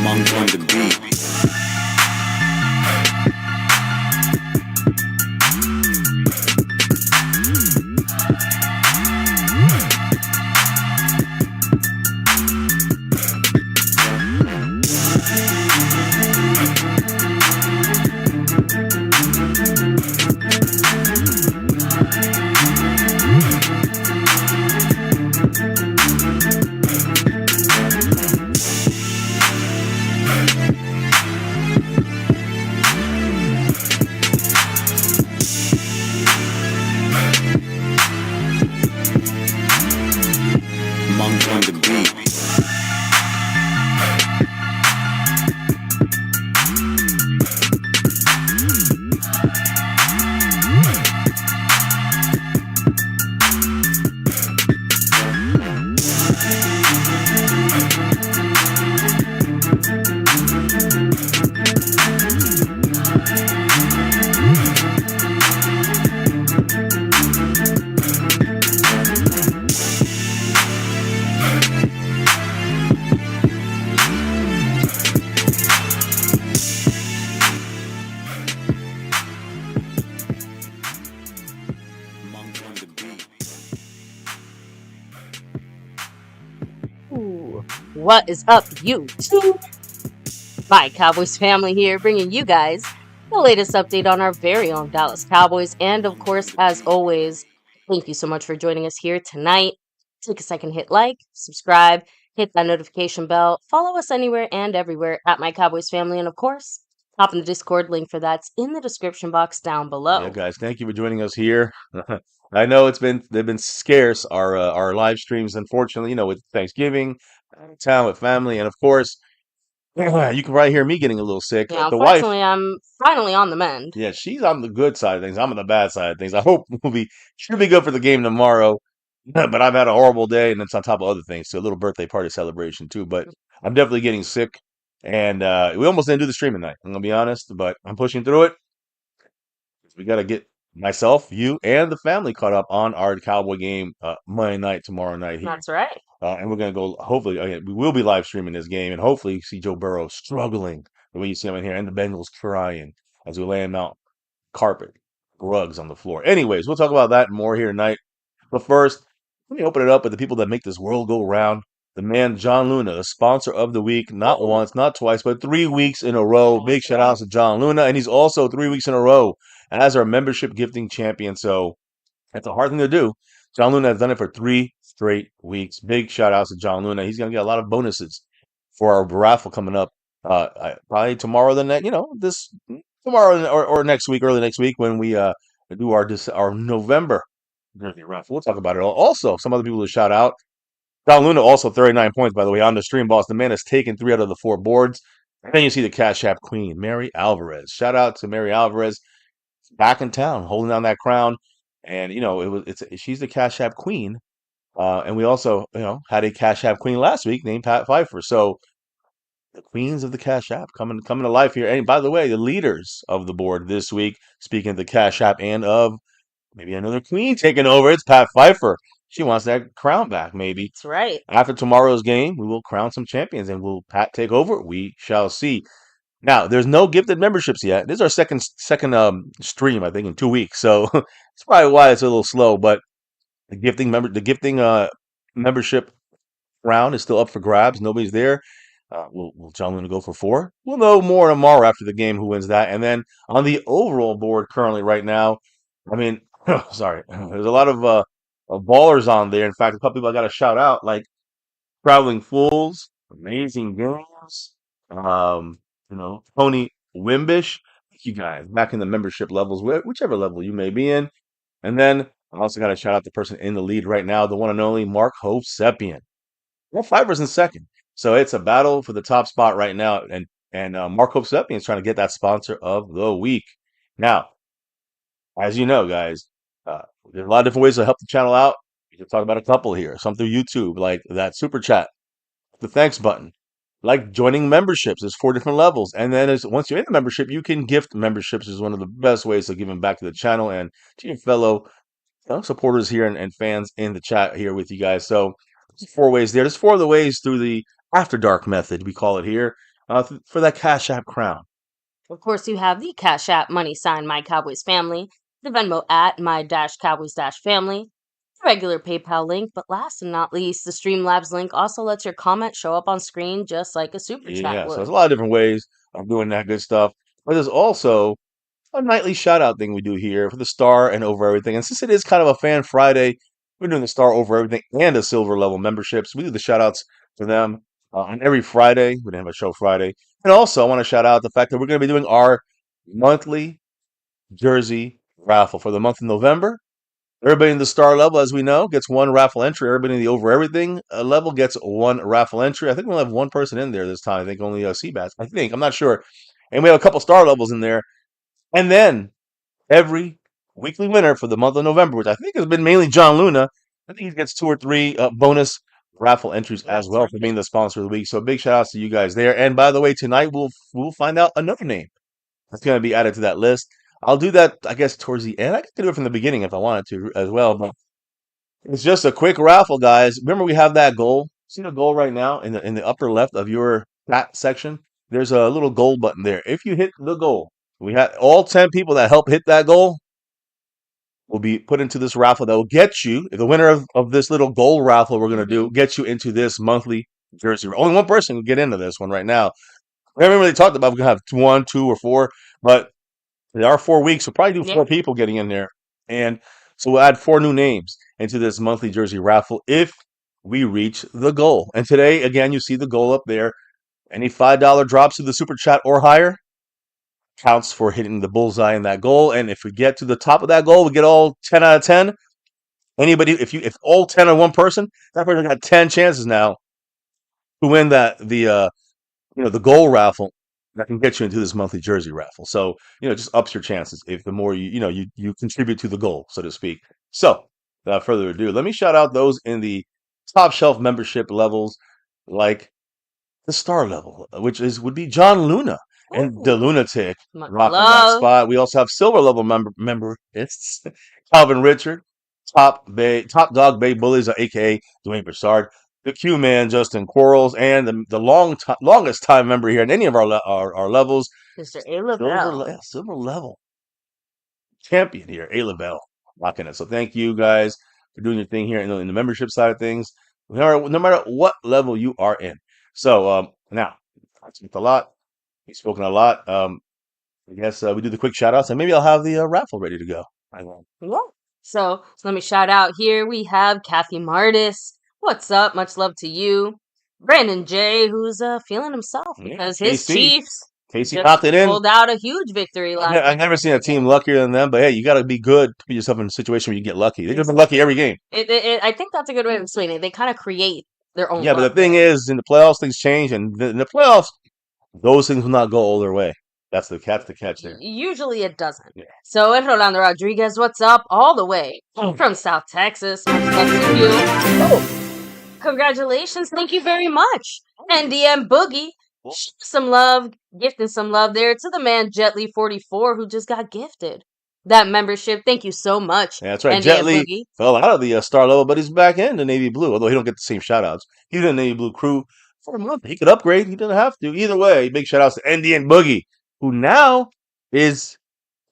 Monk on the beat. Monk on the beat. Monk on the beat. Ooh, what is up, YouTube? My Cowboys family here, bringing you guys the latest update on our very own Dallas Cowboys. And of course, as always, thank you so much for joining us here tonight. Take a second, hit like, subscribe, hit that notification bell, follow us anywhere and everywhere at My Cowboys Family, and of course, hop in the Discord link for that's in the description box down Yeah, below. guys, thank you for joining us here. I know they've been scarce our live streams, unfortunately. With Thanksgiving, out of town with family, and of course, you can probably hear me getting a little sick. Yeah, The wife, unfortunately, I'm finally on the mend. yeah, she's on the good side of things. I'm on the bad side of things. I hope should be good for the game tomorrow. But I've had a horrible day, and it's on top of other things. So a little birthday party celebration too. But I'm definitely getting sick, and we almost didn't do the stream tonight. I'm gonna be honest, but I'm pushing through it. We got to get myself, you, and the family caught up on our Cowboy game Monday night, tomorrow night here. That's right. And we're going to go, hopefully, we will be live streaming this game, and hopefully see Joe Burrow struggling the way you see him in here, and the Bengals crying as we lay him out carpet, rugs on the floor. Anyways, we'll talk about that and more here tonight. But first, let me open it up with the people that make this world go round. The man, John Luna, the sponsor of the week, not once, not twice, but 3 weeks in a row. Big shout outs to John Luna. And he's also 3 weeks in a row as our membership gifting champion. So that's a hard thing to do. John Luna has done it for 3 straight weeks. Big shout outs to John Luna. He's going to get a lot of bonuses for our raffle coming up probably tomorrow, this tomorrow or next week, early next week when we do our November raffle. We'll talk about it all. Also, some other people to shout out. John Luna also 39 points, by the way, on the stream, boss. The man has taken 3 out of the 4 boards. And then you see the Cash App Queen, Mary Alvarez. Shout out to Mary Alvarez, back in town, holding down that crown. And she's the Cash App Queen. And we also, had a Cash App Queen last week named Pat Pfeiffer. So the queens of the Cash App coming to life here. And by the way, the leaders of the board this week, speaking of the Cash App and of maybe another queen taking over, it's Pat Pfeiffer. She wants that crown back, maybe. That's right. After tomorrow's game, we will crown some champions, and will Pat take over? We shall see. Now, there's no gifted memberships yet. This is our second stream, I think, in 2 weeks. So that's probably why it's a little slow. But the gifting membership round is still up for grabs. Nobody's there. Will John Luna go for 4? We'll know more tomorrow after the game who wins that. And then on the overall board currently right now, I mean, sorry, there's a lot of ballers on there. In fact, a couple people I got to shout out, like Traveling Fools, Amazing Games, Tony Wimbish. Thank you guys back in the membership levels, whichever level you may be in. And then I also got to shout out the person in the lead right now, the one and only Mark Hovsepian. Well, Pfeiffer's in second. So it's a battle for the top spot right now. And Mark Hovsepian is trying to get that sponsor of the week. Now, as you know, guys, uh, there's a lot of different ways to help the channel out. We can talk about a couple here. Some through YouTube, like that super chat, the thanks button, like joining memberships. There's 4 different levels, and then once you're in the membership, you can gift memberships. Is one of the best ways of giving back to the channel and to your fellow supporters here and fans in the chat here with you guys. So there's 4 ways there. There's 4 of the ways through the After Dark method, we call it here, for that Cash App crown. Of course, you have the Cash App money sign My Cowboys Family, the Venmo at My-Cowboys-Family, the regular PayPal link, but last and not least, the Streamlabs link also lets your comment show up on screen just like a super chat Yeah, so would. there's a lot of different ways of doing that good stuff. But there's also a nightly shout out thing we do here for the star and over everything. And since it is kind of a fan Friday, we're doing the star over everything and the silver level memberships. We do the shout outs for them on every Friday. We didn't have a show Friday. And also, I want to shout out the fact that we're going to be doing our monthly jersey raffle for the month of November. Everybody in the star level, as we know, gets 1 raffle entry. Everybody in the over everything level gets 1 raffle entry. I think we'll have 1 person in there this time. I think only Seabass. I think. I'm not sure. And we have a couple star levels in there. And then every weekly winner for the month of November, which I think has been mainly John Luna, I think he gets 2 or 3 bonus raffle entries as That's well for right. being the sponsor of the week. So big shout outs to you guys there. And by the way, tonight we'll find out another name that's going to be added to that list. I'll do that, I guess, towards the end. I could do it from the beginning if I wanted to as well. But it's just a quick raffle, guys. Remember, we have that goal. See the goal right now in the upper left of your chat section. There's a little goal button there. If you hit the goal, we have all 10 people that help hit that goal will be put into this raffle that will get you. If the winner of this little goal raffle we're gonna do get you into this monthly jersey. Only 1 person can get into this one right now. We haven't really talked about we're gonna have 1, 2, or 4, but there are 4 weeks. We'll probably do Yeah. 4 people getting in there. And so we'll add 4 new names into this monthly jersey raffle if we reach the goal. And today, again, you see the goal up there. Any $5 drops to the super chat or higher counts for hitting the bullseye in that goal. And if we get to the top of that goal, we get all 10 out of 10. Anybody, if all 10 are 1 person, that person got 10 chances now to win the goal raffle that can get you into this monthly jersey raffle. So, just ups your chances if the more you contribute to the goal, so to speak. So, without further ado, let me shout out those in the top shelf membership levels, like the star level, which would be John Luna and the Ooh, Lunatic much rocking that love. spot. We also have silver level member. It's Calvin Richard, top dog Bay Bullies, aka Dwayne Broussard, the Q Man Justin Quarles, and the longest time member here in any of our levels, Mr. A. Lavelle. silver level champion here, A Lavelle, rocking it. So thank you guys for doing your thing here in the membership side of things, no matter what level you are in. So now I've spoken a lot. We've spoken a lot. I guess we do the quick shout outs and maybe I'll have the raffle ready to go. I will. Yeah. So let me shout out here. We have Kathy Martis. What's up? Much love to you. Brandon J, who's feeling himself Yeah, because his KC. Chiefs Casey just knocked it in. pulled out a huge victory last I've never seen a team luckier than them, but hey, you got to be good to put yourself in a situation where you get lucky. They've just been lucky every game. I think that's a good way of explaining it. They kind of create their own Yeah, but the luck. thing is, in the playoffs, things change, and in the playoffs, those things will not go all their way. That's the catch there. Usually it doesn't. Yeah. So, and Rolando Rodriguez, what's up? All the way from South Texas. Much love to you. Oh, congratulations. Thank you very much. NDM Boogie, some love, gifting some love there to the man Jetly44 who just got gifted that membership. Thank you so much. Yeah, that's right. NDM Jet Li Boogie. fell out of the star level, but he's back in the Navy Blue, although he don't get the same shout outs. He's in the Navy Blue crew for a month. He could upgrade. He doesn't have to. Either way, big shout outs to NDN Boogie, who now is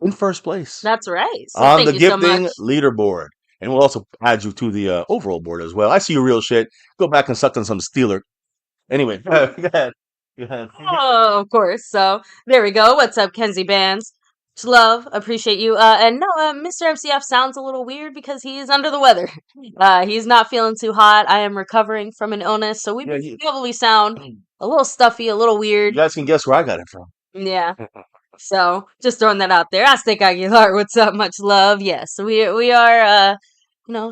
in first place That's right. So on thank the you so gifting much. leaderboard. And we'll also add you to the overall board as well. I see you real shit. Go back and suck on some Steeler. Anyway, go ahead. Go ahead. Oh, of course. So there we go. What's up, Kenzie Bands? Much love, appreciate you. And no, Mr. MCF sounds a little weird because he's under the weather. He's not feeling too hot. I am recovering from an illness, so we Yeah, probably sound a little stuffy, a little you weird. guys can guess where I got it from. Yeah. So just throwing that out there. Aztec Aguilar, what's up? Much love. Yes, we are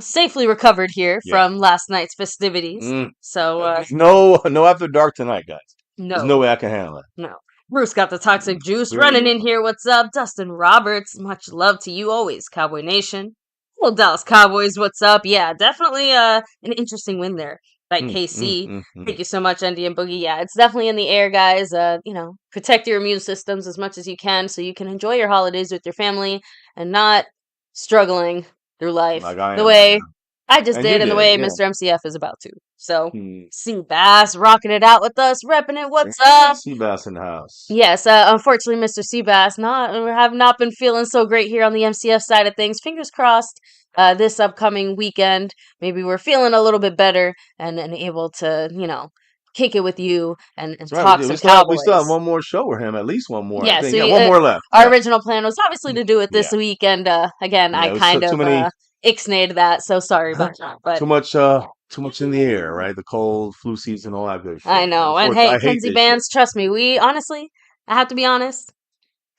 safely recovered here Yeah. from last night's festivities. Mm. So No after dark tonight, guys. There's no no, way I can handle it. no. Bruce got the toxic juice Really? running in here. What's up? Dustin Roberts, much love to you always, Cowboy Nation. Well, Dallas Cowboys, what's up? Yeah, definitely an interesting win there by KC. Thank you so much, Andy and Boogie. Yeah, it's definitely in the air, guys. Protect your immune systems as much as you can so you can enjoy your holidays with your family and not struggling through life Like I the am right way now. I just And did you and the did, way yeah. Mr. MCF is about to. So, Hmm. Seabass rocking it out with us, repping it. What's Yeah, up? Seabass in the house. Yes, unfortunately, Mr. Seabass have not been feeling so great here on the MCF side of things. Fingers crossed, this upcoming weekend, maybe we're feeling a little bit better and able to, kick it with you and That's right. talk We some still have we still have Cowboys. one more show with him. At least one more, I Yeah, think. so Yeah, one more left. our Yeah. original plan was obviously to do it this Yeah. week, and again, I Yeah, it was kind too of many ixnayed that, so sorry about that. But too much in the air, right? The cold, flu season, all that good I shit. know, and Unfortunately, hey, I hate Kenzie this shit. Bands, trust me, I have to be honest.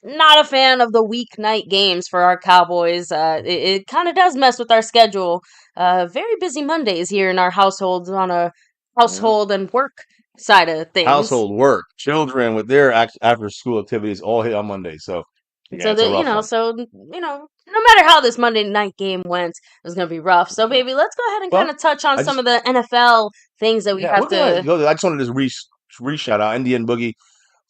Not a fan of the weeknight games for our Cowboys. It kind of does mess with our schedule. Very busy Mondays here in our household on a Yeah. household and work side of things. Household work, children with their after school activities all hit on Monday. So yeah, So it's a that rough one. no matter how this Monday night game went, it was gonna be rough. So baby, let's go ahead and Well, kind of touch on I some just of the NFL things that we yeah, have we'll go ahead to. and go there. I just wanted to shout out Indian Boogie,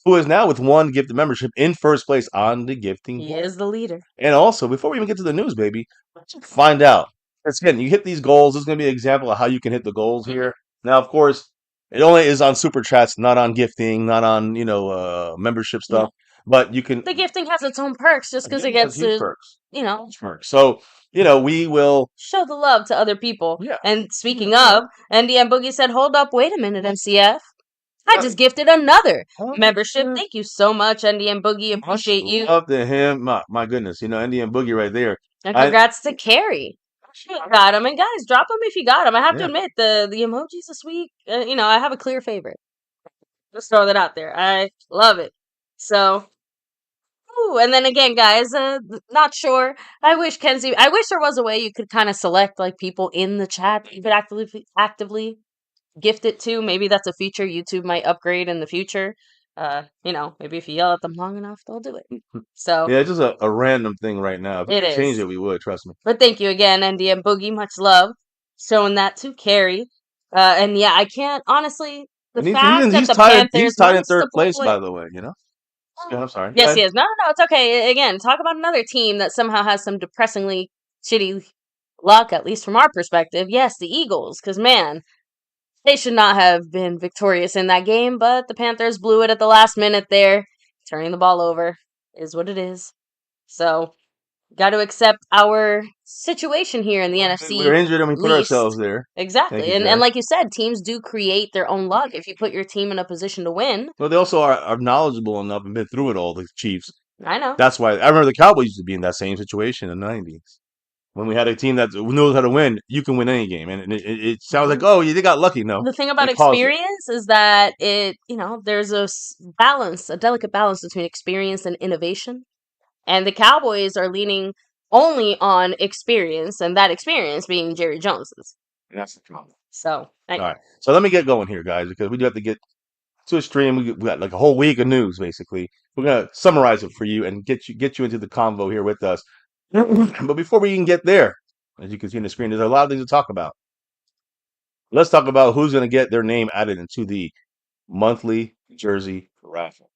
who is now with one gifted membership in first place on the gifting He board. is the leader. And also, before we even get to the news, baby, let's find out. Because again, you hit these goals. This is going to be an example of how you can hit the goals here. Now, of course, it only is on super chats, not on gifting, not on membership Yeah. stuff. But you can. The gifting has its own perks just because it Gifting has gets huge to, perks. you know, Huge perks. So we will. show the love to other people. Yeah. And speaking of, NDM Boogie said, hold up, wait a minute, MCF. I just gifted another membership. Thank you so much, NDM Boogie. Appreciate you. Up to him. My goodness, Indian Boogie right there. And congrats to Carrie. Got him. And guys, drop them if you got them. I have to Yeah. admit, the emojis this week, I have a clear favorite. Just throw that out there. I love it. So, ooh, and then again, guys, not sure. I wish there was a way you could kind of select like people in the chat you could actively gift it to. Maybe that's a feature YouTube might upgrade in the future. Maybe if you yell at them long enough, they'll do it. So Yeah, it's just a random thing right now. If we it could change is. it, we would. Trust me. But thank you again, NDM Boogie. Much love. Showing that to Carrie. And yeah, I can't honestly. The And fact that he's the tied in, Panthers he's tied in third multiple place, play- by the way. Yeah, I'm sorry. Go Yes, ahead. he is. No, it's okay. Again, talk about another team that somehow has some depressingly shitty luck, at least from our perspective. Yes, the Eagles, because man, they should not have been victorious in that game, but the Panthers blew it at the last minute there. Turning the ball over is what it is. So, got to accept our situation here in the NFC. We were injured and we put least. ourselves there. Exactly. Thank you, And Jack. like you said, teams do create their own luck if you put your team in a position to win. Well, they also are knowledgeable enough and been through it all, the Chiefs. I know. That's why I remember the Cowboys used to be in that same situation in the 90s. When we had a team that knows how to win, you can win any game. And it sounds like, oh, they got lucky. No. The thing about They caused it. experience is that there's a balance, a delicate balance between experience and innovation. And the Cowboys are leaning only on experience, and that experience being Jerry Jones's. That's the problem. So, All right. So let me get going here, guys, because we do have to get to a stream. We got like a whole week of news, basically. We're gonna summarize it for you and get you into the convo here with us. But before we even get there, as you can see on the screen, there's a lot of things to talk about. Let's talk about who's gonna get their name added into the monthly jersey raffle.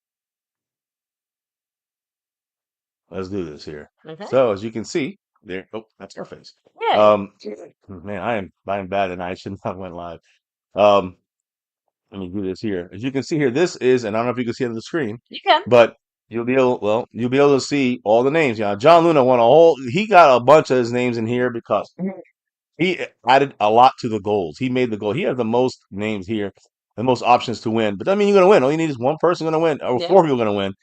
Let's do this here. okay. So as you can see there, oh, that's our face. Yeah. Man, I am bad, and I shouldn't have went live. Let me do this here. As you can see here, this is, and I don't know if you can see it on the screen, You can. but you'll be able to see all the names. John Luna he got a bunch of his names in here because he added a lot to the goals. He made the goal. He has the most names here, the most options to win. But that means you're going to win. All you need is one person going to win, or four people going to win.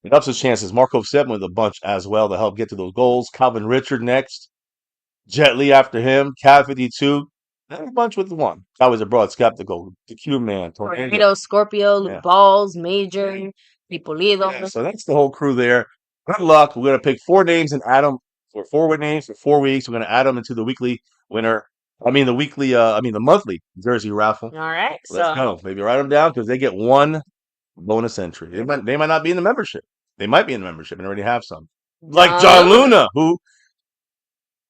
It ups his chances. Markov 7 with a bunch as well to help get to those goals. Calvin Richard next. Jet Li after him. Cat 52. And a bunch with one. Cowboys abroad. Skeptical. The Q Man. Tornado, Scorpio, Yeah. Balls, Major, Hipolido. Yeah, so that's the whole crew there. Good luck. We're going to pick 4 names and add them for 4 names for 4 weeks. We're going to add them into the weekly winner. The monthly jersey raffle. All right. Let's go. Maybe write them down because they get one bonus entry. They might not be in the membership. They might be in the membership and already have some. Like John John Luna. Luna,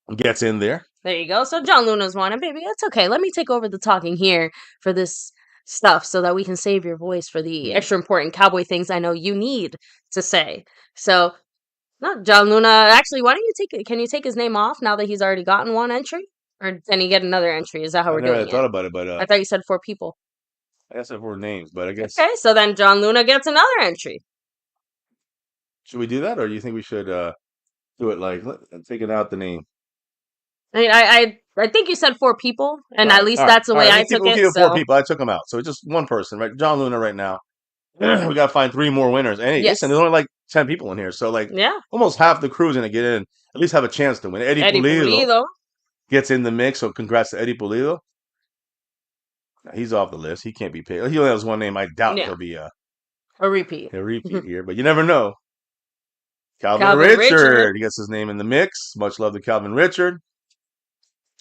who gets in there. There you go. So John Luna's one, and baby, it's okay. Let me take over the talking here for this stuff so that we can save your voice for the extra important cowboy things I know you need to say. So, not John Luna. Actually, why don't you take it? Can you take his name off now that he's already gotten one entry? Or can he get another entry? Is that how I we're never doing had thought it? about it, but I thought you said 4 people. I guess I have 4 names, but I guess Okay, so then John Luna gets another entry. should we do that, or do you think we should do it like taking out the name? I mean, I think you said 4 people, and at least All right, that's the way I took we'll it. keep it 4 So people. I took them out, so it's just one person, right? John Luna right now. We got to find 3 more winners. And hey, yes, listen, there's only like 10 people in here, so like yeah. almost half the crew's gonna get in, at least have a chance to win. Eddie Eddie Pulido Pulido. gets in the mix, so congrats to Eddie Pulido. He's off the list. He can't be paid. He only has one name. I doubt Yeah, he'll be a repeat. he'll repeat here, but you never know. Calvin Calvin Richard. Richard, he gets his name in the mix. Much love to Calvin Richard.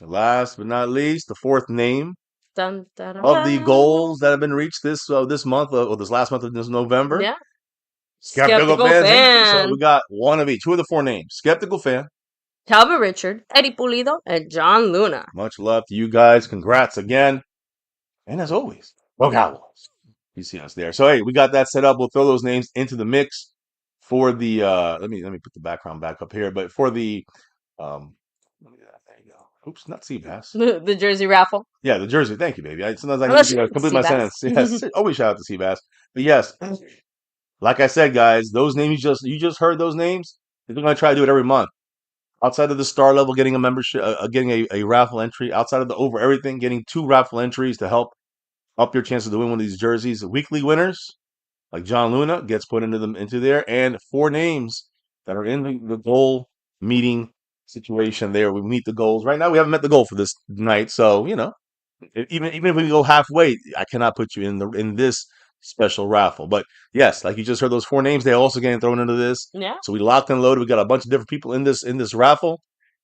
Last but not least, the 4th name Dun, dun, dun, of the dun. goals that have been reached this month, or this last month of this November. Yeah. Skeptical Skeptical fan. fan. So we got one of each. 2 of the 4 names. Skeptical fan. Calvin Richard, Eddie Pulido, and John Luna. Much love to you guys. Congrats again. And as always, go Cowboys. You see us there. So hey, we got that set up. We'll throw those names into the mix for the let me put the background back up here. But for the there you go. Oops, not Seabass. The jersey raffle. Yeah, the jersey. Thank you, baby. Sometimes I Unless can complete my Seabass. sentence. Yes, always shout out to Seabass. But yes, like I said, guys, those names you just heard those names. We're gonna try to do it every month. Outside of the star level, getting a membership, getting a raffle entry. Outside of the over everything, getting 2 raffle entries to help up your chances to win one of these jerseys. The weekly winners, like John Luna, gets put into there, and 4 names that are in the goal meeting situation. There, we meet the goals. Right now, we haven't met the goal for this night, so even if we go halfway, I cannot put you in this special raffle. But yes, like you just heard those 4 names, they're also getting thrown into this. Yeah. So we locked and loaded. We got a bunch of different people in this raffle,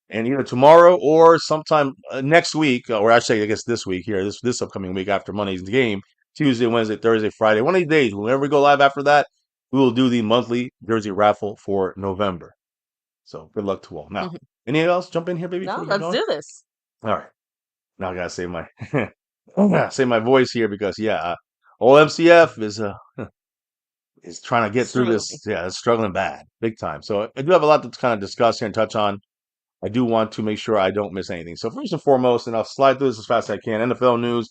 and either tomorrow or sometime next week, or actually I guess this week here, this upcoming week after Monday's game, Tuesday, Wednesday, Thursday, Friday, one of these days, whenever we go live after that, we will do the monthly jersey raffle for November. So good luck to all. Now, anything else? Jump in here, baby. No, before we get let's going? do this. All right. Now I gotta say my voice here because old MCF is trying to get through this. Struggling. Yeah, it's struggling bad, big time. So I do have a lot to kind of discuss here and touch on. I do want to make sure I don't miss anything. So first and foremost, and I'll slide through this as fast as I can. NFL news: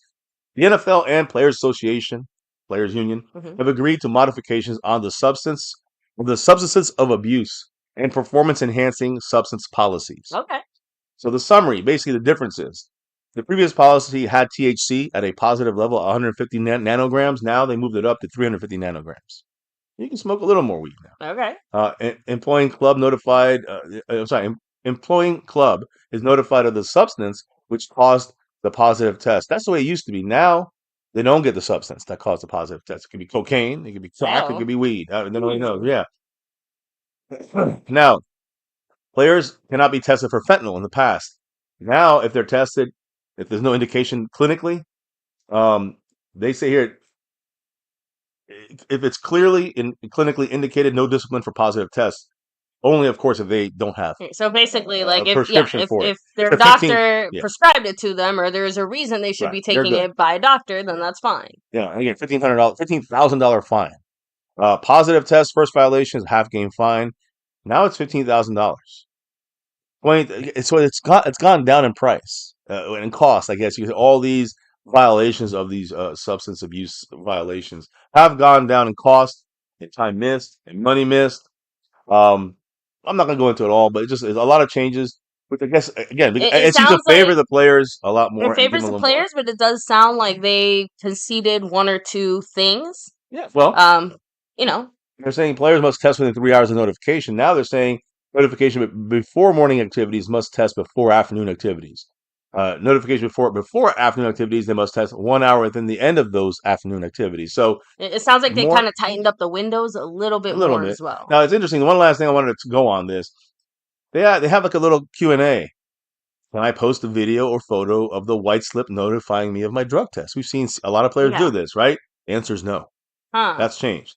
the NFL and Players Association, Players Union, have agreed to modifications on the substances of abuse and performance enhancing substance policies. Okay. So the summary, basically the differences. The previous policy had THC at a positive level of 150 nanograms. Now they moved it up to 350 nanograms. You can smoke a little more weed now. Okay. Employing club notified. Employing club is notified of the substance which caused the positive test. That's the way it used to be. Now they don't get the substance that caused the positive test. It could be cocaine, it could be crack, it could be weed. Nobody knows. Yeah. Now players cannot be tested for fentanyl in the past. Now, if they're tested, if there's no indication clinically, they say here, if it's clearly clinically indicated, no discipline for positive tests. Only, of course, if they don't have So basically, a like prescription for it. if their It's a 15 doctor yeah. prescribed it to them, or there's a reason they should Right. be They're taking good. it by a doctor, then that's fine. Yeah, and again, $15,000 fine. Positive test, first violation is half game fine. Now it's $15,000. It's gone down in price and in cost. I guess all these violations of these substance abuse violations have gone down in cost and time missed and money missed. I'm not gonna go into it all, but it's a lot of changes. Which I guess again, it seems to favor the players a lot more. It favors the players, but it does sound like they conceded 1 or 2 things. Yeah, well, they're saying players must test within 3 hours of notification. Now they're saying notification before morning activities must test before afternoon activities. Notification before afternoon activities, they must test 1 hour within the end of those afternoon activities. So it sounds like they kind of tightened up the windows a little bit more as well. Now it's interesting. The one last thing I wanted to go on this, they have like a little Q&A. Can I post a video or photo of the white slip notifying me of my drug test? We've seen a lot of players do this, right? The answer is no. Huh. That's changed.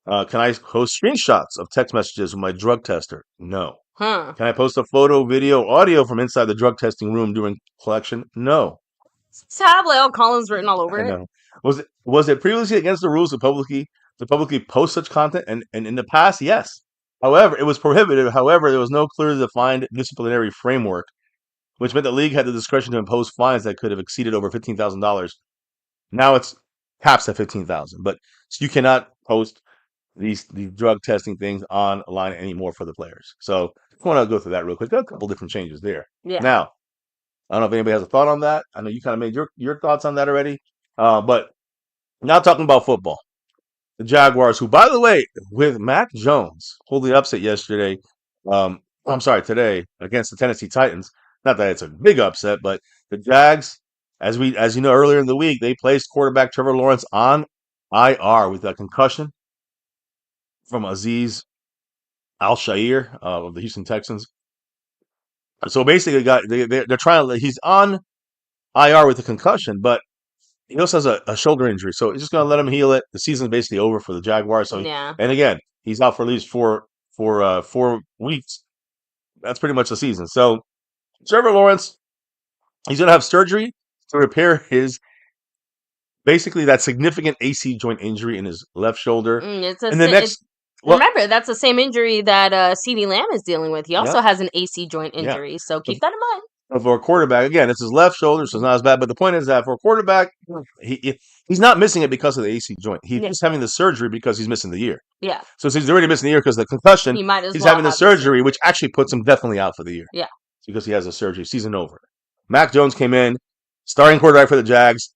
Can I post screenshots of text messages with my drug tester? No. Huh. Can I post a photo, video, audio from inside the drug testing room during collection? No. Tablet L. Collins written all over I it. know. Was it previously against the rules to publicly post such content? And in the past, yes. However, it was prohibited. However, there was no clearly defined disciplinary framework, which meant the league had the discretion to impose fines that could have exceeded over $15,000. Now it's caps at 15,000, but so you cannot post these drug testing things online anymore for the players. So I want to go through that real quick. There are a couple different changes there. Yeah. Now, I don't know if anybody has a thought on that. I know you kind of made your thoughts on that already. But now talking about football. The Jaguars, who, by the way, with Mac Jones holding the upset yesterday, I'm sorry, today against the Tennessee Titans. Not that it's a big upset, but the Jags, as you know, earlier in the week, they placed quarterback Trevor Lawrence on IR with a concussion from Aziz Al-Shair of the Houston Texans. So basically, they're trying to. He's on IR with a concussion, but he also has a shoulder injury, so he's just going to let him heal it. The season's basically over for the Jaguars. Yeah. And again, he's out for at least 4 weeks. That's pretty much the season. So Trevor Lawrence, he's going to have surgery to repair his basically that significant AC joint injury in his left shoulder. It's And the next, well, remember, that's the same injury that CeeDee Lamb is dealing with. He also yeah, has an AC joint yeah. injury, so But keep that in mind. for a quarterback, again, it's his left shoulder, so it's not as bad. But the point is that for a quarterback, he's not missing it because of the AC joint. He's Yeah. just having the surgery because he's missing the year. Yeah. So since he's already missing the year because of the concussion, He might as he's well having the have the surgery. surgery, which actually puts him definitely out for the year. Yeah. Because he has a surgery. Season over. Mac Jones came in, starting quarterback for the Jags,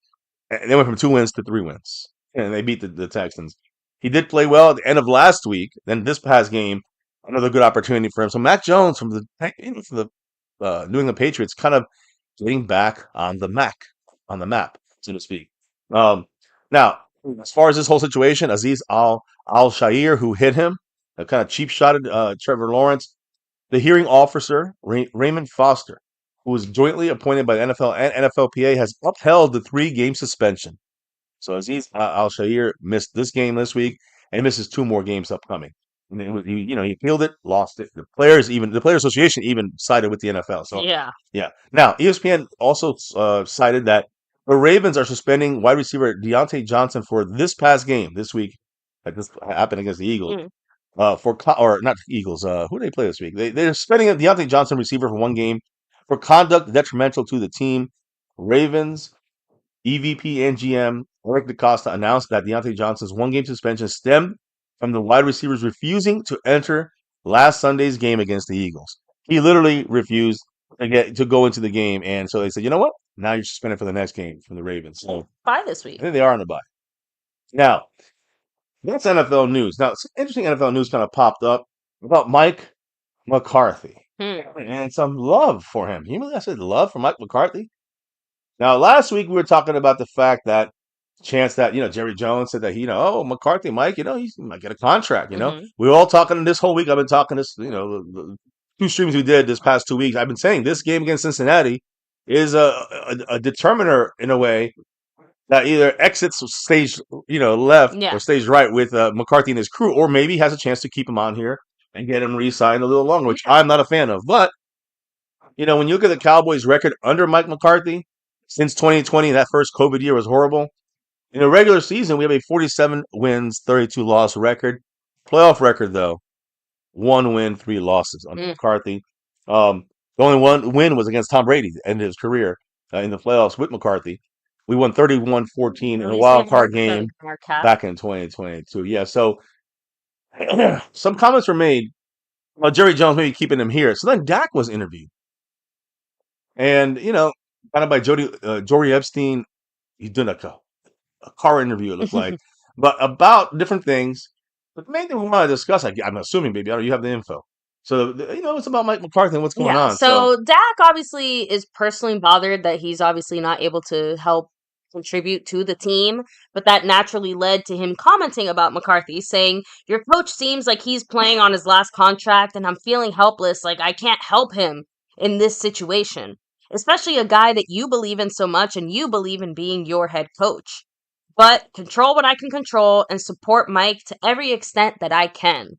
and they went from 2 wins to 3 wins. And they beat the Texans. He did play well at the end of last week. Then this past game, another good opportunity for him. So Mac Jones from the New England Patriots kind of getting back on the map, so to speak. Now, as far as this whole situation, Aziz Al-Shair, who hit him, kind of cheap shotted Trevor Lawrence, the hearing officer, Raymond Foster, who was jointly appointed by the NFL and NFLPA, has upheld the 3-game suspension. So Aziz Al-Shair missed this game this week and misses 2 more games upcoming. And he appealed it, lost it. The Players Association even sided with the NFL. So Yeah. yeah. Now ESPN also cited that the Ravens are suspending wide receiver Deontay Johnson for this past game this week. Like this happened against the Eagles. Or not Eagles. Who do they play this week? They're suspending a Deontay Johnson receiver for 1 game for conduct detrimental to the team. Ravens EVP and GM Eric DaCosta announced that Deontay Johnson's 1-game suspension stemmed from the wide receivers refusing to enter last Sunday's game against the Eagles. He literally refused to go into the game, and so they said, "You know what? Now you're suspended for the next game from the Ravens." So Bye this I week. think they are on the bye. Now that's NFL news. Now some interesting NFL news kind of popped up about Mike McCarthy and some love for him. You know, I said love for Mike McCarthy. Now, last week we were talking about the fact that chance that Jerry Jones said that McCarthy, Mike, he might get a contract. We were all talking this whole week. I've been talking this, the 2 streams we did this past 2 weeks. I've been saying this game against Cincinnati is a determiner in a way that either exits stage left Yeah. or stage right with McCarthy and his crew, or maybe has a chance to keep him on here and get him re-signed a little longer, which I'm not a fan of. But when you look at the Cowboys' record under Mike McCarthy since 2020, that first COVID year was horrible. In the regular season, we have a 47 wins, 32 loss record. Playoff record, though, 1 win, 3 losses under McCarthy. The only 1 win was against Tom Brady, the end of his career in the playoffs with McCarthy. We won 31-14 in a wild card game back in 2022. Yeah, so some comments were made about Jerry Jones maybe keeping him here. So then Dak was interviewed. And, kind of by Jory Epstein. He's doing a car interview, it looked like, but about different things. But the main thing we want to discuss, I'm assuming, baby, you have the info. So, it's about Mike McCarthy and what's going on. So Dak obviously is personally bothered that he's obviously not able to help contribute to the team, but that naturally led to him commenting about McCarthy, saying, "Your coach seems like he's playing on his last contract, and I'm feeling helpless, like I can't help him in this situation, especially a guy that you believe in so much and you believe in being your head coach." but control what I can control and support Mike to every extent that I can.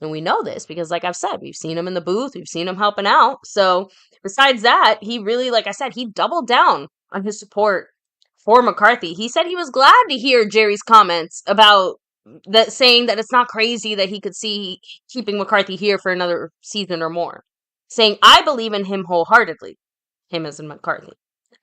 And we know this because, like I've said, we've seen him in the booth, we've seen him helping out. So besides that, he really, like I said, he doubled down on his support for McCarthy. He said he was glad to hear Jerry's comments about that, saying that it's not crazy that he could see keeping McCarthy here for another season or more. Saying, I believe in him wholeheartedly. Him as in McCarthy.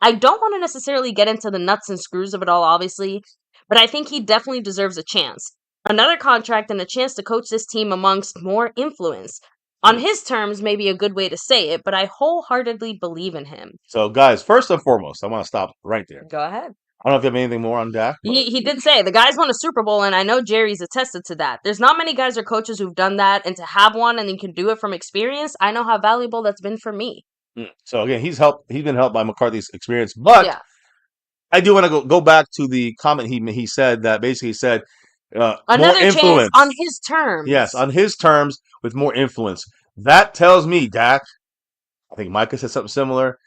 I don't want to necessarily get into the nuts and screws of it all, obviously, but I think he definitely deserves a chance. Another contract and a chance to coach this team amongst more influence. On his terms may be a good way to say it, but I wholeheartedly believe in him. So, guys, first and foremost, I want to stop right there. Go ahead. I don't know if you have anything more on Dak. He did say the guys won a Super Bowl, and I know Jerry's attested to that. There's not many guys or coaches who've done that, and to have one and then can do it from experience, I know how valuable that's been for me. So again, he's been helped by McCarthy's experience, but Yeah. I do want to go back to the comment he said that basically said more Another chance influence on his terms. Yes, on his terms with more influence. That tells me, Dak. I think Micah said something similar.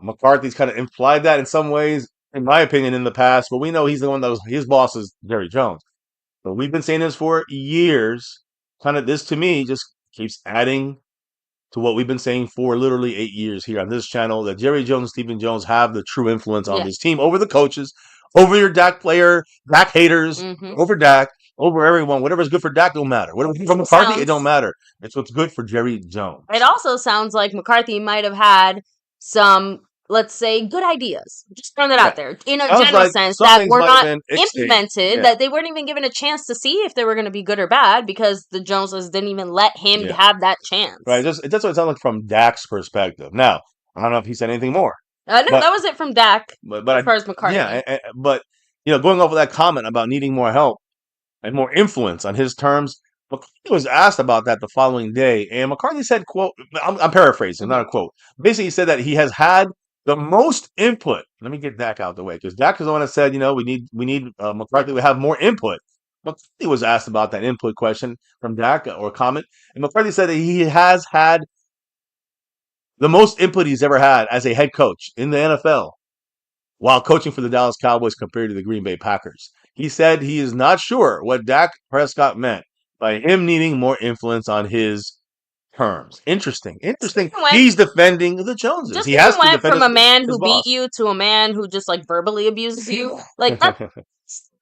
McCarthy's kind of implied that in some ways, in my opinion, in the past. But we know he's the one that was his boss is Jerry Jones. But we've been saying this for years. Kind of this to me just keeps adding to what we've been saying for literally 8 years here on this channel, that Jerry Jones and Stephen Jones have the true influence on this team over the coaches, over your Dak player, Dak haters, over Dak, over everyone. Whatever's good for Dak don't matter. Whatever's good for McCarthy, it don't matter. It's what's good for Jerry Jones. It also sounds like McCarthy might have had some, let's say, good ideas. Just throwing that out there. In a general sense, that were not implemented, that they weren't even given a chance to see if they were going to be good or bad because the Joneses didn't even let him have that chance. Right. That's what it sounds like from Dak's perspective. Now, I don't know if he said anything more. No, that was it from Dak as far as McCarthy. Yeah, but, going over that comment about needing more help and more influence on his terms, McCarthy was asked about that the following day, and McCarthy said, quote, I'm paraphrasing, not a quote. Basically, he said that he has had the most input. Let me get Dak out of the way, because Dak is the one that said, we need McCarthy to have more input. McCarthy was asked about that input question from Dak or comment, and McCarthy said that he has had the most input he's ever had as a head coach in the NFL while coaching for the Dallas Cowboys compared to the Green Bay Packers. He said he is not sure what Dak Prescott meant by him needing more influence on his terms. Interesting. He's defending the Joneses. Just he has went to defend from a man who boss. beat you to a man who just verbally abuses you. That's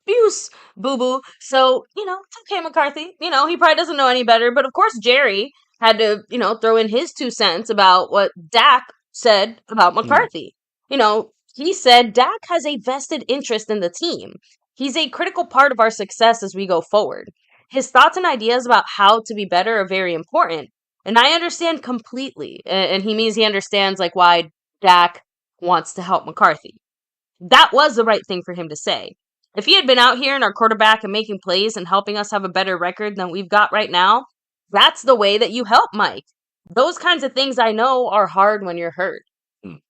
abuse, boo-boo. So, it's okay, McCarthy. He probably doesn't know any better. But of course, Jerry had to, throw in his 2 cents about what Dak said about McCarthy. He said Dak has a vested interest in the team. He's a critical part of our success as we go forward. His thoughts and ideas about how to be better are very important. And I understand completely. And he means he understands why Dak wants to help McCarthy. That was the right thing for him to say. If he had been out here in our quarterback and making plays and helping us have a better record than we've got right now, that's the way that you help Mike. Those kinds of things I know are hard when you're hurt.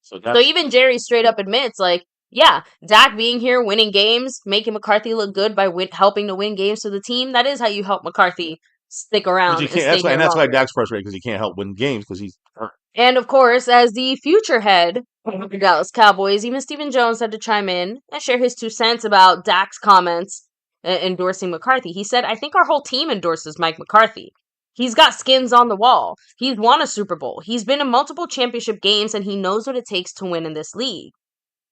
So even Jerry straight up admits, Dak being here, winning games, making McCarthy look good by helping to win games to the team, that is how you help McCarthy stick around. That's why Dak's frustrated, because he can't help win games because he's hurt. And of course, as the future head of the Dallas Cowboys, even Stephen Jones had to chime in and share his 2 cents about Dak's comments endorsing McCarthy. He said, I think our whole team endorses Mike McCarthy. He's got skins on the wall. He's won a Super Bowl. He's been in multiple championship games, and he knows what it takes to win in this league.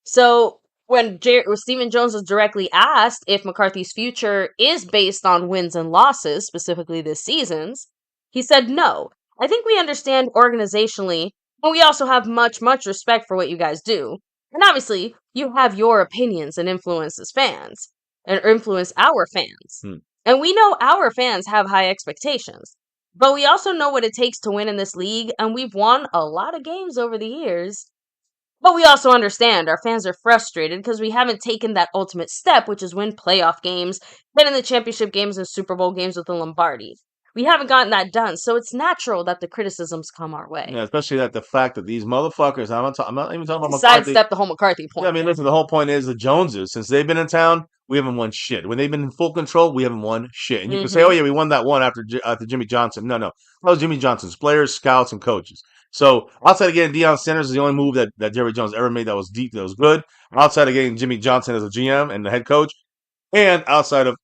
So when Stephen Jones was directly asked if McCarthy's future is based on wins and losses, specifically this season's, he said, no. I think we understand organizationally, and we also have much, much respect for what you guys do. And obviously, you have your opinions and influence as fans, and influence our fans. And we know our fans have high expectations. But we also know what it takes to win in this league, and we've won a lot of games over the years. But we also understand our fans are frustrated because we haven't taken that ultimate step, which is win playoff games, been in the championship games and Super Bowl games with the Lombardi. We haven't gotten that done, so it's natural that the criticisms come our way. Yeah, especially the fact that these motherfuckers, I'm not even talking about McCarthy. Sidestep the whole McCarthy point. Yeah, I mean, listen, the whole point is the Joneses, since they've been in town, we haven't won shit. When they've been in full control, we haven't won shit. And you can say, oh, yeah, we won that one after Jimmy Johnson. No. That was Jimmy Johnson's players, scouts, and coaches. So outside of getting Deion Sanders is the only move that Jerry Jones ever made that was deep, that was good. Outside of getting Jimmy Johnson as a GM and the head coach, and outside of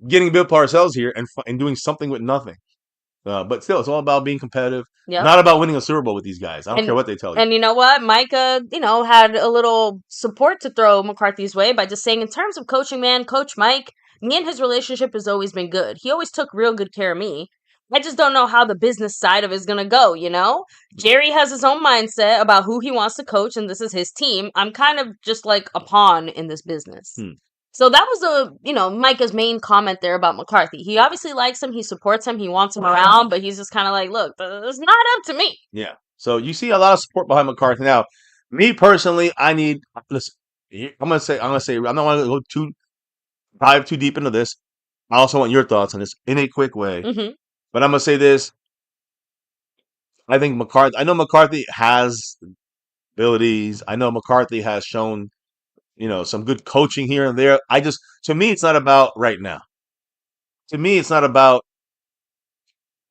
getting Bill Parcells here and doing something with nothing. But still, it's all about being competitive. Yep. Not about winning a Super Bowl with these guys. I don't care what they tell you. And you know what? Micah, had a little support to throw McCarthy's way by just saying, in terms of coaching, man, Coach Mike, me and his relationship has always been good. He always took real good care of me. I just don't know how the business side of it is going to go, Jerry has his own mindset about who he wants to coach, and this is his team. I'm kind of just like a pawn in this business. So that was Micah's main comment there about McCarthy. He obviously likes him, he supports him, he wants him around, but he's just kind of like, look, it's not up to me. Yeah. So you see a lot of support behind McCarthy. Now, me personally, listen. I'm gonna say, I'm not going to dive too deep into this. I also want your thoughts on this in a quick way. Mm-hmm. But I'm gonna say this. I know McCarthy has abilities. I know McCarthy has shown, some good coaching here and there. To me, it's not about right now. To me, it's not about,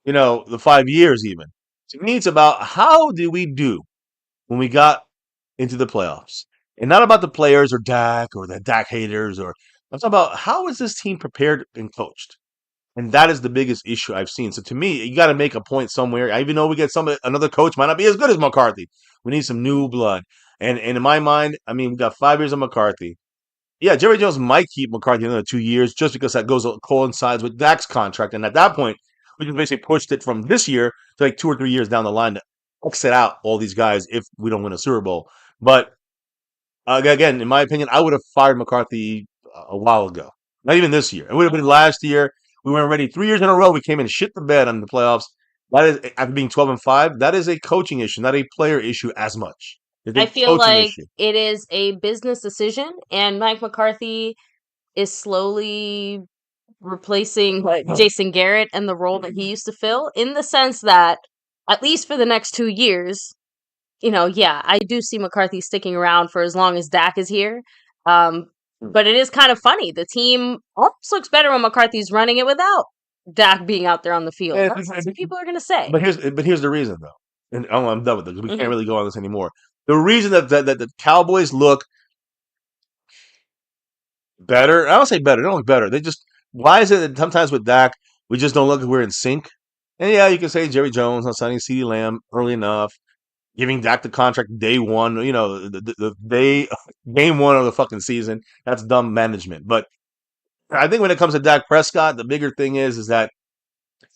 the 5 years even. To me, it's about how did we do when we got into the playoffs? And not about the players or Dak or the Dak haters I'm talking about how is this team prepared and coached? And that is the biggest issue I've seen. So to me, you got to make a point somewhere. I even know we get another coach might not be as good as McCarthy. We need some new blood. And in my mind, I mean, we got 5 years of McCarthy. Yeah, Jerry Jones might keep McCarthy another 2 years just because that coincides with Dak's contract. And at that point, we just basically pushed it from this year to like 2 or 3 years down the line to exit out all these guys if we don't win a Super Bowl. But again, in my opinion, I would have fired McCarthy a while ago. Not even this year. It would have been last year. We weren't ready. 3 years in a row, we came in and shit the bed on the playoffs. That is, after being 12-5, that is a coaching issue, not a player issue as much. I feel like it is a business decision, and Mike McCarthy is slowly replacing Jason Garrett and the role that he used to fill, in the sense that, at least for the next 2 years, I do see McCarthy sticking around for as long as Dak is here. But it is kind of funny. The team almost looks better when McCarthy's running it without Dak being out there on the field. That's what people are going to say. But here's the reason, though. And I'm done with this. We can't really go on this anymore. The reason that the Cowboys look better, I don't say better. They don't look better. Why is it that sometimes with Dak, we just don't look like we're in sync? And yeah, you can say Jerry Jones not signing CeeDee Lamb early enough, giving Dak the contract day one, game one of the fucking season. That's dumb management. But I think when it comes to Dak Prescott, the bigger thing is that,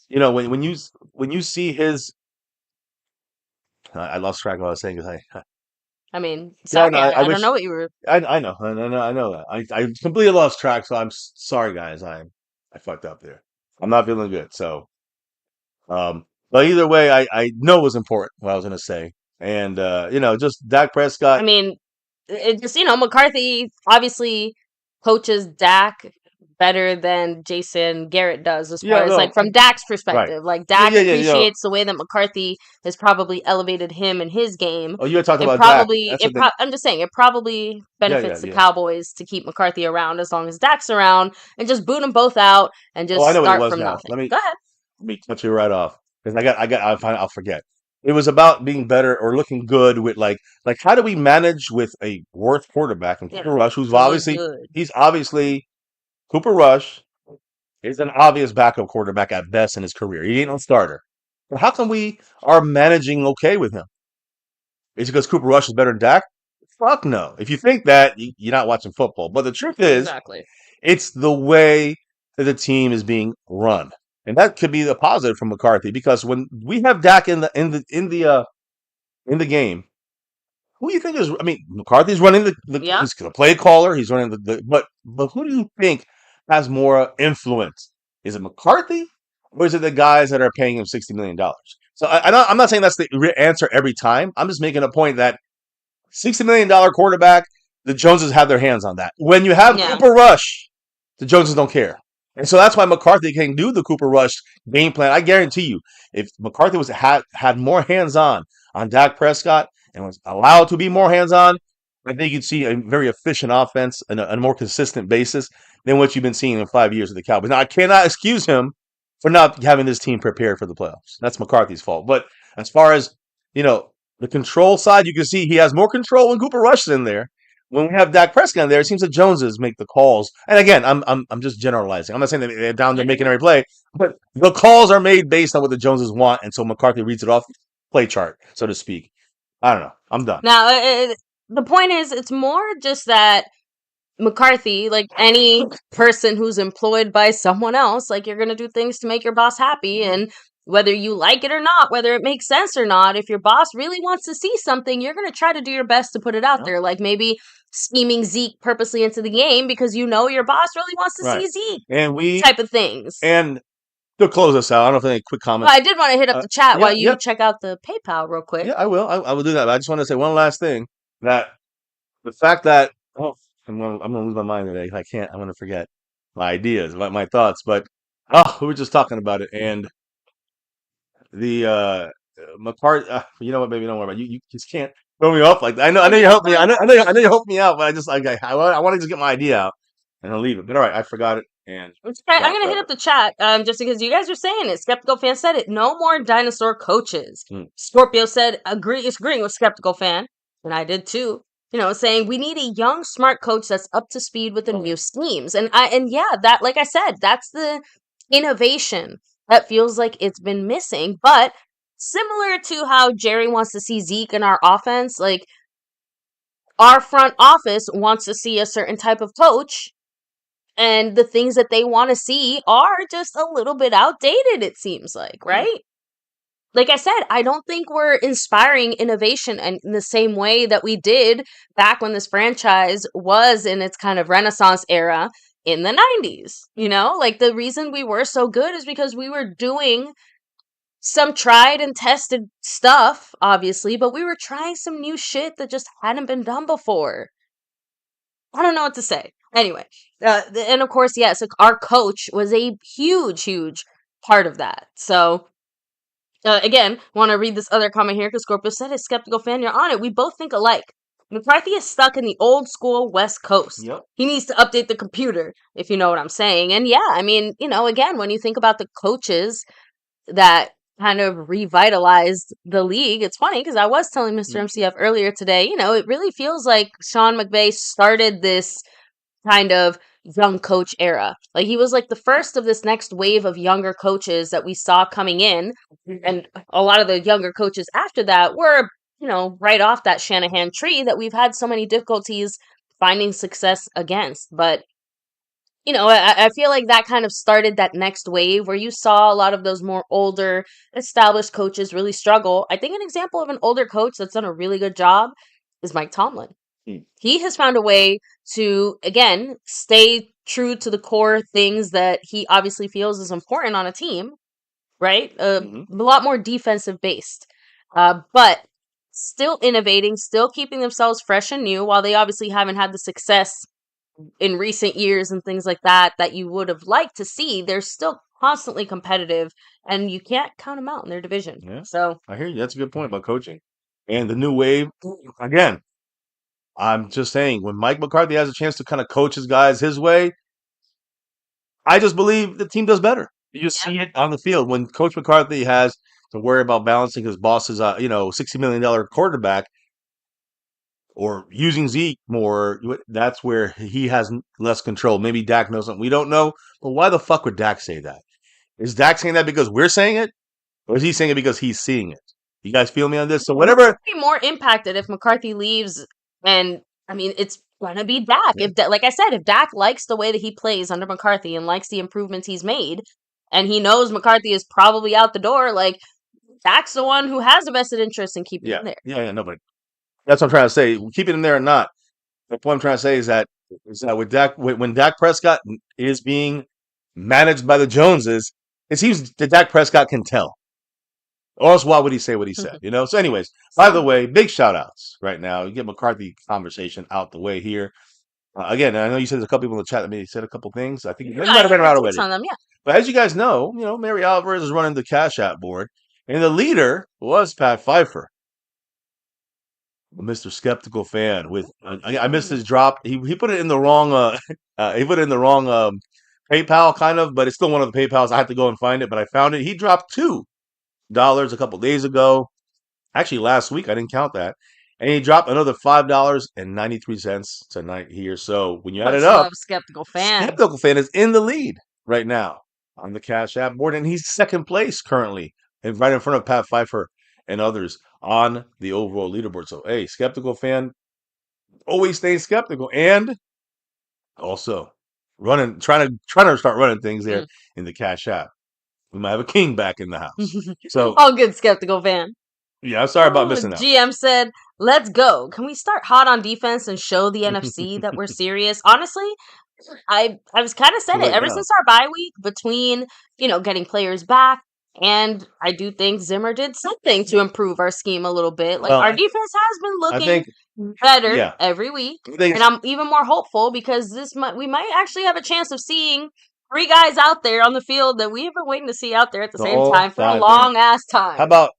when you see his, I lost track of what I was saying. Sorry, I don't know what you were. I know that. I completely lost track. So I'm sorry, guys. I fucked up there. I'm not feeling good. So, but either way, I know it was important what I was going to say. And, just Dak Prescott. It just, McCarthy obviously coaches Dak better than Jason Garrett does, as far as from Dak's perspective. Like, Dak appreciates the way that McCarthy has probably elevated him in his game. Oh, you were talking about Dak. I'm just saying, it probably benefits the Cowboys to keep McCarthy around as long as Dak's around, and just boot them both out and just start from nothing. Go ahead. Let me cut you right off, because I'll forget. It was about being better or looking good with like how do we manage with a worse quarterback in Cooper Rush, who's obviously Cooper Rush is an obvious backup quarterback at best in his career. He ain't no starter. But how come we are managing okay with him? Is it because Cooper Rush is better than Dak? Fuck no. If you think that, you're not watching football. But the truth is, it's the way that the team is being run. And that could be the positive from McCarthy, because when we have Dak in the game, who do you think is? McCarthy's running he's the play caller. He's running but who do you think has more influence? Is it McCarthy, or is it the guys that are paying him $60 million? So I'm not saying that's the answer every time. I'm just making a point that $60 million quarterback, the Joneses have their hands on that. When you have Cooper Rush, the Joneses don't care. And so that's why McCarthy can do the Cooper Rush game plan. I guarantee you, if McCarthy had more hands-on Dak Prescott and was allowed to be more hands-on, I think you'd see a very efficient offense and a more consistent basis than what you've been seeing in 5 years of the Cowboys. Now, I cannot excuse him for not having this team prepared for the playoffs. That's McCarthy's fault. But as far as, the control side, you can see he has more control when Cooper Rush is in there. when we have Dak Prescott in there, it seems the Joneses make the calls. And again, I'm just generalizing. I'm not saying that they're down there making every play, but the calls are made based on what the Joneses want, and so McCarthy reads it off play chart, so to speak. I don't know. I'm done. Now, the point is, it's more just that McCarthy, like any person who's employed by someone else, like you're going to do things to make your boss happy. And whether you like it or not, whether it makes sense or not, if your boss really wants to see something, you're going to try to do your best to put it out Yeah. there. Like maybe scheming Zeke purposely into the game because you know your boss really wants to Right. see Zeke And we type of things. and to close us out, I don't know if any quick Well, comments. I did want to hit up the chat Yeah, while you yep. check out the PayPal real quick. Yeah, I will. I will do that. But I just want to say one last thing that the fact that I'm gonna lose my mind today. I can't. I'm gonna forget my ideas, my thoughts. But we were just talking about it, and the McCarthy. You know what, baby? Don't worry about it. You just can't throw me off like that. I know you helped me. I know you helped me out, but I just like I want to just get my idea out and I'll leave it. But all right, I forgot it. And It's okay. I'm gonna hit up the chat, just because you guys are saying it. Skeptical fan said it. No more dinosaur coaches. Scorpio said agreeing with skeptical fan, and I did too. You know, saying we need a young, smart coach that's up to speed with the new schemes. And yeah, that, like I said, that's the innovation that feels like it's been missing. But similar to how Jerry wants to see Zeke in our offense, like our front office wants to see a certain type of coach, and the things that they want to see are just a little bit outdated, it seems like, right? Like I said, I don't think we're inspiring innovation in the same way that we did back when this franchise was in its kind of renaissance era in the 90s. You know, like the reason we were so good is because we were doing some tried and tested stuff, obviously, but we were trying some new shit that just hadn't been done before. I don't know what to say. Anyway, and of course, yes, our coach was a huge, huge part of that. So, again, want to read this other comment here because Scorpio said, "As skeptical fan, you're on it. We both think alike. McCarthy is stuck in the old school West Coast. Yep. He needs to update the computer, if you know what I'm saying." And yeah, I mean, you know, again, when you think about the coaches that kind of revitalized the league, it's funny because I was telling Mr. MCF earlier today, you know, it really feels like Sean McVay started this kind of young coach era. Like he was like the first of this next wave of younger coaches that we saw coming in. And a lot of the younger coaches after that were, you know, right off that Shanahan tree that we've had so many difficulties finding success against. But, you know, I feel like that kind of started that next wave where you saw a lot of those more older, established coaches really struggle. I think an example of an older coach that's done a really good job is Mike Tomlin. He has found a way to, again, stay true to the core things that he obviously feels is important on a team, right? A lot more defensive based, but still innovating, still keeping themselves fresh and new while they obviously haven't had the success in recent years and things like that that you would have liked to see. They're still constantly competitive and you can't count them out in their division. Yeah. So I hear you. That's a good point about coaching. And the new wave, again, I'm just saying, when Mike McCarthy has a chance to kind of coach his guys his way, I just believe the team does better. You just see it on the field. When Coach McCarthy has to worry about balancing his boss's, $60 million quarterback or using Zeke more, that's where he has less control. Maybe Dak knows something we don't know. But why the fuck would Dak say that? Is Dak saying that because we're saying it? Or is he saying it because he's seeing it? You guys feel me on this? So whatever. Be more impacted if McCarthy leaves, and I mean it's gonna be Dak. If like I said, if Dak likes the way that he plays under McCarthy and likes the improvements he's made, and he knows McCarthy is probably out the door, like Dak's the one who has a vested interest in keeping him there. Yeah, no, but that's what I'm trying to say. Keeping him there or not. The point I'm trying to say is that with Dak, when Dak Prescott is being managed by the Joneses, it seems that Dak Prescott can tell. Or else why would he say what he said? You know? So anyways, by the way, big shout outs right now. You get McCarthy conversation out the way here. Again, I know you said there's a couple people in the chat that maybe said a couple things. I think you might have read them out already. On them, yeah. But as you guys know, Mary Alvarez is running the Cash App board. And the leader was Pat Pfeiffer. Mr. Skeptical fan with I missed his drop. He put it in the wrong PayPal kind of, but it's still one of the PayPals. I had to go and find it, but I found it. He dropped $2 a couple days ago. Actually, last week I didn't count that, And he dropped another $5.93 tonight here. So when you add Much it up, love, skeptical fan. Skeptical Fan is in the lead right now on the Cash App board, and he's second place currently, and right in front of Pat Pfeiffer and others on the overall leaderboard. So, hey, Skeptical Fan, always stay skeptical, and also trying to start running things there in the Cash App. We might have a king back in the house. So, All good, skeptical fan. yeah, I'm sorry about missing out. GM said, "Let's go. Can we start hot on defense and show the NFC that we're serious?" Honestly, I was kind of said Too it late ever now. since our bye week, between getting players back, and I do think Zimmer did something to improve our scheme a little bit. Like, Well, our defense has been I looking think, better yeah, every week, I think and I'm even more hopeful because we might actually have a chance of seeing three guys out there on the field that we've been waiting to see out there at the the same whole time for a goddamn. long ass How time. about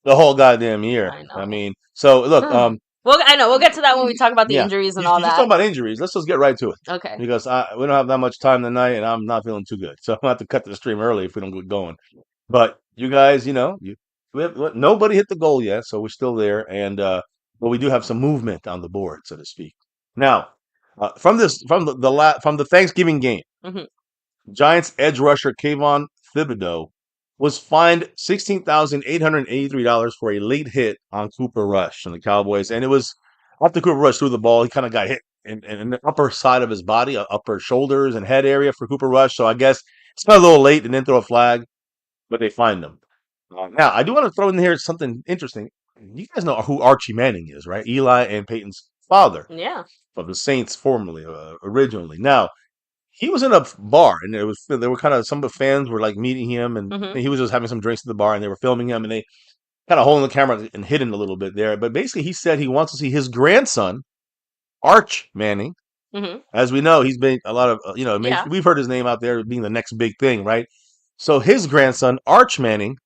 the whole goddamn year? I I know. mean, so look, Well, I know we'll get to that when we talk about the yeah, injuries and you all just that. talking about injuries. Let's just get right to it Okay. because we don't have that much time tonight, and I'm not feeling too good, so I'm gonna have to cut the stream early if we don't get going. But you guys, nobody hit the goal yet, so we're still there, and but we do have some movement on the board, so to speak. Now, from the Thanksgiving game. Mhm. Giants edge rusher Kayvon Thibodeau was fined $16,883 for a late hit on Cooper Rush on the Cowboys. And it was after Cooper Rush threw the ball, he kind of got hit in the upper side of his body, upper shoulders and head area for Cooper Rush. So I guess it's kind of a little late and didn't throw a flag, but they fined him. Now, I do want to throw in here something interesting. You guys know who Archie Manning is, right? Eli and Peyton's father Yeah. of the Saints formerly, originally. Now, he was in a bar, and there were kind of some of the fans were like meeting him, and Mhm. he was just having some drinks at the bar, and they were filming him, and they kind of holding the camera and hidden a little bit there. But basically, he said he wants to see his grandson, Arch Manning. Mhm. As we know, he's been a lot of Yeah. we've heard his name out there being the next big thing, right? So his grandson, Arch Manning,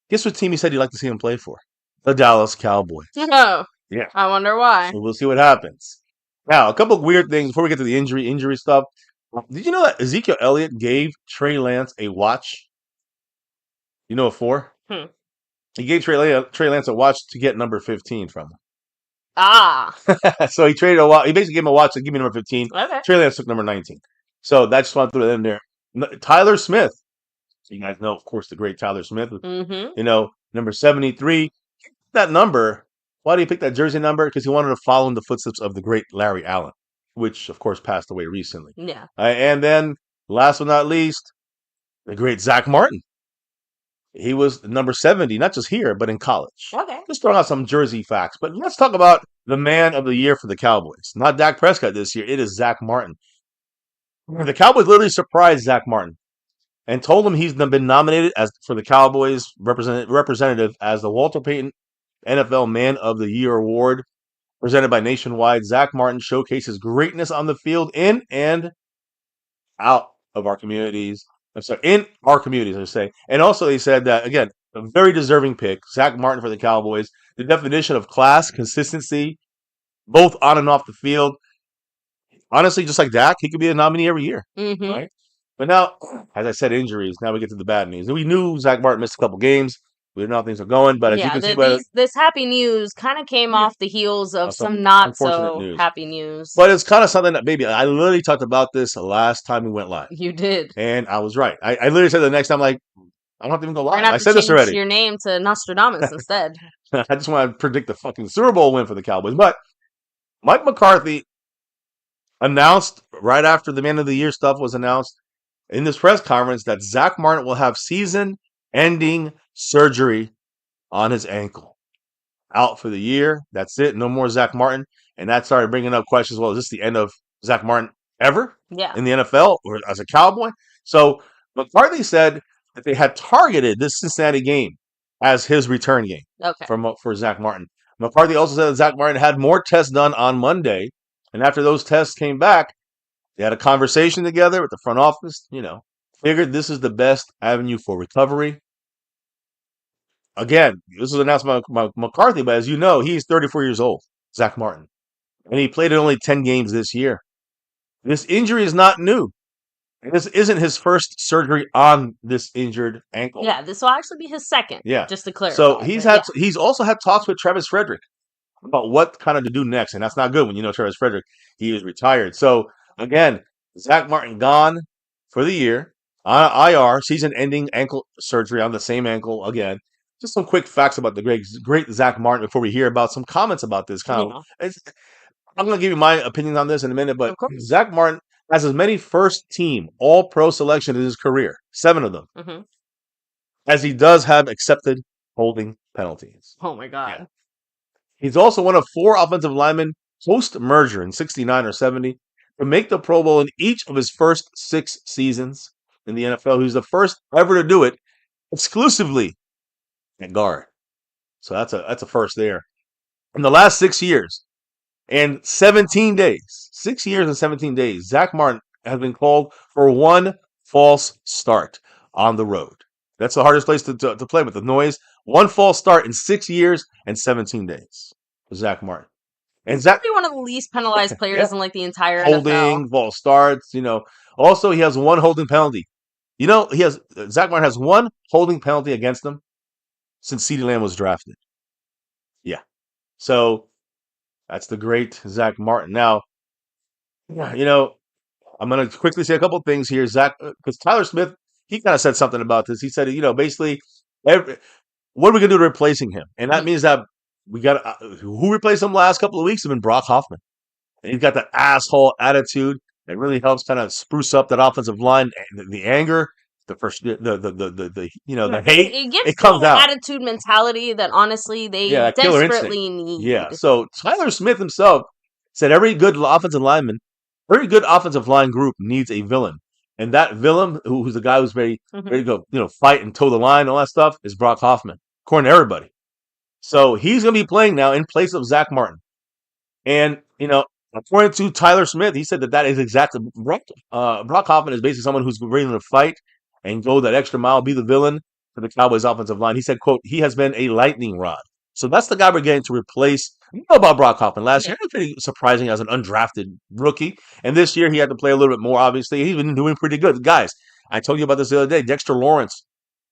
guess what team he said he'd like to see him play for? The Dallas Cowboys. Oh, Yeah. I wonder why. So we'll see what happens. Now, a couple of weird things before we get to the injury stuff. Did you know that Ezekiel Elliott gave Trey Lance a watch? You know what for? He gave Trey Lance a watch to get number 15 from Ah. him. So he traded a watch. He basically gave him a watch to give me number 15. Okay. Trey Lance took number 19. So that's just want to throw that in there. Tyler Smith. You guys know, of course, the great Tyler Smith. Mhm. Number 73. That number. Why did he pick that jersey number? Because he wanted to follow in the footsteps of the great Larry Allen, which, of course, passed away recently. Yeah. And then, last but not least, the great Zack Martin. He was number 70, not just here, but in college. Okay. Just throwing out some jersey facts. But let's talk about the man of the year for the Cowboys. Not Dak Prescott this year. It is Zack Martin. The Cowboys literally surprised Zack Martin and told him he's been nominated for the Cowboys representative as the Walter Payton NFL Man of the Year award presented by Nationwide. Zack Martin showcases greatness on the field in and out of our communities. I'm sorry, in our communities, I say. And also, they said that, again, a very deserving pick, Zack Martin for the Cowboys. The definition of class, consistency, both on and off the field. Honestly, just like Dak, he could be a nominee every year, Mhm. right? But now, as I said, injuries. Now we get to the bad news. We knew Zack Martin missed a couple games. We didn't know how things are going, but as you Yeah. can see by This happy news kind of came off the heels of some some not unfortunate so news. happy news. But it's kind of something that maybe I literally talked about this the last time we went live. You did. And I was right. I literally said the next time, like, I don't have to even go We're live. gonna I have to said this change already. your name to Nostradamus instead. I just want to predict the fucking Super Bowl win for the Cowboys. But Mike McCarthy announced right after the Man of the Year stuff was announced in this press conference that Zack Martin will have season-ending surgery on his ankle. Out for the year. That's it. No more Zack Martin. And that started bringing up questions. Well, is this the end of Zack Martin ever Yeah. in the NFL or as a Cowboy? So McCarthy said that they had targeted this Cincinnati game as his return game Okay. for Zack Martin. McCarthy also said that Zack Martin had more tests done on Monday. And after those tests came back, they had a conversation together with the front office, figured this is the best avenue for recovery. Again, this was announced by McCarthy, but as you know, he's 34 years old, Zack Martin. And he played in only 10 games this year. This injury is not new. And this isn't his first surgery on this injured ankle. Yeah, this will actually be his second. Yeah. Just to clarify. So he's also had talks with Travis Frederick about what kind of to do next, and that's not good when you know Travis Frederick, he is retired. So again, Zach Martin gone for the year. IR, season-ending ankle surgery on the same ankle again. Just some quick facts about the great Zach Martin before we hear about some comments about this. I'm going to give you my opinion on this in a minute, but Of course. Zach Martin has as many first-team All-Pro selections in his career, 7 of them, Mhm. as he does have accepted holding penalties. Oh my God. Yeah. He's also one of 4 offensive linemen post-merger in 69 or 70 to make the Pro Bowl in each of his first 6 seasons in the NFL. He's the first ever to do it exclusively at guard. So that's a first there. In the last 6 years and 17 days, 6 years and 17 days, Zach Martin has been called for 1 false start on the road. That's the hardest place to play with the noise. 1 false start in 6 years and 17 days for Zach Martin. And Zach, Probably one of the least penalized players yeah, in like the entire NFL. holding, false starts, Also, he has 1 holding penalty. Zach Martin has 1 holding penalty against him since CeeDee Lamb was drafted. Yeah. So that's the great Zach Martin. Now, I'm going to quickly say a couple things here. Zach, because Tyler Smith, he kind of said something about this. He said, basically, what are we going to do to replacing him? And that means that we got who replaced him last couple of weeks have been Brock Hoffman. And he's got that asshole attitude that really helps kind of spruce up that offensive line. The anger, the hate, It gives it comes the out. attitude mentality that honestly they Yeah, that killer instinct. desperately need. Yeah. So Tyler Smith himself said every good offensive line group needs a villain. And that villain, who's the guy who's ready to go, fight and toe the line, all that stuff, is Brock Hoffman, according to everybody. So he's going to be playing now in place of Zach Martin. And, according to Tyler Smith, he said that is exactly Brock Hoffman is basically someone who's ready to fight and go that extra mile, be the villain for the Cowboys offensive line. He said, quote, he has been a lightning rod. So that's the guy we're getting to replace. You know about Brock Hoffman. Last year, it was pretty surprising as an undrafted rookie. And this year, he had to play a little bit more, obviously. He's been doing pretty good. Guys, I told you about this the other day. Dexter Lawrence,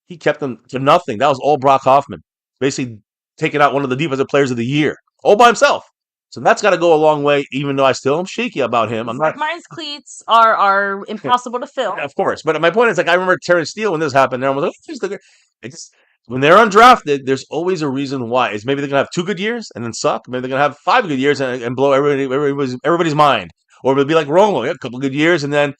he kept them to nothing. That was all Brock Hoffman. Basically taking out one of the defensive players of the year all by himself. So that's got to go a long way, even though I still am shaky about him. I'm not. Martin's cleats are impossible to fill. Of course. But my point is, I remember Terrence Steele when this happened. And I was like, when they're undrafted, there's always a reason why. It's maybe they're going to have 2 good years and then suck. Maybe they're going to have 5 good years and blow everybody's mind. Or it'll be like Romo, a couple good years and then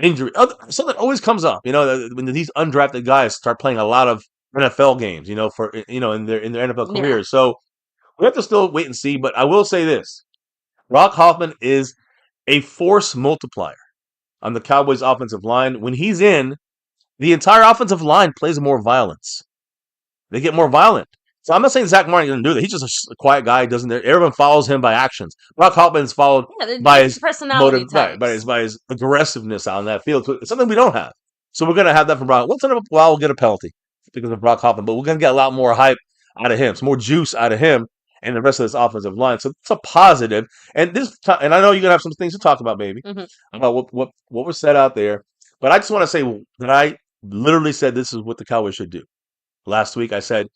injury. Something always comes up. When these undrafted guys start playing a lot of NFL games, in their NFL careers. So we have to still wait and see. But I will say this: Brock Hoffman is a force multiplier on the Cowboys' offensive line. When he's in, the entire offensive line plays more violence. They get more violent. So I'm not saying Zach Martin doesn't do that. He's just a quiet guy. Everyone follows him by actions. Brock Hoffman's followed by his personality types. by his aggressiveness on that field. It's something we don't have. So we're going to have that from Brock. Once in a while, we'll get a penalty because of Brock Hoffman, but we're going to get a lot more hype out of him, some more juice out of him and the rest of this offensive line. So it's a positive. And I know you're going to have some things to talk about, maybe, about what was said out there. But I just want to say that I literally said this is what the Cowboys should do. Last week, I said,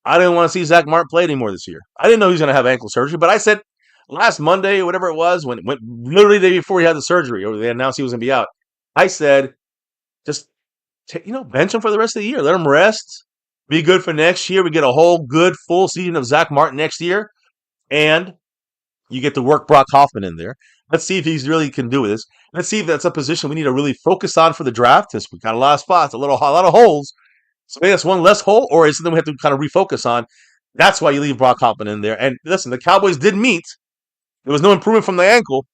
I didn't want to see Zach Martin play anymore this year. I didn't know he was going to have ankle surgery, but I said last Monday or whatever it was, when literally the day before he had the surgery or they announced he was going to be out, I said, just bench him for the rest of the year. Let him rest. Be good for next year. We get a whole good full season of Zach Martin next year, and you get to work Brock Hoffman in there. Let's see if he really can do this. Let's see if that's a position we need to really focus on for the draft. Because we got a lot of spots, a lot of holes. So maybe that's one less hole, or is something we have to kind of refocus on. That's why you leave Brock Hoffman in there. And listen, the Cowboys did meet. There was no improvement from the ankle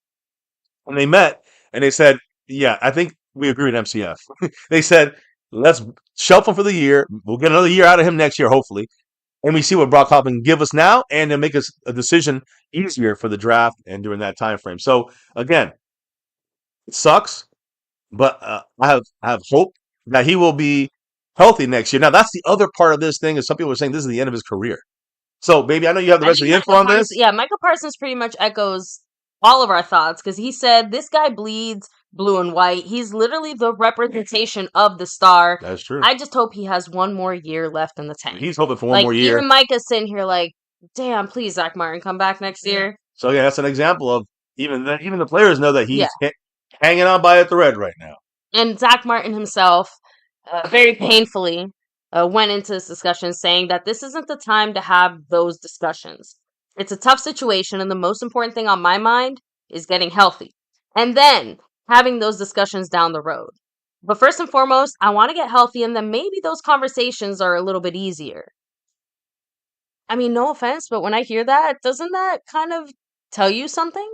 when they met, and they said, yeah, I think we agree with MCF. They said, let's shelf him for the year. We'll get another year out of him next year, hopefully. And we see what Brock Hoffman can give us now, and then make us a decision easier for the draft and during that time frame. So, again, it sucks, but I have hope that he will be healthy next year. Now, that's the other part of this thing is some people are saying this is the end of his career. So, baby, I know you have the rest of the info on this. Yeah, Michael Parsons pretty much echoes all of our thoughts because he said this guy bleeds blue and white. He's literally the representation of the star. That's true. I just hope he has one more year left in the tank. He's hoping for one more year. Even Micah's sitting here like, damn, please, Zach Martin, come back next year. So yeah, that's an example of even the players know that Yeah. he's hanging on by a thread right now. And Zach Martin himself, very painfully, went into this discussion saying that this isn't the time to have those discussions. It's a tough situation, and the most important thing on my mind is getting healthy. And then having those discussions down the road. But first and foremost, I want to get healthy, and then maybe those conversations are a little bit easier. I mean, no offense, but when I hear that, doesn't that kind of tell you something?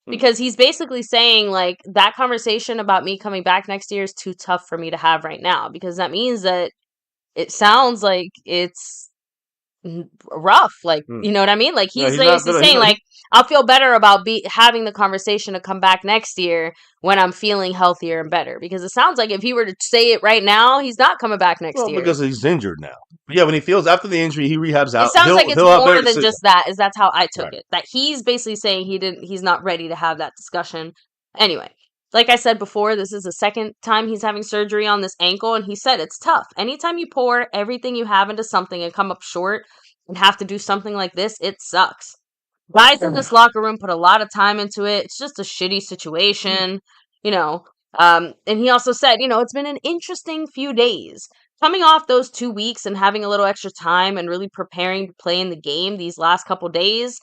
Because he's basically saying, like, that conversation about me coming back next year is too tough for me to have right now, because that means that it sounds like it's rough. Like, you know what I mean? Like, Yeah, he's he's not basically gonna. saying, like, I'll feel better about having the conversation to come back next year when I'm feeling healthier and better. Because it sounds like if he were to say it right now, he's not coming back next Well, year. because he's injured now. But yeah, when he feels after the injury, he rehabs out. It sounds like it's he'll have more better. than just that. Is that's how I took Right. it. That he's basically saying he's not ready to have that discussion. Anyway, like I said before, this is the second time he's having surgery on this ankle, and he said it's tough. Anytime you pour everything you have into something and come up short and have to do something like this, it sucks. Guys in this locker room put a lot of time into it. It's just a shitty situation, you know. And he also said, it's been an interesting few days. Coming off those 2 weeks and having a little extra time and really preparing to play in the game these last couple days,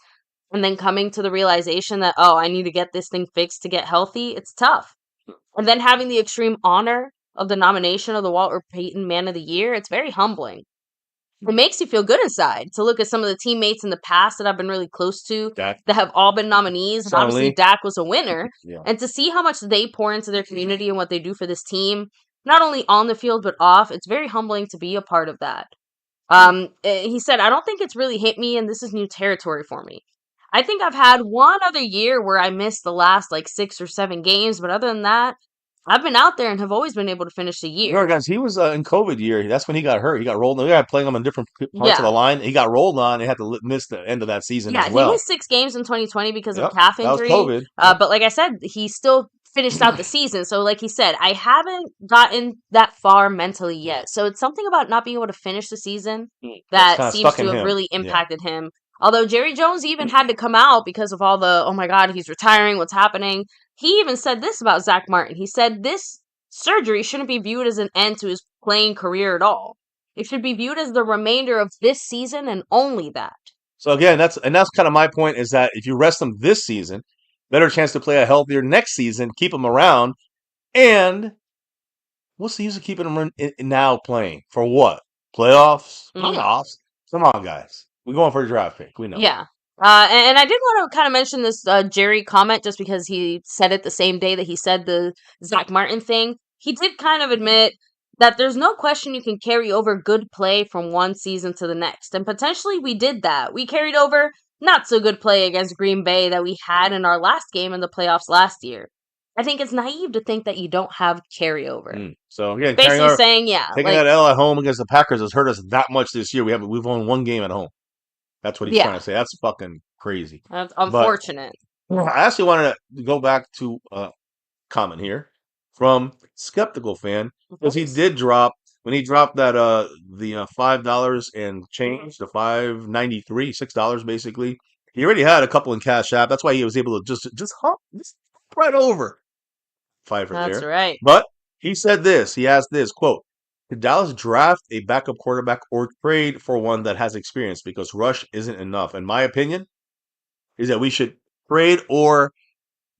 and then coming to the realization that, oh, I need to get this thing fixed to get healthy, it's tough. And then having the extreme honor of the nomination of the Walter Payton Man of the Year, it's very humbling. It makes you feel good inside to look at some of the teammates in the past that I've been really close to Dak. that have all been nominees. And obviously, Suddenly. Dak was a winner. Yeah. And to see how much they pour into their community and what they do for this team, not only on the field but off, it's very humbling to be a part of that. He said, I don't think it's really hit me, and this is new territory for me. I think I've had one other year where I missed the last like 6 or 7 games, but other than that, I've been out there and have always been able to finish the year. Guys, he was in COVID year. That's when he got hurt. He got rolled on. They got playing him in different parts of the line. He got rolled on. He had to miss the end of that season as well. He missed 6 games in 2020 because Yep, of calf that was injury. COVID. But like I said, he still finished out the season. So like he said, I haven't gotten that far mentally yet. So it's something about not being able to finish the season that kinda seems stuck to in have him. really Yeah. impacted him. Although Jerry Jones even had to come out because of all the, oh my God, he's retiring, what's happening. He even said this about Zach Martin. He said this surgery shouldn't be viewed as an end to his playing career at all. It should be viewed as the remainder of this season and only that. So again, that's kind of my point, is that if you rest him this season, better chance to play a healthier next season, keep him around, and what's the use of keeping him now playing? For what? Playoffs? Playoffs? Come on, guys. We're going for a draft pick. We know. Yeah. And I did want to kind of mention this Jerry comment just because he said it the same day that he said the Zach Martin thing. He did kind of admit that there's no question you can carry over good play from one season to the next. And potentially we did that. We carried over not so good play against Green Bay that we had in our last game in the playoffs last year. I think it's naive to think that you don't have carryover. So again, Basically saying, taking that L at home against the Packers has hurt us that much this year. We've won one game at home. That's what he's trying to say. That's fucking crazy. That's unfortunate. But I actually wanted to go back to a comment here from Skeptical Fan, because he did drop, when he dropped that the $5 and change, the $5.93, $6 basically. He already had a couple in Cash App. That's why he was able to just hop right over $5 right That's there. right. But he said this. He asked this, quote, could Dallas draft a backup quarterback or trade for one that has experience? Because Rush isn't enough. In my opinion, is that we should trade or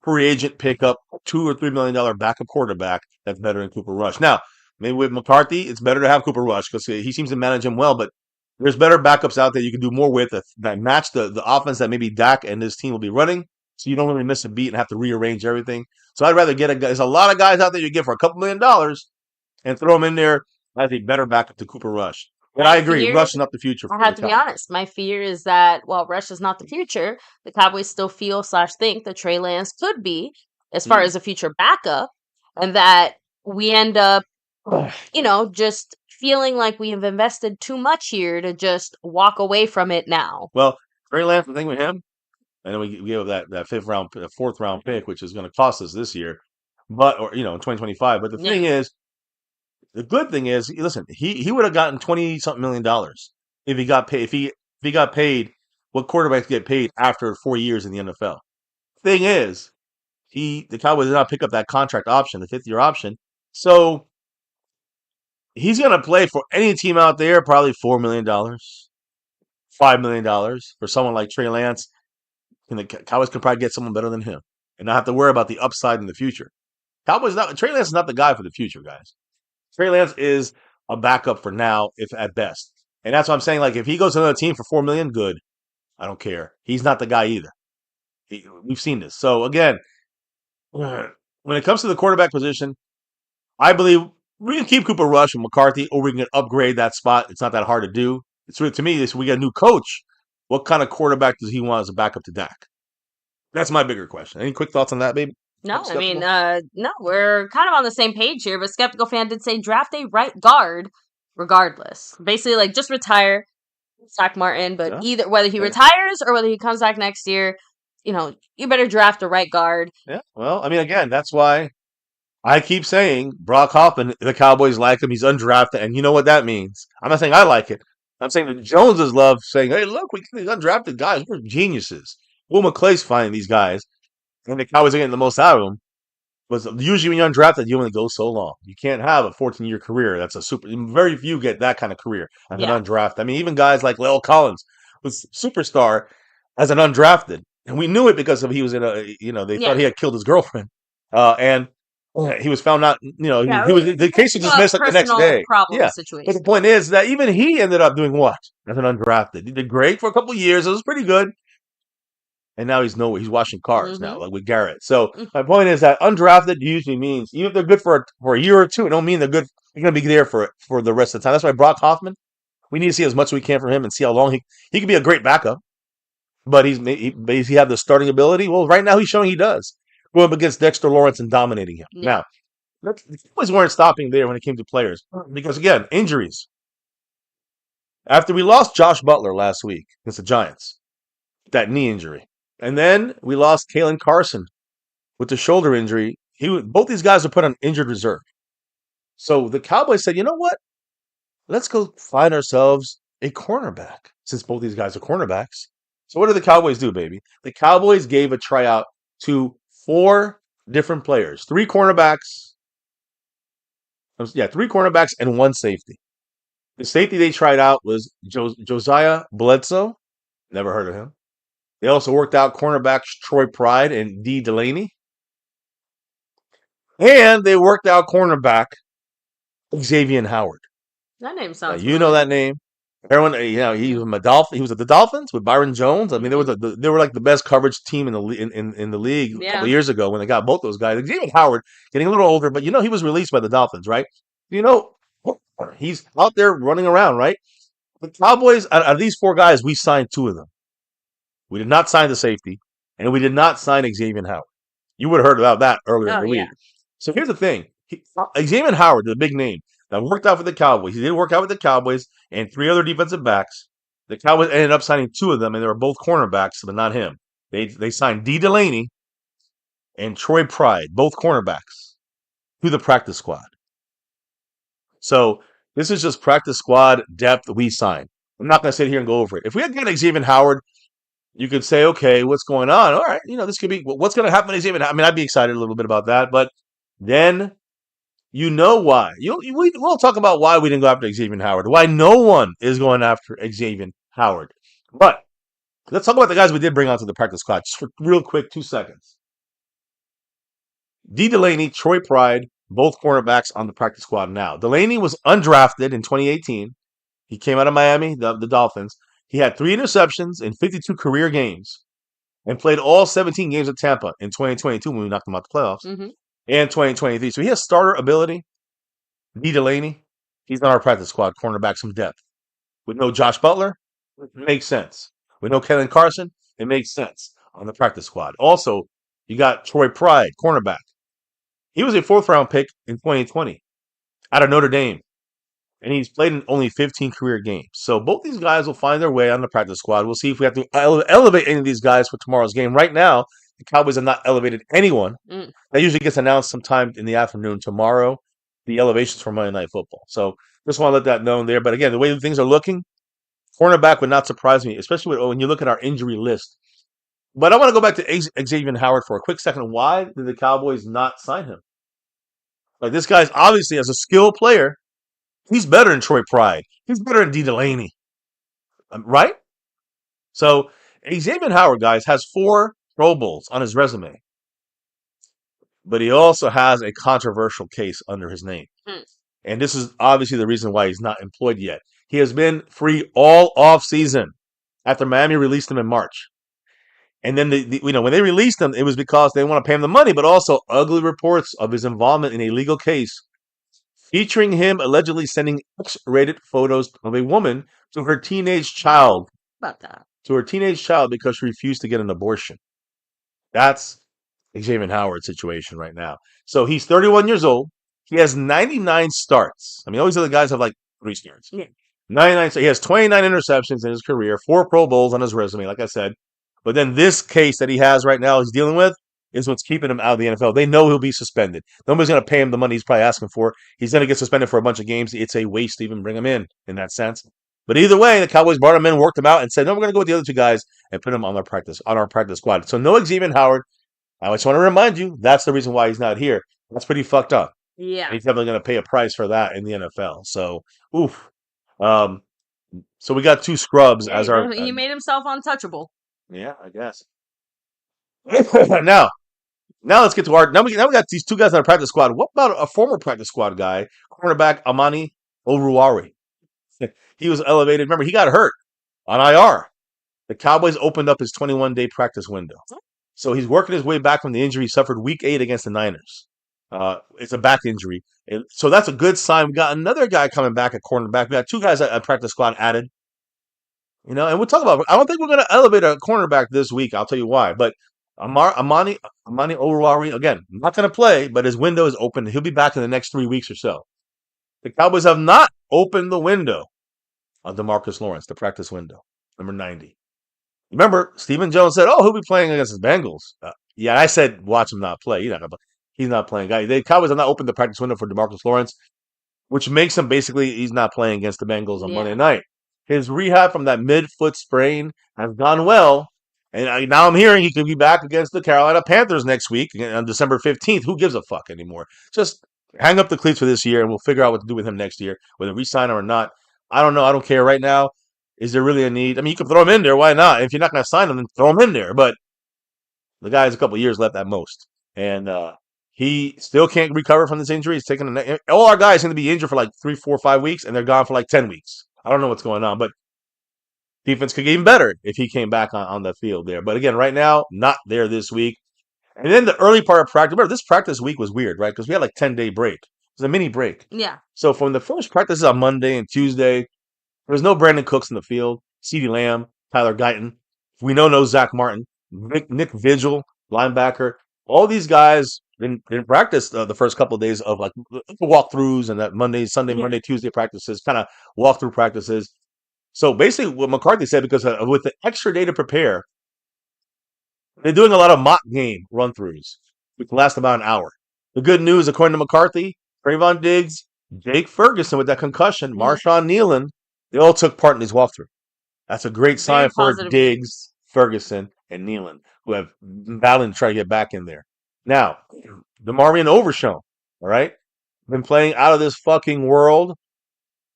free agent pick up $2 or $3 million backup quarterback that's better than Cooper Rush. Now, maybe with McCarthy, it's better to have Cooper Rush because he seems to manage him well, but there's better backups out there you can do more with that match the offense that maybe Dak and his team will be running, so you don't really miss a beat and have to rearrange everything. So I'd rather get there's a lot of guys out there you get for a couple $1 million and throw them in there as a better backup to Cooper Rush. But I agree, Rush is not the future. I have to be honest. My fear is that while Rush is not the future, the Cowboys still feel / think that Trey Lance could be, as far as a future backup, and that we end up, just feeling like we have invested too much here to just walk away from it now. Well, Trey Lance, the thing with him, and then we give that 4th round pick, which is going to cost us this year, but in 2025. But the thing is, the good thing is, listen, he would have gotten $20-something million if he got paid. if he got paid what quarterbacks get paid after 4 years in the NFL. Thing is, the Cowboys did not pick up that contract option, the 5th-year option. So he's going to play for any team out there, probably $4 million, $5 million for someone like Trey Lance. And the Cowboys could probably get someone better than him and not have to worry about the upside in the future. Trey Lance is not the guy for the future, guys. Trey Lance is a backup for now, if at best. And that's what I'm saying. Like, if he goes to another team for $4 million, good. I don't care. He's not the guy either. We've seen this. So again, when it comes to the quarterback position, I believe we can keep Cooper Rush and McCarthy, or we can upgrade that spot. It's not that hard to do. It's really, to me, we got a new coach. What kind of quarterback does he want as a backup to Dak? That's my bigger question. Any quick thoughts on that, baby? No, I mean, no, we're kind of on the same page here, but Skeptical Fan did say draft a right guard regardless. Basically, like, just retire Zack Martin, but Yeah. either whether he retires or whether he comes back next year, you better draft a right guard. Yeah. Well, I mean, again, that's why I keep saying Brock Hoffman, the Cowboys like him. He's undrafted, and you know what that means. I'm not saying I like it. I'm saying the Joneses love saying, hey, look, we get these undrafted guys. We're geniuses. Will McClay's finding these guys, and the Cowboys are getting the most out of them. But usually when you're undrafted, you only go so long. You can't have a 14-year career. That's a very few get that kind of career as an undrafted. I mean, even guys like La'el Collins was superstar as an undrafted. And we knew it because he was in they thought he had killed his girlfriend. And he was found out, the case was dismissed like the next day. Yeah. Situation. But the point is that even he ended up doing what as an undrafted? He did great for a couple of years. It was pretty good. And now he's washing cars now, like with Garrett. So my point is that undrafted usually means, even if they're good for a year or two, it don't mean they're good. They're going to be there for the rest of the time. That's why Brock Hoffman, we need to see as much as we can from him and see how long he could be a great backup. But does he have the starting ability? Well, right now he's showing he does. Going up against Dexter Lawrence and dominating him. Yeah. Now, the Cowboys weren't stopping there when it came to players because, again, injuries. After we lost Josh Butler last week against the Giants, that knee injury. And then we lost Kalen Carson with the shoulder injury. Both these guys were put on injured reserve. So the Cowboys said, you know what? Let's go find ourselves a cornerback, since both these guys are cornerbacks. So what did the Cowboys do, baby? The Cowboys gave a tryout to 4 different players. 3 cornerbacks. 3 cornerbacks and 1 safety. The safety they tried out was Josiah Bledsoe. Never heard of him. They also worked out cornerbacks Troy Pride and D. Delaney. And they worked out cornerback Xavier Howard. That name sounds You know that name. Everyone, he was at the Dolphins with Byron Jones. I mean, they were like the best coverage team in the league a couple of years ago when they got both those guys. Xavier Howard getting a little older, but he was released by the Dolphins, right? He's out there running around, right? The Cowboys, out of these 4 guys, we signed 2 of them. We did not sign the safety, and we did not sign Xavier Howard. You would have heard about that earlier in the week. So here's the thing. Xavier Howard, the big name, that worked out for the Cowboys. He did work out with the Cowboys and 3 other defensive backs. The Cowboys ended up signing 2 of them, and they were both cornerbacks, but not him. They signed D. Delaney and Troy Pride, both cornerbacks, to the practice squad. So this is just practice squad depth we signed. I'm not going to sit here and go over it. If we had got Xavier Howard, you could say, okay, what's going on? All right, this could be what's going to happen to Xavier. I mean, I'd be excited a little bit about that, but then why. We'll talk about why we didn't go after Xavier Howard, why no one is going after Xavier Howard. But let's talk about the guys we did bring onto the practice squad. Just for real quick, 2 seconds. D. Delaney, Troy Pride, both cornerbacks on the practice squad now. Delaney was undrafted in 2018. He came out of Miami, the Dolphins. He had 3 interceptions in 52 career games and played all 17 games at Tampa in 2022 when we knocked him out the playoffs, and 2023. So he has starter ability. D. Delaney, he's on our practice squad, cornerback, some depth. With no Josh Butler, it makes sense. With no Kellen Carson, it makes sense on the practice squad. Also, you got Troy Pride, cornerback. He was a 4th-round pick in 2020 out of Notre Dame. And he's played in only 15 career games. So both these guys will find their way on the practice squad. We'll see if we have to elevate any of these guys for tomorrow's game. Right now, the Cowboys have not elevated anyone. That usually gets announced sometime in the afternoon tomorrow, the elevations for Monday Night Football. So just want to let that known there. But again, the way things are looking, Cornerback would not surprise me, especially when you look at our injury list. But I want to go back to Xavier Howard for a quick second. Why did the Cowboys not sign him? Like, this guy's obviously, as a skilled player, he's better than Troy Pride. He's better than D. Delaney. Right? So Xavier Howard, guys, has 4 Pro Bowls on his resume. But he also has a controversial case under his name. And this is obviously the reason why he's not employed yet. He has been free all off season after Miami released him in March. And then when they released him, it was because they want to pay him the money, but also ugly reports of his involvement in a legal case featuring him allegedly sending X-rated photos of a woman to her teenage child. About that. To her teenage child because she refused to get an abortion. That's Xavier Howard's situation right now. So he's 31 years old. He has 99 starts. I mean, all these other guys have like 3 starts. Yeah. 99. So he has 29 interceptions in his career, 4 Pro Bowls on his resume, like I said. But then this case that he has right now, he's dealing with, is what's keeping him out of the NFL. They know he'll be suspended. Nobody's going to pay him the money he's probably asking for. He's going to get suspended for a bunch of games. It's a waste to even bring him in that sense. But either way, the Cowboys brought him in, worked him out, and said, no, we're going to go with the other 2 guys and put him on our practice squad. So no Xavier Howard. I just want to remind you, that's the reason why he's not here. That's pretty fucked up. Yeah. He's definitely going to pay a price for that in the NFL. So, oof. So we got 2 scrubs as our. He made himself untouchable. Yeah, I guess. now let's get to our. Now we got these 2 guys on our practice squad. What about a former practice squad guy, cornerback Amani Oruwari? He was elevated. Remember, he got hurt on IR. The Cowboys opened up his 21-day practice window. So he's working his way back from the injury he suffered week 8 against the Niners. It's a back injury. So that's a good sign. We got another guy coming back at cornerback. We got 2 guys at practice squad added. And we'll talk about it. I don't think we're going to elevate a cornerback this week. I'll tell you why. But Amani Oruwari, again, not going to play, but his window is open. He'll be back in the next 3 weeks or so. The Cowboys have not opened the window on DeMarcus Lawrence, the practice window, number 90. Remember, Stephen Jones said, he'll be playing against the Bengals. I said, watch him not play. He's not playing. The Cowboys have not opened the practice window for DeMarcus Lawrence, which makes him basically, he's not playing against the Bengals on Monday night. His rehab from that mid-foot sprain has gone well. And now I'm hearing he could be back against the Carolina Panthers next week on December 15th. Who gives a fuck anymore? Just hang up the cleats for this year, and we'll figure out what to do with him next year, whether we sign him or not. I don't know. I don't care right now. Is there really a need? I mean, you can throw him in there. Why not? If you're not going to sign him, then throw him in there. But the guy has a couple of years left at most. And he still can't recover from this injury. He's taking all our guys seem to be injured for like 3, 4, 5 weeks, and they're gone for like 10 weeks. I don't know what's going on, but defense could get even better if he came back on the field there. But again, right now, not there this week. And then the early part of practice, remember, this practice week was weird, right? Because we had like 10-day break. It was a mini break. Yeah. So from the first practices on Monday and Tuesday, there was no Brandon Cooks in the field, CeeDee Lamb, Tyler Guyton. We know no Zach Martin, Nick Vigil, linebacker. All these guys didn't practice the first couple of days of like walkthroughs and that Monday, Tuesday practices, kind of walkthrough practices. So basically what McCarthy said, because with the extra day to prepare, they're doing a lot of mock game run-throughs, which last about an hour. The good news, according to McCarthy, Trayvon Diggs, Jake Ferguson with that concussion, Marshawn Nealon, they all took part in this walkthrough. That's a great sign for Diggs, Ferguson, and Nealon, who have been battling to try to get back in there. Now, DeMarvion Overshown, all right? Been playing out of this fucking world,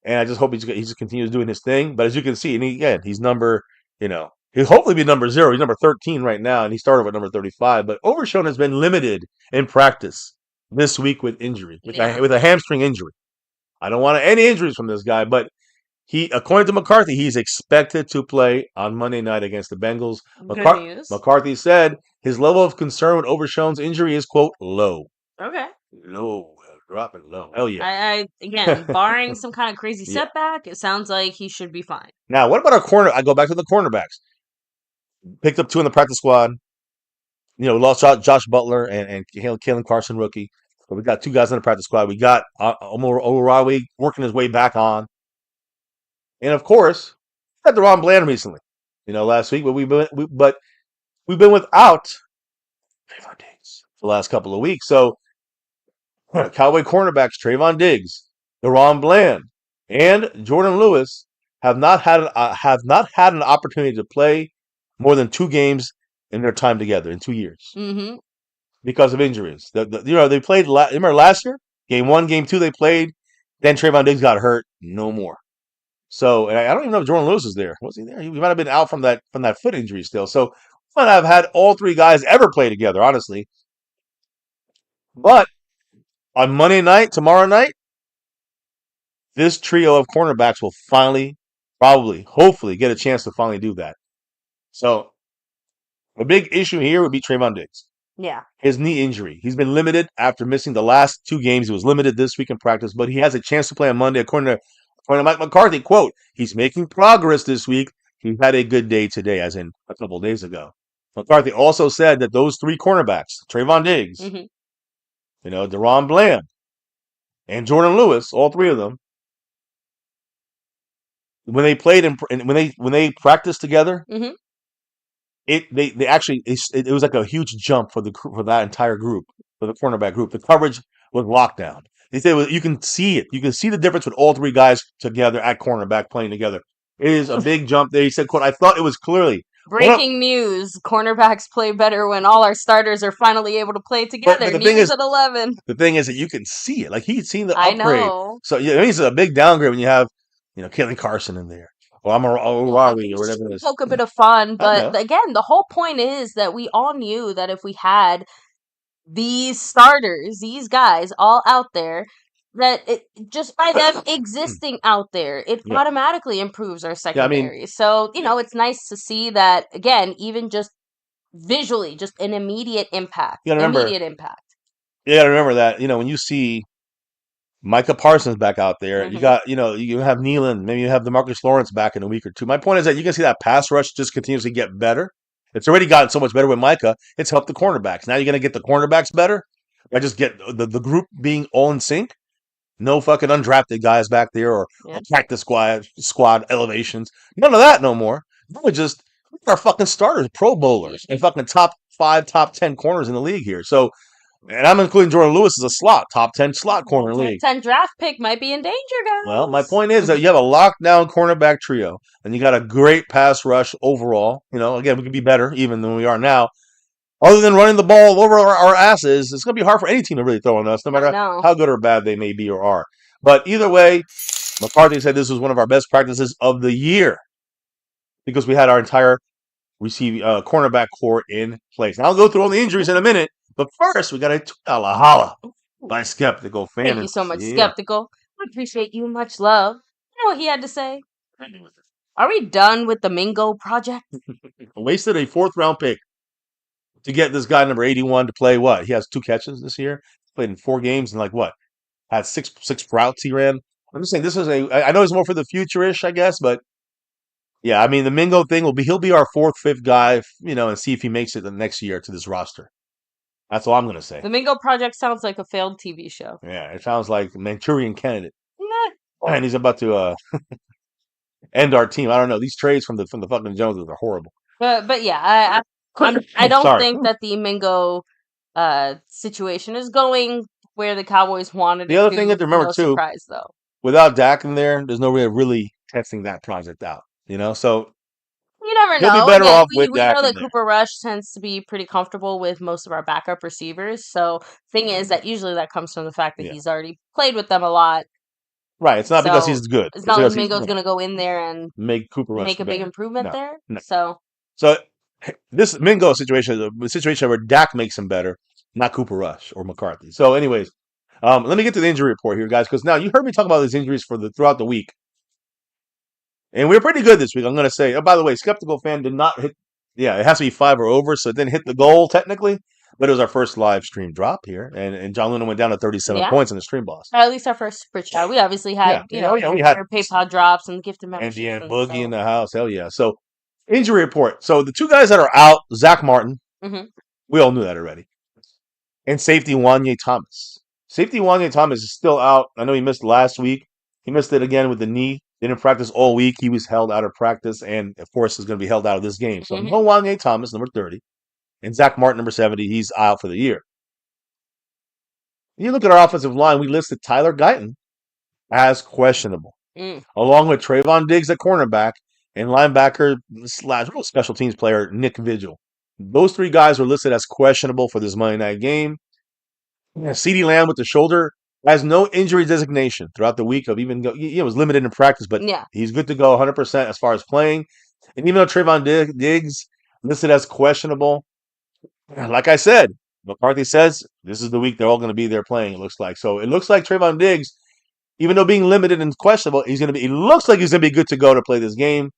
and I just hope he just continues doing his thing. But as you can see, and he's number, he'll hopefully be number 0. He's number 13 right now, and he started with number 35. But Overshown has been limited in practice this week with injury, with a hamstring injury. I don't want any injuries from this guy, but according to McCarthy, he's expected to play on Monday night against the Bengals. McCarthy said his level of concern with Overshown's injury is, quote, low. Okay. Low. Dropping low. Hell yeah. Again, barring some kind of crazy setback, it sounds like he should be fine. Now, what about our corner? I go back to the cornerbacks. Picked up 2 in the practice squad. Lost Josh Butler and Kalen Carson, rookie. But we got 2 guys in the practice squad. We got Oruwari working his way back on. And of course, we had DeRon Bland recently. Last week, but we've been without Trayvon Diggs the last couple of weeks. So Cowboy cornerbacks Trayvon Diggs, DeRon Bland, and Jordan Lewis have not had an opportunity to play more than 2 games in their time together in 2 years Mm-hmm. because of injuries. They played. Remember last year, game 1, game 2, they played. Then Trayvon Diggs got hurt. No more. So, and I don't even know if Jordan Lewis is there. Was he there? He might have been out from that foot injury still. So, might have had all 3 guys ever play together, honestly. But on Monday night, tomorrow night, this trio of cornerbacks will finally, probably, hopefully, get a chance to finally do that. So, the big issue here would be Trayvon Diggs. Yeah. His knee injury. He's been limited after missing the last 2 games. He was limited this week in practice, but he has a chance to play on Monday, according to Mike McCarthy. Quote, he's making progress this week. He had a good day today, as in a couple of days ago. McCarthy also said that those 3 cornerbacks, Trayvon Diggs, DaRon Bland, and Jordan Lewis, all 3 of them, when they played and when they practiced together, Mm-hmm. they actually it was like a huge jump for that entire group, for the cornerback group. The coverage was locked down. They said you can see it. You can see the difference with all 3 guys together at cornerback playing together. It is a big jump there. He said, "Quote: I thought it was clearly Breaking news: cornerbacks play better when all our starters are finally able to play together. the thing News is, at 11. the thing is that you can see it. Like he's seen the I upgrade. know. So yeah, it means it's a big downgrade when you have Kalen Carson in there, or Raleigh, or It's just whatever it to is. poke a bit of fun, I but know. again, the whole point is that we all knew that if we had these starters, these guys all out there, that just by them existing out there, it Yeah. automatically improves our Yeah, I mean, secondary. So, it's nice to see that, again, even just visually, just an immediate impact. you gotta remember. Immediate impact. You gotta remember that when you see Micah Parsons back out there, you Hmm. got you have Nealon, maybe you have DeMarcus Lawrence back in a week or two. My point is that you can see that pass rush just continues to get better. It's already gotten so much better with Micah. It's helped the cornerbacks. Now you're gonna get the cornerbacks better. I just get the group being all in sync. No fucking undrafted guys back there or Yeah. practice squad elevations. None of that no more. We're just our fucking starters, Pro Bowlers, and fucking top 5, top 10 corners in the league here. So, and I'm including Jordan Lewis as a top 10 slot corner in the Top league. 10 draft pick might be in danger, guys. Well, my point is that you have a lockdown cornerback trio, and you got a great pass rush overall. Again, we could be better even than we are now. Other than running the ball over our asses, it's going to be hard for any team to really throw on us, no matter how good or bad they may be or are. But either way, McCarthy said this was one of our best practices of the year because we had our entire cornerback core in place. Now I'll go through all the injuries in a minute, but first we got a $2 holla by Skeptical Fan. Thank you so much, Skeptical. I appreciate you. Much love. You know what he had to say? Are we done with the Mingo project? Wasted a 4th-round pick to get this guy number 81 to play what? He has 2 catches this year. Played in 4 games and had six routes he ran. I'm just saying this is I know it's more for the future-ish, I guess, but yeah, I mean the Mingo thing he'll be our 4th, 5th guy, and see if he makes it the next year to this roster. That's all I'm gonna say. The Mingo project sounds like a failed TV show. Yeah, it sounds like Manchurian Candidate. And he's about to end our team. I don't know. These trades from the fucking Joneses are horrible. But yeah, I don't think that the Mingo situation is going where the Cowboys wanted it to. The other thing that to remember no too, surprise though. Without Dak in there, there's no way of really testing that project out. So you never know. He'll be better off with we Dak know that in there. Cooper Rush tends to be pretty comfortable with most of our backup receivers. So thing is that usually that comes from the fact that he's already played with them a lot. Right. It's not because he's good. It's not like Mingo's going to go in there and make Cooper Rush make a big improvement there. No. So this Mingo situation is a situation where Dak makes him better, not Cooper Rush or McCarthy. So, anyways, let me get to the injury report here, guys, because now you heard me talk about these injuries throughout the week. And we were pretty good this week, I'm going to say. Oh, by the way, Skeptical Fan did not hit. Yeah, it has to be 5 or over, so it didn't hit the goal technically. But it was our first live stream drop here, and John Luna went down to 37 points in the stream boss. Or at least our first super chat. We obviously had, we had PayPal drops and gifted memberships. And Boogie in the house, hell yeah. So, injury report. So, the 2 guys that are out, Zack Martin, we all knew that already, and safety Wanye Thomas. Safety Wanye Thomas is still out. I know he missed last week. He missed it again with the knee. Didn't practice all week. He was held out of practice, and of course, is going to be held out of this game. So, no Wanye Thomas, number 30. And Zack Martin, number 70, he's out for the year. You look at our offensive line, we listed Tyler Guyton as questionable. along with Trayvon Diggs at cornerback and linebacker slash special teams player Nick Vigil. Those three guys were listed as questionable for this Monday night game. Yeah, CeeDee Lamb with the shoulder has no injury designation throughout the week of even he was limited in practice, but Yeah. he's good to go 100% as far as playing. And even though Trayvon Diggs listed as questionable, like I said, McCarthy says this is the week they're all going to be there playing. It looks like so. It looks like Trayvon Diggs, even though being limited and questionable, he's going to be. It looks like he's going to be good to go to play this game.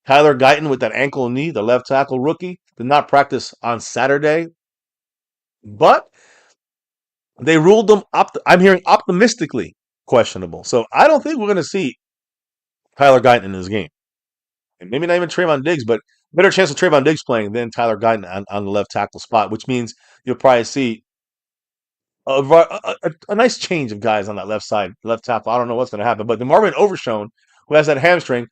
Tyler Guyton with that ankle knee, the left tackle rookie, did not practice on Saturday, but they ruled them up. I'm hearing optimistically questionable. So I don't think we're going to see Tyler Guyton in this game. And maybe not even Trayvon Diggs, but better chance of Trayvon Diggs playing than Tyler Guyton on the left tackle spot, which means you'll probably see a nice change of guys on that left side, left tackle. I don't know what's going to happen, but the Marvin Overshone, who has that hamstring,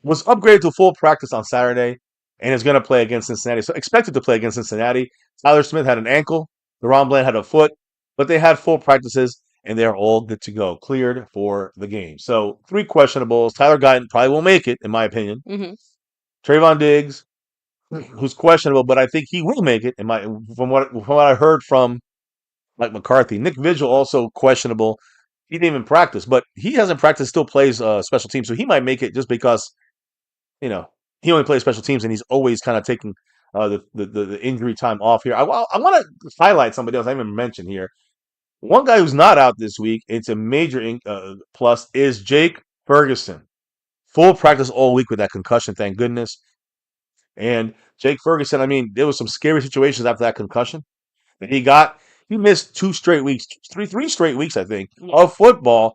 was upgraded to full practice on Saturday and is going to play against Cincinnati. So expected to play against Cincinnati. Tyler Smith had an ankle. Deron Bland had a foot, but they had full practices and they're all good to go, cleared for the game. So 3 questionables. Tyler Guyton probably won't make it, in my opinion. Mm-hmm. Trayvon Diggs, who's questionable, but I think he will make it. From what I heard from Mike McCarthy. Nick Vigil also questionable. He didn't even practice, but he hasn't practiced. Still plays special teams, so he might make it just because he only plays special teams and he's always kind of taking the injury time off here. I want to highlight somebody else I haven't mentioned here. One guy who's not out this week, it's a major plus, is Jake Ferguson. Full practice all week with that concussion, thank goodness. And Jake Ferguson, I mean, there was some scary situations after that concussion that he got. He missed 2 straight weeks, three straight weeks, I think, of football.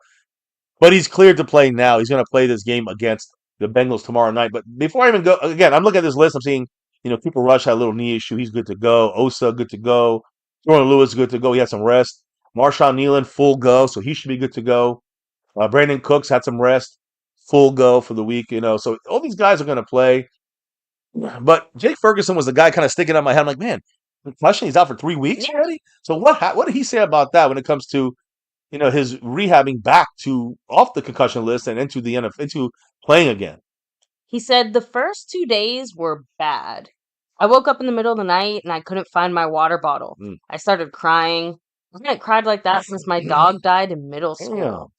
But he's cleared to play now. He's going to play this game against the Bengals tomorrow night. But before I even go, again, I'm looking at this list. I'm seeing, Cooper Rush had a little knee issue. He's good to go. Osa, good to go. Jordan Lewis, good to go. He had some rest. Marshawn Nealon, full go. So he should be good to go. Brandon Cooks had some rest. Full go for the week, So all these guys are going to play. But Jake Ferguson was the guy kind of sticking out my head. I'm like, man, concussion, he's out for 3 weeks already? So what did he say about that when it comes to his rehabbing back to off the concussion list and into the NFL, into playing again? He said the first 2 days were bad. I woke up in the middle of the night and I couldn't find my water bottle. I started crying. I hadn't cried like that since my dog died in middle school.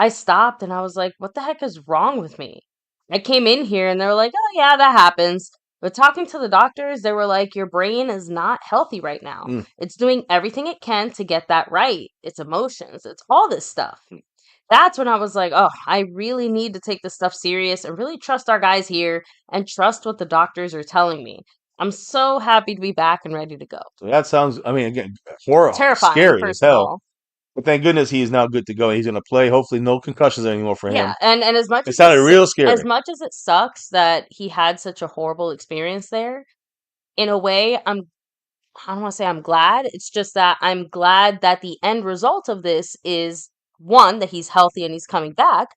I stopped and I was like, what the heck is wrong with me? I came in here and they were like, oh yeah, that happens. But talking to the doctors, they were like, your brain is not healthy right now. It's doing everything it can to get that right. It's emotions. It's all this stuff. That's when I was like, oh, I really need to take this stuff serious and really trust our guys here and trust what the doctors are telling me. I'm so happy to be back and ready to go. So that sounds, I mean, again, horrible, Terrifying, scary first as of hell. all. But thank goodness he is now good to go. He's going to play. Hopefully, no concussions anymore for him. Yeah, and as much It as sounded real scary. as much as it sucks that he had such a horrible experience there, in a way, I don't want to say I'm glad. It's just that I'm glad that the end result of this is, 1, that he's healthy and he's coming back,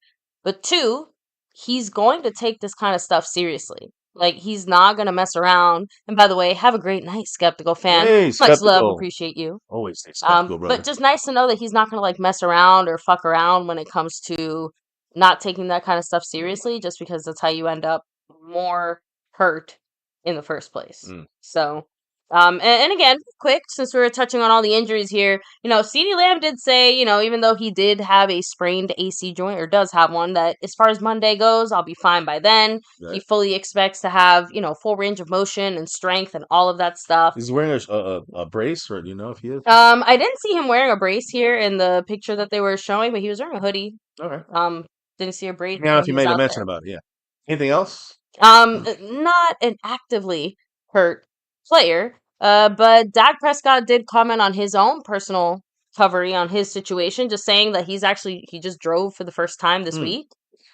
but 2, he's going to take this kind of stuff seriously. Like, he's not going to mess around. And by the way, have a great night, Skeptical fan. Hey, Much love, Skeptical. appreciate you. Always stay skeptical, brother. But just nice to know that he's not going to like mess around or fuck around when it comes to not taking that kind of stuff seriously, just because that's how you end up more hurt in the first place. So, and again, quick, since we were touching on all the injuries here, CeeDee Lamb did say, even though he did have a sprained AC joint, or does have one, that as far as Monday goes, I'll be fine by then. Right. He fully expects to have, full range of motion and strength and all of that stuff. He's wearing a brace, or do you know if he is? I didn't see him wearing a brace here in the picture that they were showing, but he was wearing a hoodie. Okay. Didn't see a brace. Yeah, if you made a mention about it, yeah. Anything else? Not an actively hurt player. But Dak Prescott did comment on his own personal recovery on his situation, just saying that he just drove for the first time this week.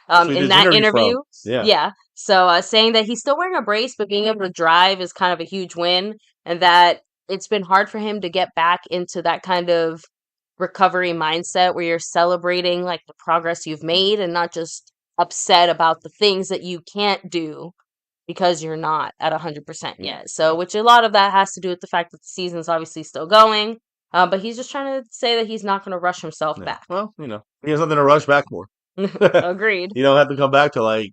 In that interview. Yeah. So saying that he's still wearing a brace, but being able to drive is kind of a huge win, and that it's been hard for him to get back into that kind of recovery mindset where you're celebrating like the progress you've made and not just upset about the things that you can't do because you're not at 100% yet. So, which a lot of that has to do with the fact that the season's obviously still going. But he's just trying to say that he's not going to rush himself back. Well, he has nothing to rush back for. Agreed. You don't have to come back to like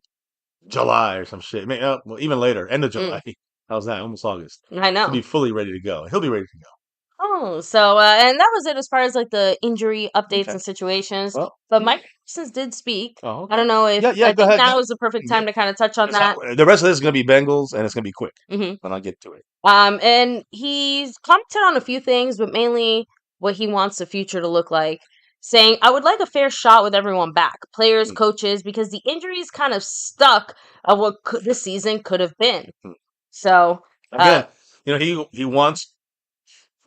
July or some shit. Well, even later, end of July. How's that? Almost August. I To know. be fully ready to go. He'll be ready to go. Oh, so and that was it as far as like the injury updates Okay. and situations. Well, But Mike Parsons did speak. oh, I okay. don't know if Yeah, yeah, I go think ahead. now is the perfect time to kind of touch on that. The rest of this is going to be Bengals, and it's going to be quick. hmm Then I'll get to it. And he's commented on a few things, but mainly what he wants the future to look like. Saying, I would like a fair shot with everyone back, players, Mm. coaches, because the injuries kind of stuck of what this season could have been. Mm. So, Again, he wants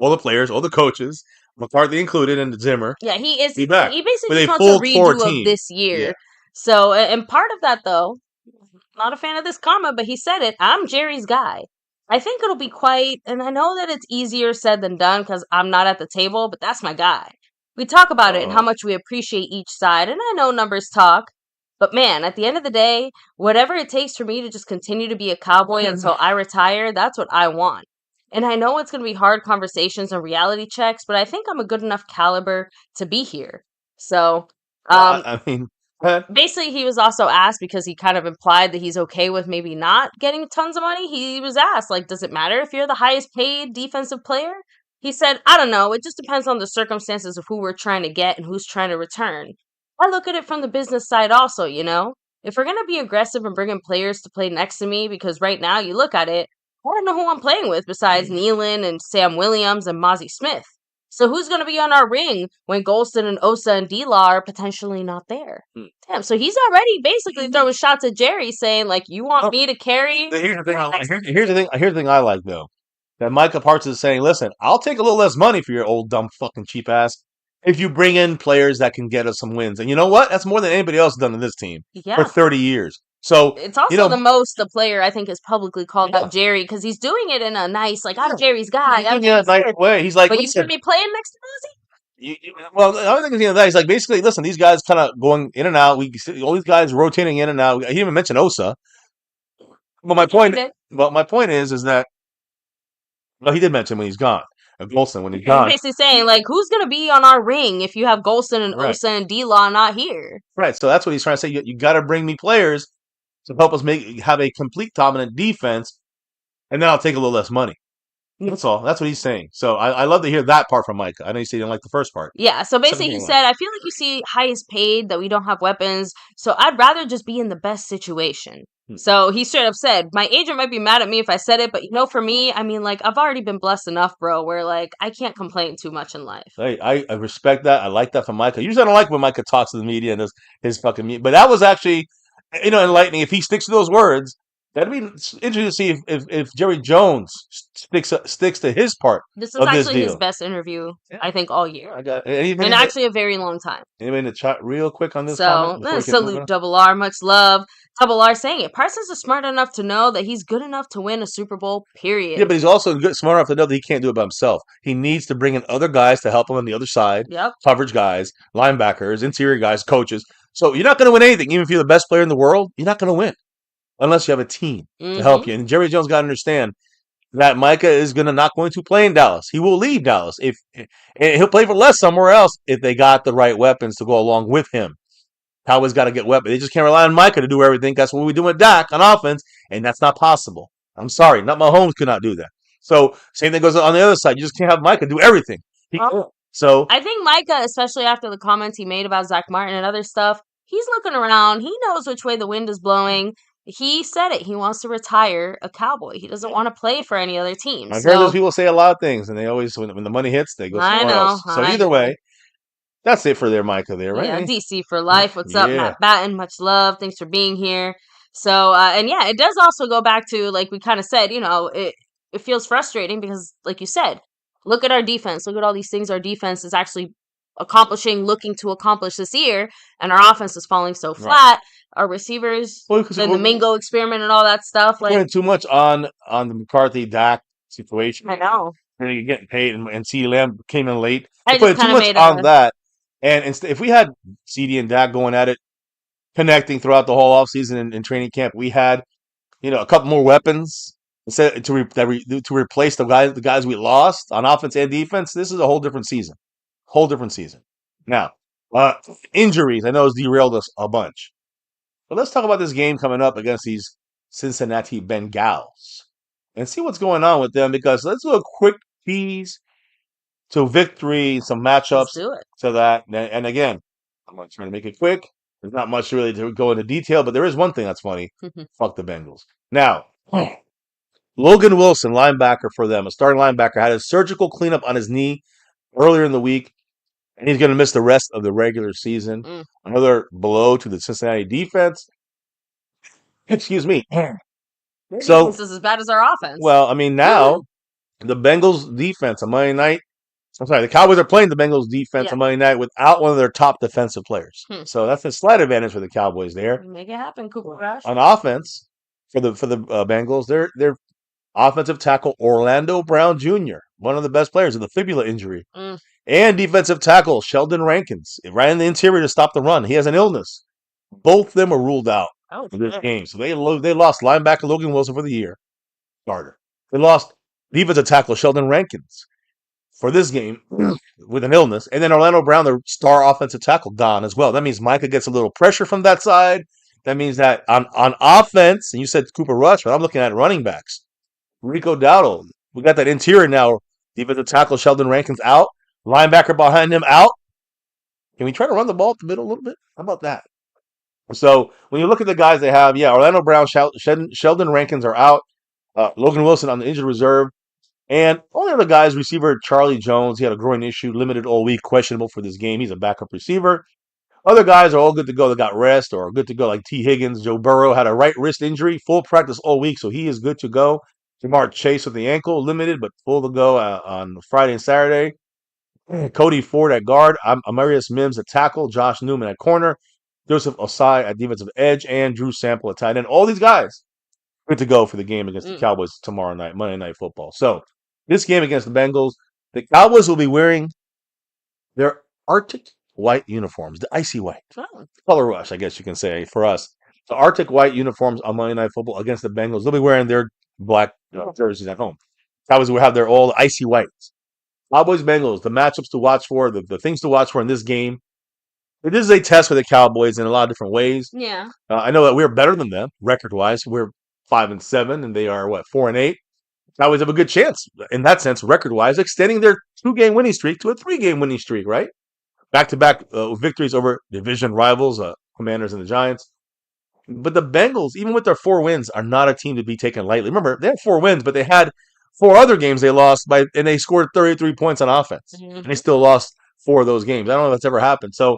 all the players, all the coaches, McCarthy included, and Zimmer, yeah, he is. be back He basically with just a wants a full core redo of team. this Yeah. year. So, and part of that, though, not a fan of this comment, but he said it. I'm Jerry's guy. I think it'll be quite, and I know that it's easier said than done because I'm not at the table, but that's my guy. We talk about it and how Uh-oh. much we appreciate each side, and I know numbers talk, but man, at the end of the day, whatever it takes for me to just continue to be a cowboy until I retire, that's what I want. And I know it's going to be hard conversations and reality checks, but I think I'm a good enough caliber to be here. So, I mean, go ahead. basically he was also asked because he kind of implied that he's okay with maybe not getting tons of money. He was asked, like, does it matter if you're the highest paid defensive player? He said, I don't know. It just depends on the circumstances of who we're trying to get and who's trying to return. I look at it from the business side also, you know? If we're going to be aggressive and bring in players to play next to me, because right now you look at it, I don't know who I'm playing with besides Nealon and Sam Williams and Mozzie Smith. So who's going to be on our ring when Golston and Osa and D-Law are potentially not there? Damn, so he's already basically throwing shots at Jerry saying, like, you want me to carry? Here's the thing. Here's the thing I like though. That Micah Parsons is saying, listen, I'll take a little less money for your old dumb fucking cheap ass if you bring in players that can get us some wins. And you know what? That's more than anybody else has done in this team for Yeah. 30 years. So It's also the most the player, I think, has publicly called out Jerry because he's doing it in a nice, like, I'm Jerry's guy. I'm in a nice way. He's like, but you listen, should be playing next to Mozzie? well, the other thing is, that he's like, basically, listen, these guys kind of going in and out. All these guys rotating in and out. He didn't even mention Osa. But my point is that, well, he did mention when he's gone. Golson when he's He's gone. basically saying, like, who's going to be on our ring if you have Golston and Right. Osa and D-Law not here? Right. So that's what he's trying to say. You got to bring me players to help us have a complete dominant defense, and then I'll take a little less money. That's all. That's what he's saying. So I love to hear that part from Micah. I know you said you didn't like the first part. Yeah, so basically he said, I feel like you see highest paid that we don't have weapons, so I'd rather just be in the best situation. So he straight up said, my agent might be mad at me if I said it, but you know, for me, I mean, like, I've already been blessed enough, bro, where, like, I can't complain too much in life. Hey, I respect that. I like that from Micah. Usually I don't like when Micah talks to the media and his fucking media, but that was actually, enlightening. If he sticks to those words, that'd be interesting to see if Jerry Jones sticks to his part This is of this actually his deal. best interview, I think, all year. I got And actually a very long time. Anybody in the chat real quick on this So, comment? before we keep moving salute on? Double R, much love. Double R saying it. Parsons is smart enough to know that he's good enough to win a Super Bowl, period. Yeah, but he's also smart enough to know that he can't do it by himself. He needs to bring in other guys to help him on the other side. Yep. Coverage guys, linebackers, interior guys, coaches. So you're not going to win anything. Even if you're the best player in the world, you're not going to win unless you have a team to help you. And Jerry Jones got to understand that Micah is not going to play in Dallas. He will leave Dallas. And he'll play for less somewhere else if they got the right weapons to go along with him. Cowboys got to get weapons. They just can't rely on Micah to do everything. That's what we do with Dak on offense, and that's not possible. I'm sorry. Not Mahomes could not do that. So same thing goes on the other side. You just can't have Micah do everything. So I think Micah, especially after the comments he made about Zack Martin and other stuff, he's looking around. He knows which way the wind is blowing. He said it. He wants to retire a Cowboy. He doesn't want to play for any other team. I've heard those people say a lot of things, and they always, when the money hits, they go somewhere else. So either way, that's it for their Micah there, right? Yeah, DC for life. What's up, Matt Batten? Much love. Thanks for being here. So, and yeah, it does also go back to, like we kind of said, it feels frustrating because, like you said, look at our defense. Look at all these things our defense is actually looking to accomplish this year, and our offense is falling so flat. Our receivers, the Mingo experiment and all that stuff. Like too much on the McCarthy Dak situation. I know. Really getting paid, and CeeDee Lamb came in late. I put too much on that. And if we had CeeDee and Dak going at it, connecting throughout the whole offseason and training camp, we had, a couple more weapons instead to replace the guys we lost on offense and defense. This is a whole different season. Now, Injuries, I know, has derailed us a bunch. But let's talk about this game coming up against these Cincinnati Bengals and see what's going on with them, because let's do a quick tease to victory, some Let's matchups do it. to that. And again, I'm going to try to make it quick. There's not much really to go into detail, but there is one thing that's funny. Fuck the Bengals. Now, Logan Wilson, linebacker for them, a starting linebacker, had a surgical cleanup on his knee earlier in the week, and he's going to miss the rest of the regular season. Another blow to the Cincinnati defense. Excuse me. Their So, defense is as bad as our offense. well, I mean, now the Bengals defense on Monday night. I'm sorry, the Cowboys are playing the Bengals defense Yeah. on Monday night without one of their top defensive players. Hmm. So that's a slight advantage for the Cowboys there. Make it happen, Cooper Rush. On offense, for the Bengals, their offensive tackle Orlando Brown Jr., one of the best players with a fibula injury, and defensive tackle Sheldon Rankins, right in the interior to stop the run. He has an illness. Both of them are ruled out in this game. So they lost linebacker Logan Wilson for the year, starter. They lost defensive tackle Sheldon Rankins for this game with an illness. And then Orlando Brown, their star offensive tackle, gone as well. That means Micah gets a little pressure from that side. That means that on offense, and you said Cooper Rush, but I'm looking at running backs. Rico Dowdle. We got that interior now. Defensive tackle Sheldon Rankins out. Linebacker behind him out. Can we try to run the ball up the middle a little bit? How about that? So when you look at the guys they have, Orlando Brown, Sheldon Rankins are out. Logan Wilson on the injured reserve. And only other guys, receiver Charlie Jones, he had a groin issue, limited all week, questionable for this game. He's a backup receiver. Other guys are all good to go. They got rest or are good to go, like T. Higgins. Joe Burrow had a right wrist injury, full practice all week, so he is good to go. Jamar Chase with the ankle, limited, but full to go on Friday and Saturday. Cody Ford at guard. Amarius Mims at tackle. Josh Newman at corner. Joseph Osai at defensive edge. And Drew Sample at tight end. All these guys good to go for the game against the Cowboys tomorrow night, Monday Night Football. So this game against the Bengals, the Cowboys will be wearing their Arctic white uniforms, the icy white. Color rush, I guess you can say, for us. The Arctic white uniforms on Monday Night Football against the Bengals. They'll be wearing their black jerseys at home. Cowboys will have their all icy whites. Cowboys, Bengals, the matchups to watch for, the things to watch for in this game. It is a test for the Cowboys in a lot of different ways. Yeah. I know that we're better than them record-wise. We're 5-7, and they are 4-8. Cowboys have a good chance in that sense, record-wise, extending their 2-game winning streak to a 3-game winning streak. Right, back-to-back victories over division rivals, Commanders and the Giants. But the Bengals, even with their 4 wins, are not a team to be taken lightly. Remember, they had 4 wins, but they had 4 other games they lost and they scored 33 points on offense, and they still lost 4 of those games. I don't know if that's ever happened. So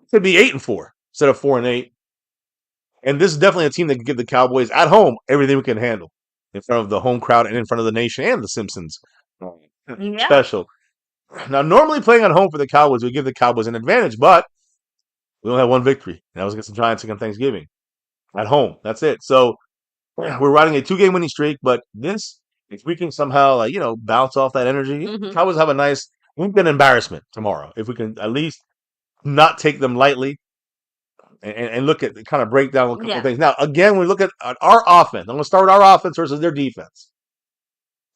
it could be 8-4 instead of 4-8. And this is definitely a team that can give the Cowboys at home everything we can handle in front of the home crowd and in front of the nation and the Simpsons special. Now, normally playing at home for the Cowboys would give the Cowboys an advantage, but we only have 1 victory. And that was against the Giants on Thanksgiving. At home. That's it. So we're riding a 2-game winning streak, but this, if we can somehow, bounce off that energy, Cowboys have a nice, we've been embarrassment tomorrow. If we can at least not take them lightly and look at, kind of break down a couple of things. Now, again, when we look at our offense, I'm going to start with our offense versus their defense.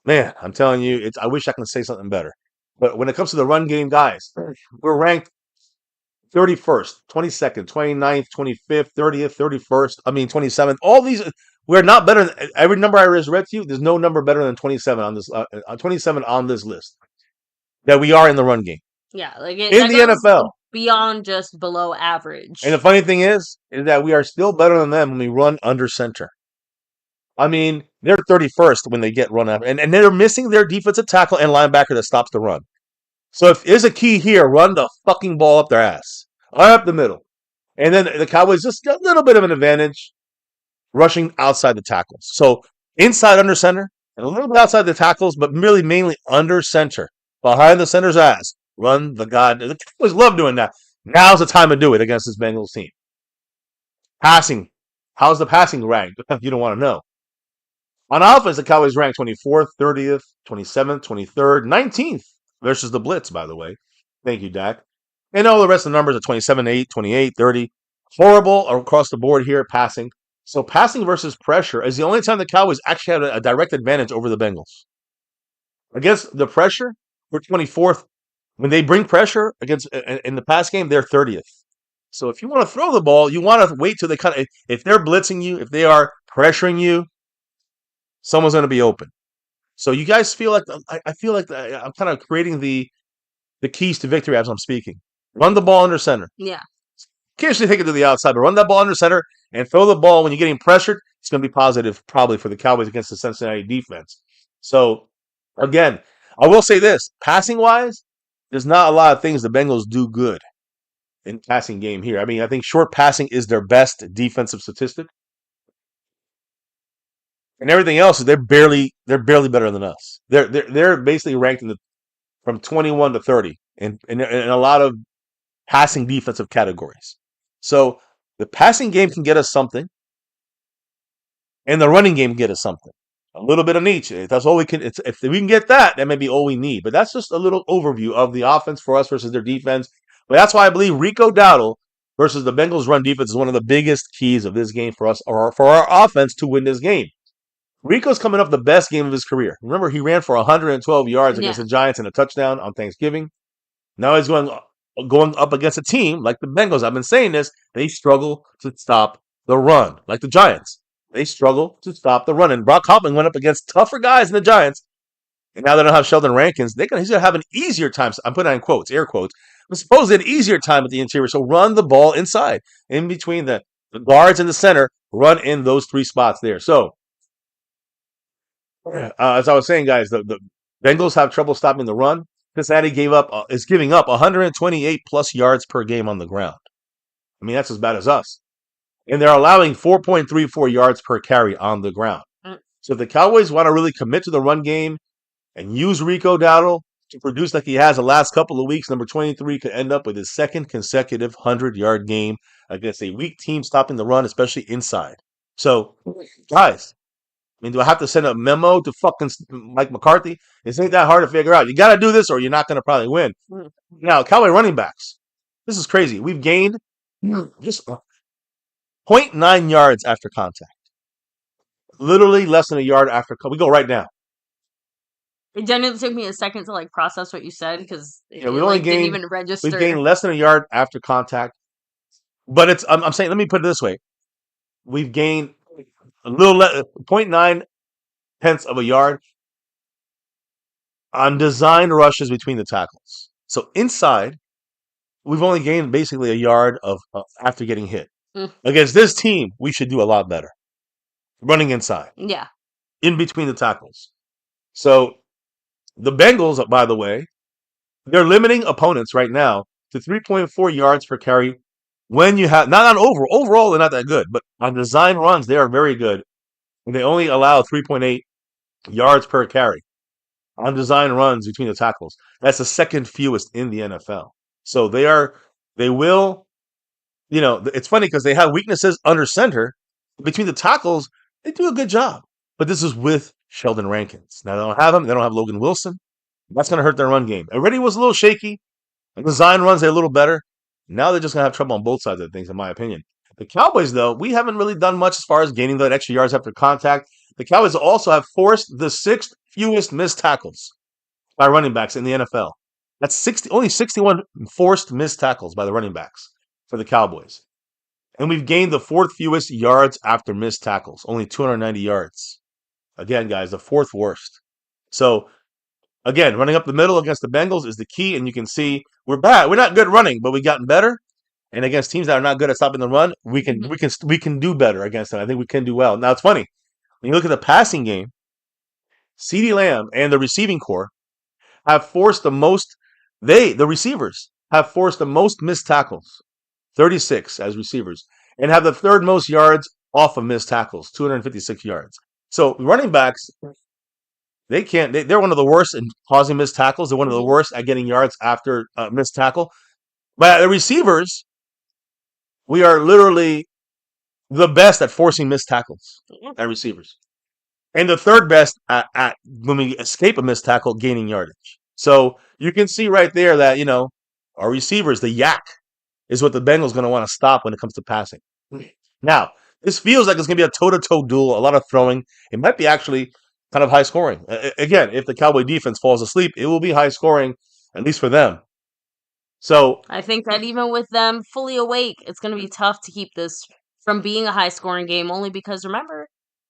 Man, I'm telling you, I wish I can say something better. But when it comes to the run game, guys, we're ranked 31st, 22nd, 29th, 25th, 30th, 31st, 27th. All these, we're not better than every number I just read to you. There's no number better than 27 on this 27 on this list that we are in the run game. Yeah, in the NFL. Beyond just below average. And the funny thing is that we are still better than them when we run under center. They're 31st when they get run after, and they're missing their defensive tackle and linebacker that stops the run. So if there's a key here, run the fucking ball up their ass. Up the middle. And then the Cowboys just got a little bit of an advantage rushing outside the tackles. So inside under center and a little bit outside the tackles, but really mainly under center. Behind the center's ass. Run the Cowboys love doing that. Now's the time to do it against this Bengals team. Passing. How's the passing ranked? You don't want to know. On offense, the Cowboys ranked 24th, 30th, 27th, 23rd, 19th versus the blitz, by the way. Thank you, Dak. And all the rest of the numbers are 27, 8, 28, 30. Horrible across the board here, passing. So passing versus pressure is the only time the Cowboys actually had a direct advantage over the Bengals. Against the pressure, we're 24th When they bring pressure against in the pass game, they're 30th. So if you want to throw the ball, you want to wait till they kind of if they're blitzing you, if they are pressuring you, someone's going to be open. So you guys feel like I feel like I'm kind of creating the keys to victory as I'm speaking. Run the ball under center. Yeah. Occasionally take it to the outside, but run that ball under center and throw the ball when you're getting pressured. It's going to be positive probably for the Cowboys against the Cincinnati defense. So again, I will say this: passing wise, there's not a lot of things the Bengals do good in passing game here. I mean, I think short passing is their best defensive statistic, and everything else they're barely better than us. They're basically ranked in the from 21 to 30 in a lot of passing defensive categories. So the passing game can get us something, and the running game can get us something. A little bit of each. That's all we can. If we can get that, that may be all we need. But that's just a little overview of the offense for us versus their defense. But that's why I believe Rico Dowdle versus the Bengals' run defense is one of the biggest keys of this game for us, or for our offense to win this game. Rico's coming up the best game of his career. Remember, he ran for 112 yards against the Giants and a touchdown on Thanksgiving. Now he's going up against a team like the Bengals. I've been saying this. They struggle to stop the run, like the Giants. They struggle to stop the run. And Brock Hoffman went up against tougher guys than the Giants. And now they don't have Sheldon Rankins. He's going to have an easier time. I'm putting that in quotes, air quotes. But supposedly an easier time at the interior. So run the ball inside, in between the guards and the center. Run in those three spots there. So, as I was saying, guys, the Bengals have trouble stopping the run. Cincinnati is giving up 128 plus yards per game on the ground. I mean, that's as bad as us. And they're allowing 4.34 yards per carry on the ground. So if the Cowboys want to really commit to the run game and use Rico Dowdle to produce like he has the last couple of weeks, number 23 could end up with his second consecutive 100-yard game against a weak team stopping the run, especially inside. So, guys, I mean, do I have to send a memo to fucking Mike McCarthy? This ain't that hard to figure out. You got to do this or you're not going to probably win. Now, Cowboy running backs. This is crazy. We've gained just 0.9 yards after contact. Literally less than a yard after. We go right now. It genuinely took me a second to like process what you said because we only didn't even register. We've gained less than a yard after contact. But I'm saying, let me put it this way. We've gained a little 0.9 tenths of a yard on design rushes between the tackles. So inside, we've only gained basically a yard of after getting hit. Against this team, we should do a lot better. Running inside. Yeah. In between the tackles. So the Bengals, by the way, they're limiting opponents right now to 3.4 yards per carry when you have, not on overall, they're not that good, but on design runs, they are very good. And they only allow 3.8 yards per carry on design runs between the tackles. That's the second fewest in the NFL. So they will, it's funny because they have weaknesses under center. Between the tackles, they do a good job. But this is with Sheldon Rankins. Now they don't have him. They don't have Logan Wilson. That's going to hurt their run game. Already was a little shaky. Design runs, they're a little better. Now they're just going to have trouble on both sides of things, in my opinion. The Cowboys, though, we haven't really done much as far as gaining that extra yards after contact. The Cowboys also have forced the sixth fewest missed tackles by running backs in the NFL. That's only 61 forced missed tackles by the running backs for the Cowboys. And we've gained the fourth fewest yards after missed tackles, only 290 yards. Again, guys, the fourth worst. So, again, running up the middle against the Bengals is the key, and you can see we're bad. We're not good running, but we've gotten better. And against teams that are not good at stopping the run, we can do better against them. I think we can do well. Now, it's funny. When you look at the passing game, CeeDee Lamb and the receiving corps have forced the most, the receivers, have forced the most missed tackles, 36 as receivers, and have the third most yards off of missed tackles, 256 yards. So running backs, they're one of the worst in causing missed tackles. They're one of the worst at getting yards after missed tackle. But the receivers, we are literally the best at forcing missed tackles at receivers. And the third best at when we escape a missed tackle, gaining yardage. So you can see right there that, our receivers, the yak, is what the Bengals going to want to stop when it comes to passing. Now, this feels like it's going to be a toe-to-toe duel, a lot of throwing. It might be actually kind of high scoring. Again, if the Cowboy defense falls asleep, it will be high scoring. at least for them. So I think that even with them fully awake, it's going to be tough to keep this from being a high scoring game, only because remember,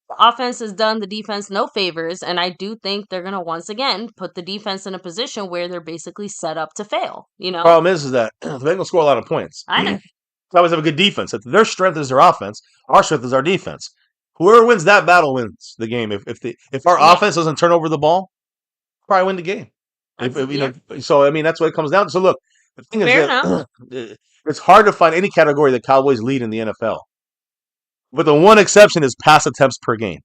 the offense has done the defense no favors, and I do think they're going to once again put the defense in a position where they're basically set up to fail, you know? problem is that the Bengals score a lot of points. I know. They always have a good defense. If their strength is their offense, our strength is our defense. Whoever wins that battle wins the game. If our Yeah. offense doesn't turn over the ball, probably win the game. So I mean that's what it comes down to. So look, the thing is Fair that it's hard to find any category that Cowboys lead in the NFL. But the one exception is pass attempts per game.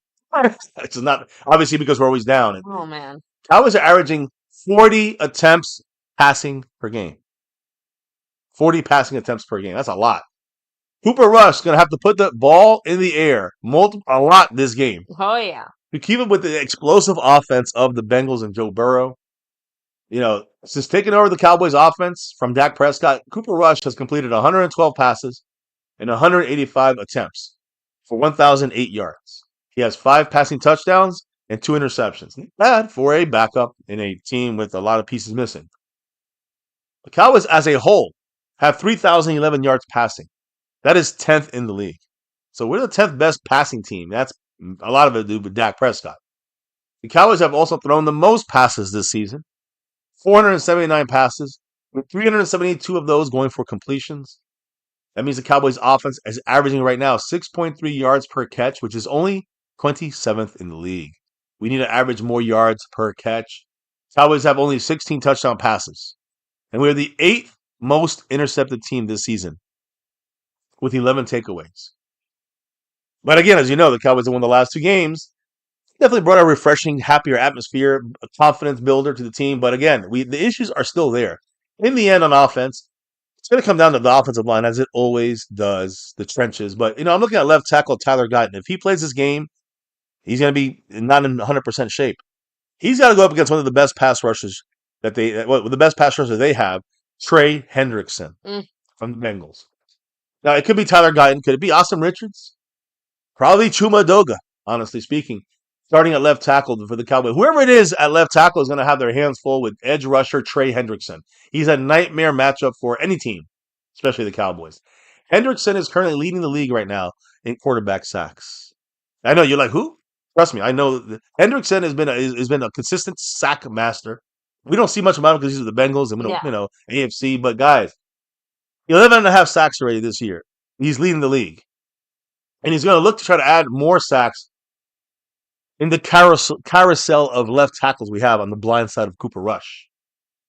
It's not obviously because we're always down. Oh, man. Cowboys are averaging 40 attempts passing per game. 40 passing attempts per game. That's a lot. Cooper Rush is going to have to put the ball in the air a lot this game Oh, yeah. to keep up with the explosive offense of the Bengals and Joe Burrow. You know, since taking over the Cowboys offense from Dak Prescott, Cooper Rush has completed 112 passes and 185 attempts for 1,008 yards. He has 5 passing touchdowns and 2 interceptions. Not bad for a backup in a team with a lot of pieces missing. The Cowboys as a whole have 3,011 yards passing. That is 10th in the league. So we're the 10th best passing team. That's a lot of it to do with Dak Prescott. The Cowboys have also thrown the most passes this season. 479 passes, with 372 of those going for completions. That means the Cowboys offense is averaging right now 6.3 yards per catch, which is only 27th in the league. We need to average more yards per catch. Cowboys have only 16 touchdown passes. And we are the 8th most intercepted team this season, with 11 takeaways. But again, as you know, the Cowboys have won the last 2 games. Definitely brought a refreshing, happier atmosphere, a confidence builder to the team. But again, the issues are still there. In the end, on offense, it's going to come down to the offensive line, as it always does, the trenches. But, you know, I'm looking at left tackle Tyler Guyton. If he plays this game, he's going to be not in 100% shape. He's got to go up against one of the best pass rushers the best pass rusher they have, Trey Hendrickson from the Bengals. Now, it could be Tyler Guyton. Could it be Austin Richards? Probably Chuma Doga, honestly speaking, starting at left tackle for the Cowboys. Whoever it is at left tackle is going to have their hands full with edge rusher Trey Hendrickson. He's a nightmare matchup for any team, especially the Cowboys. Hendrickson is currently leading the league right now in quarterback sacks. I know you're like, who? Trust me, I know Hendrickson has been a consistent sack master. We don't see much about him because he's with the Bengals and AFC. But guys, 11.5 sacks already this year. He's leading the league. And he's going to look to try to add more sacks in the carousel of left tackles we have on the blind side of Cooper Rush.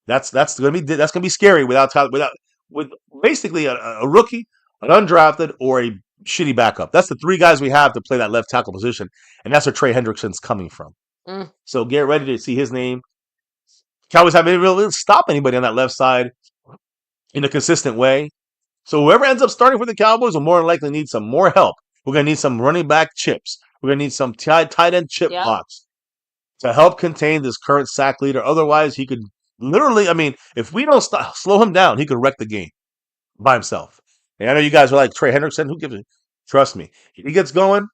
That's going to be scary with basically a rookie, an undrafted, or a shitty backup. That's the 3 guys we have to play that left tackle position, and that's where Trey Hendrickson's coming from. So get ready to see his name. Cowboys haven't been able to stop anybody on that left side in a consistent way. So whoever ends up starting for the Cowboys will more than likely need some more help. We're going to need some running back chips. We're going to need some tight end chip blocks to help contain this current sack leader. Otherwise, he could literally, if we don't slow him down, he could wreck the game by himself. And I know you guys are like, Trey Hendrickson, who gives a trust me. If he gets going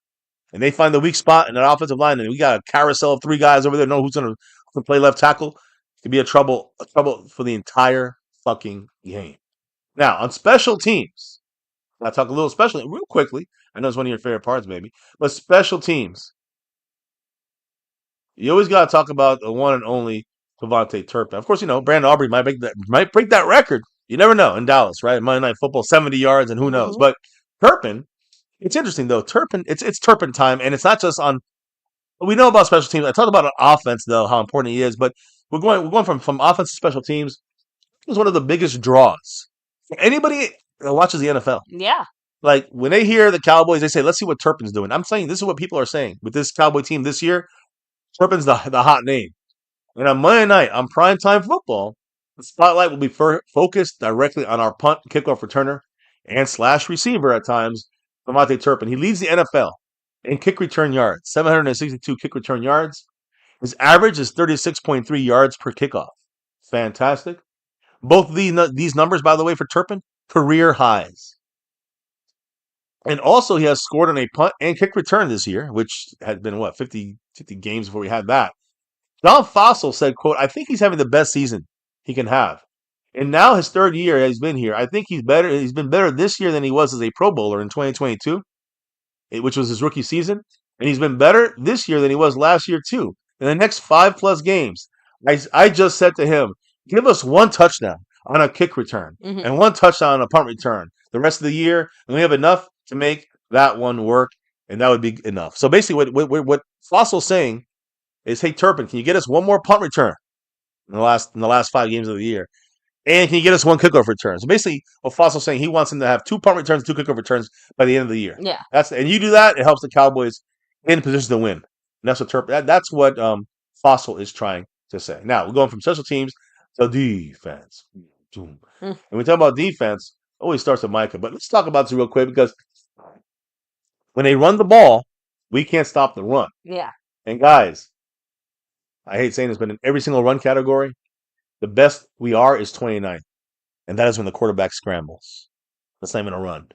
and they find the weak spot in that offensive line and we got a carousel of 3 guys over there, know who's going to play left tackle, it could be a trouble for the entire fucking game. Now, on special teams, I'll talk a little special real quickly. I know it's one of your favorite parts, maybe. But special teams. You always got to talk about the one and only Devontae Turpin. Of course, Brandon Aubrey might break that record. You never know in Dallas, right? Monday Night Football, 70 yards, and who knows. But Turpin, it's interesting, though. Turpin, it's Turpin time, and it's not just on – we know about special teams. I talked about offense, though, how important he is. But we're going from offense to special teams. It's one of the biggest draws for anybody that watches the NFL. Yeah. Like, when they hear the Cowboys, they say, let's see what Turpin's doing. I'm saying this is what people are saying. With this Cowboy team this year, Turpin's the hot name. And on Monday night, on primetime football, the spotlight will be focused directly on our punt kickoff returner and slash receiver at times, Devontae Turpin. He leads the NFL in kick return yards, 762 kick return yards. His average is 36.3 yards per kickoff. Fantastic. Both these numbers, by the way, for Turpin, career highs. And also, he has scored on a punt and kick return this year, which had been, 50 games before we had that. John Fossil said, quote, I think he's having the best season he can have. And now his third year he's been here. I think he's better. He's been better this year than he was as a Pro Bowler in 2022, which was his rookie season. And he's been better this year than he was last year too. In the next 5+ games, I just said to him, give us one touchdown on a kick return and one touchdown on a punt return the rest of the year, and we have enough to make that one work, and that would be enough. So basically, what Fossil's saying is, hey Turpin, can you get us one more punt return in the last 5 games of the year? And can you get us one kickoff return? So basically, what Fossil's saying, he wants him to have 2 punt returns, 2 kickoff returns by the end of the year. Yeah. And you do that, it helps the Cowboys in position to win. And that's what that's what Fossil is trying to say. Now we're going from special teams to defense. And we talk about defense, always starts with Micah. But let's talk about this real quick, because when they run the ball, we can't stop the run. Yeah. And guys, I hate saying this, but in every single run category, the best we are is 29th. And that is when the quarterback scrambles. That's not even a run.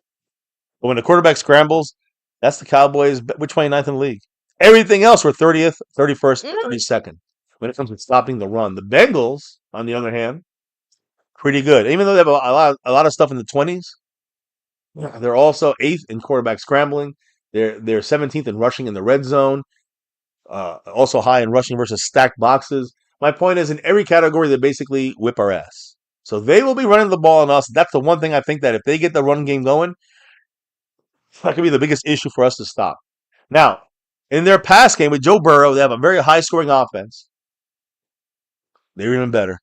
But when the quarterback scrambles, that's the Cowboys. We're 29th in the league. Everything else, we're 30th, 31st, 32nd when it comes to stopping the run. The Bengals, on the other hand, pretty good. Even though they have a lot of stuff in the 20s, they're also 8th in quarterback scrambling. They're 17th in rushing in the red zone. Also high in rushing versus stacked boxes. My point is, in every category, they basically whip our ass. So they will be running the ball on us. That's the one thing I think that if they get the run game going, that could be the biggest issue for us to stop. Now, in their pass game with Joe Burrow, they have a very high-scoring offense. They're even better.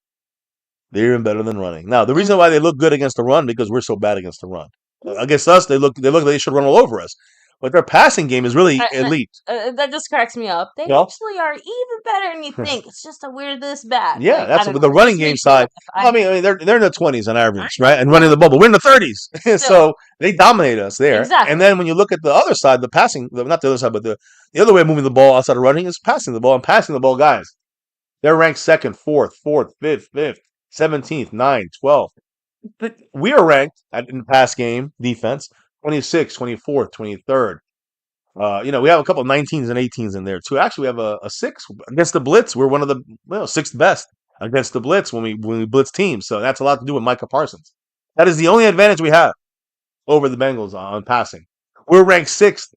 They're even better than running. Now, the reason why they look good against the run, because we're so bad against the run. Against us, they look like they should run all over us. But their passing game is really elite. That just cracks me up. They actually are even better than you think. It's just that we're this bad. Yeah, that's with the running game side. I mean, they're in the 20s on average, right? And running the ball, but we're in the 30s. So they dominate us there. Exactly. And then when you look at the other side, the passing, not the other side, but the other way of moving the ball outside of running is passing the ball. And passing the ball, guys, they're ranked 2nd, 4th, 5th, 17th, 9th, 12th. But we are ranked in the pass game defense 26th, 24th, 23rd. We have a couple of 19s and 18s in there too. Actually, we have a 6 against the blitz. We're one of the 6th best against the blitz when we blitz teams. So that's a lot to do with Micah Parsons. That is the only advantage we have over the Bengals on passing. We're ranked 6th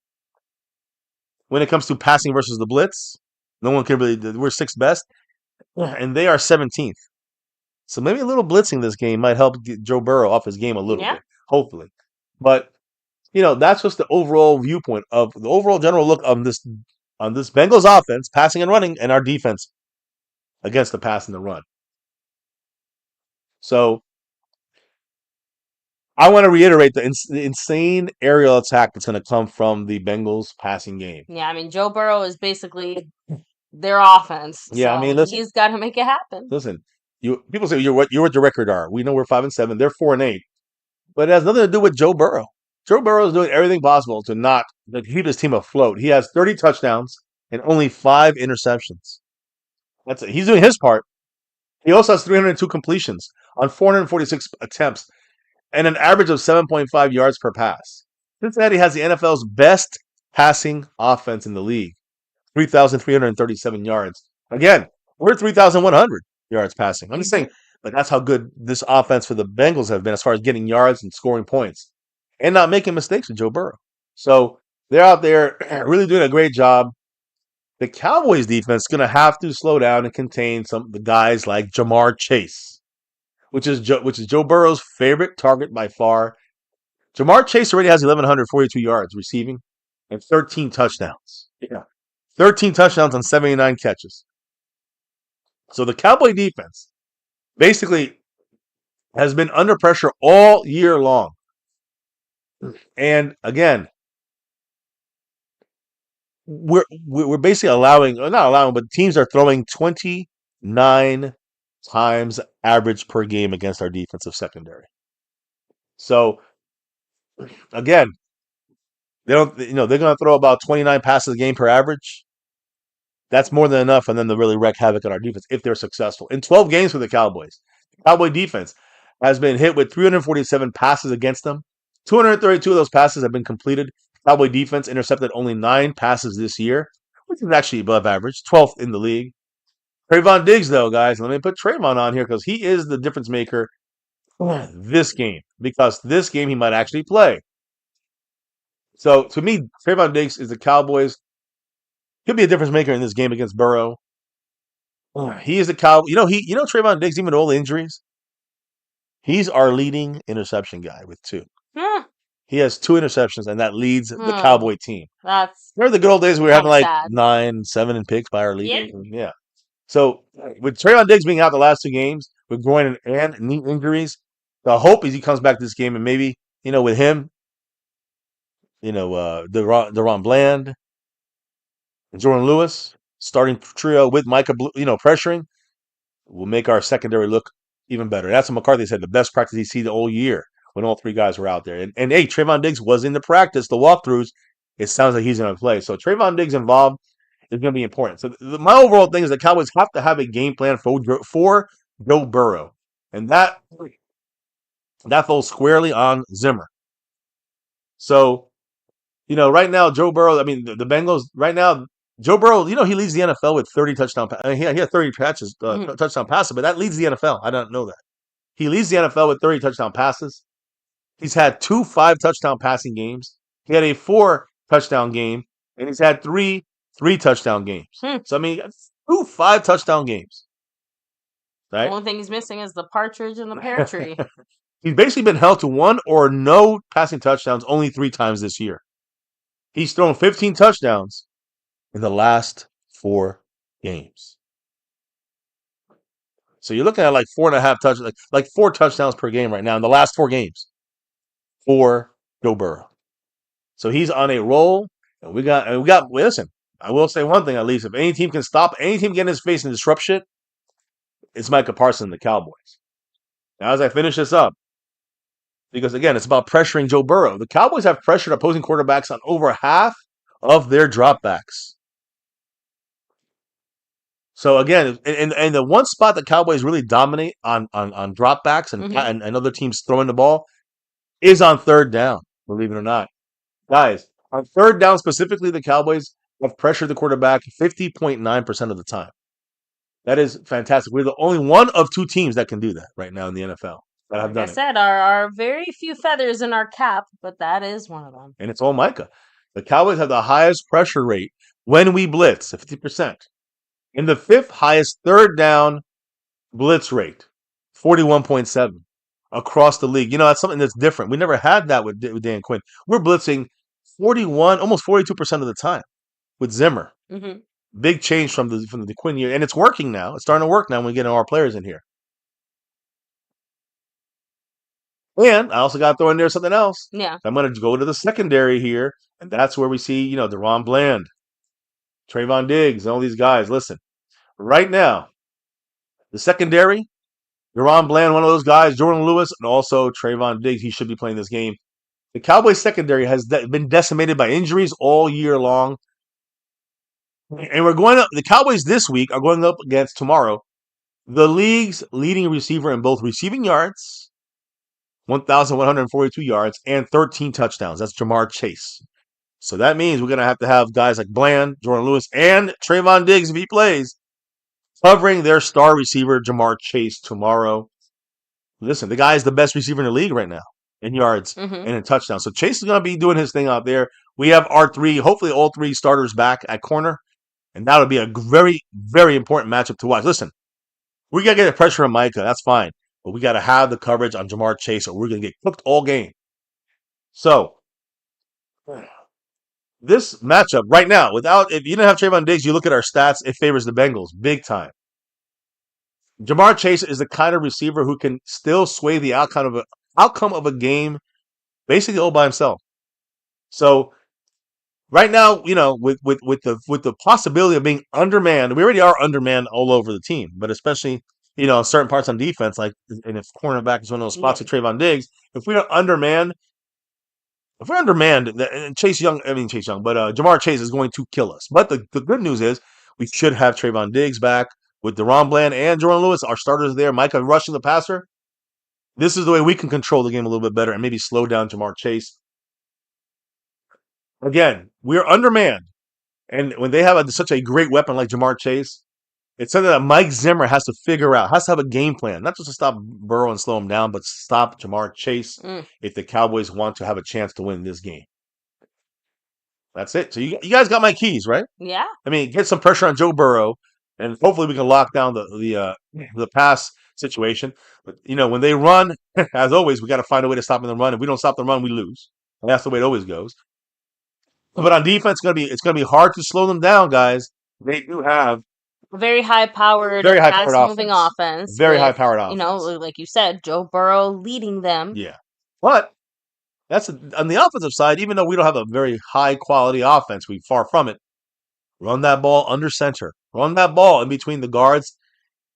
when it comes to passing versus the blitz. No one can really. We're 6th best, and they are 17th. So maybe a little blitzing this game might help get Joe Burrow off his game a little bit, hopefully. But that's just the overall viewpoint of the overall general look on this Bengals offense, passing and running, and our defense against the pass and the run. So I want to reiterate the insane aerial attack that's going to come from the Bengals passing game. Yeah, I mean, Joe Burrow is basically their offense. Yeah, so I mean, listen, he's got to make it happen. Listen, people say you're what your record are. We know we're 5-7. They're 4-8, but it has nothing to do with Joe Burrow. Joe Burrow is doing everything possible to keep his team afloat. He has 30 touchdowns and only 5 interceptions. That's it. He's doing his part. He also has 302 completions on 446 attempts and an average of 7.5 yards per pass. Cincinnati has the NFL's best passing offense in the league, 3,337 yards. Again, we're 3,100 yards passing. I'm just saying, but that's how good this offense for the Bengals have been as far as getting yards and scoring points and not making mistakes with Joe Burrow. So they're out there really doing a great job. The Cowboys defense is going to have to slow down and contain some of the guys like Jamar Chase, which is Joe Burrow's favorite target by far. Jamar Chase already has 1,142 yards receiving and 13 touchdowns. Yeah, 13 touchdowns on 79 catches. So the Cowboy defense basically has been under pressure all year long. And again, we're basically but teams are throwing 29 times average per game against our defensive secondary. So again, they're going to throw about 29 passes a game per average. That's more than enough for them to really wreak havoc on our defense if they're successful. In 12 games for the Cowboys, the Cowboy defense has been hit with 347 passes against them. 232 of those passes have been completed. Cowboy defense intercepted only 9 passes this year, which is actually above average, 12th in the league. Trayvon Diggs, though, guys, let me put Trayvon on here because he is the difference maker this game. Because this game he might actually play. So to me, Trayvon Diggs is the Cowboys. He'll be a difference maker in this game against Burrow. He is the cow. Trayvon Diggs, even with all the injuries, he's our leading interception guy with 2. Hmm. He has 2 interceptions, and that leads the Hmm. Cowboy team. That's Remember the good old days we were having kinda like sad. 9, 7 in picks by our leader? Yeah. Yeah. So with Trayvon Diggs being out the last 2 games with groin and knee injuries, the hope is he comes back this game and maybe, with him, Deron Bland, and Jordan Lewis, starting trio with Micah, pressuring, will make our secondary look even better. That's what McCarthy said, the best practice he's seen the whole year when all 3 guys were out there. And hey, Trayvon Diggs was in the practice, the walkthroughs. It sounds like he's going to play. So Trayvon Diggs involved is going to be important. So my overall thing is the Cowboys have to have a game plan for Joe Burrow. And that falls squarely on Zimmer. So, right now, Joe Burrow, I mean, the Bengals, right now, Joe Burrow, he leads the NFL with 30 touchdown passes. He had 30 touchdown passes, but that leads the NFL. I don't know that. He leads the NFL with 30 touchdown passes. He's had 2 5-touchdown passing games. He had a 4-touchdown game, and he's had 3 3-touchdown games. So, I mean, 2 5-touchdown games. Right? The only thing he's missing is the partridge in the pear tree. He's basically been held to 1 or no passing touchdowns only 3 times this year. He's thrown 15 touchdowns in the last 4 games. So you're looking at like 4.5 touchdowns, like 4 touchdowns per game right now in the last 4 games for Joe Burrow. So he's on a roll, and we got. Listen, I will say one thing at least: if any team can stop any team getting his face and disrupt shit, it's Micah Parsons and the Cowboys. Now, as I finish this up, because again, it's about pressuring Joe Burrow. The Cowboys have pressured opposing quarterbacks on over half of their dropbacks. So again, and the one spot the Cowboys really dominate on dropbacks and other teams throwing the ball is on 3rd down, believe it or not. Guys, on 3rd down specifically, the Cowboys have pressured the quarterback 50.9% of the time. That is fantastic. We're the only one of 2 teams that can do that right now in the NFL that have Like I done it. said, our very few feathers in our cap, but that is one of them. And it's all Micah. The Cowboys have the highest pressure rate when we blitz, 50%. And the 5th highest 3rd down blitz rate, 41.7 across the league. That's something that's different. We never had that with Dan Quinn. We're blitzing 41, almost 42% of the time with Zimmer. Mm-hmm. Big change from the Quinn year, and it's working now. It's starting to work now when we get our players in here. And I also got to throw in there something else. Yeah. I'm going to go to the secondary here, and that's where we see, Deron Bland, Trayvon Diggs, and all these guys. Listen, right now, the secondary, Deron Bland, one of those guys, Jordan Lewis, and also Trayvon Diggs. He should be playing this game. The Cowboys secondary has been decimated by injuries all year long. And we're going up. The Cowboys this week are going up against tomorrow the league's leading receiver in both receiving yards, 1,142 yards, and 13 touchdowns. That's Jamar Chase. So that means we're going to have guys like Bland, Jordan Lewis, and Trayvon Diggs, if he plays, covering their star receiver, Jamar Chase, tomorrow. Listen, the guy is the best receiver in the league right now in yards and in touchdowns. So Chase is going to be doing his thing out there. We have our 3, hopefully all 3 starters back at corner. And that'll be a very, very important matchup to watch. Listen, we got to get the pressure on Micah. That's fine. But we got to have the coverage on Jamar Chase or we're going to get cooked all game. So, this matchup right now, if you don't have Trayvon Diggs, you look at our stats, it favors the Bengals big time. Jamar Chase is the kind of receiver who can still sway the outcome of a game basically all by himself. So, right now, with the possibility of being undermanned, we already are undermanned all over the team, but especially, certain parts on defense, like, and if cornerback is one of those spots with Trayvon Diggs, if we're undermanned, and Jamar Chase is going to kill us. But the good news is we should have Trayvon Diggs back with Deron Bland and Jordan Lewis, our starters there, Micah rushing the passer. This is the way we can control the game a little bit better and maybe slow down Jamar Chase. Again, we're undermanned. And when they have such a great weapon like Jamar Chase, It's something that Mike Zimmer has to figure out, has to have a game plan, not just to stop Burrow and slow him down, but stop Jamar Chase Mm, if the Cowboys want to have a chance to win this game. That's it. So you guys got my keys, right? yeah. I mean, get some pressure on Joe Burrow, and hopefully we can lock down the pass situation. But when they run, as always, we got to find a way to stop them in the run. If we don't stop the run, we lose, and that's the way it always goes. But on defense, it's gonna be hard to slow them down, guys. They do have Very high-powered, very high powered fast-moving offense, offense very high with, powered offense. like you said, Joe Burrow leading them. Yeah, but that's on the offensive side. Even though we don't have a very high quality offense, we far from it. Run that ball under center. Run that ball in between the guards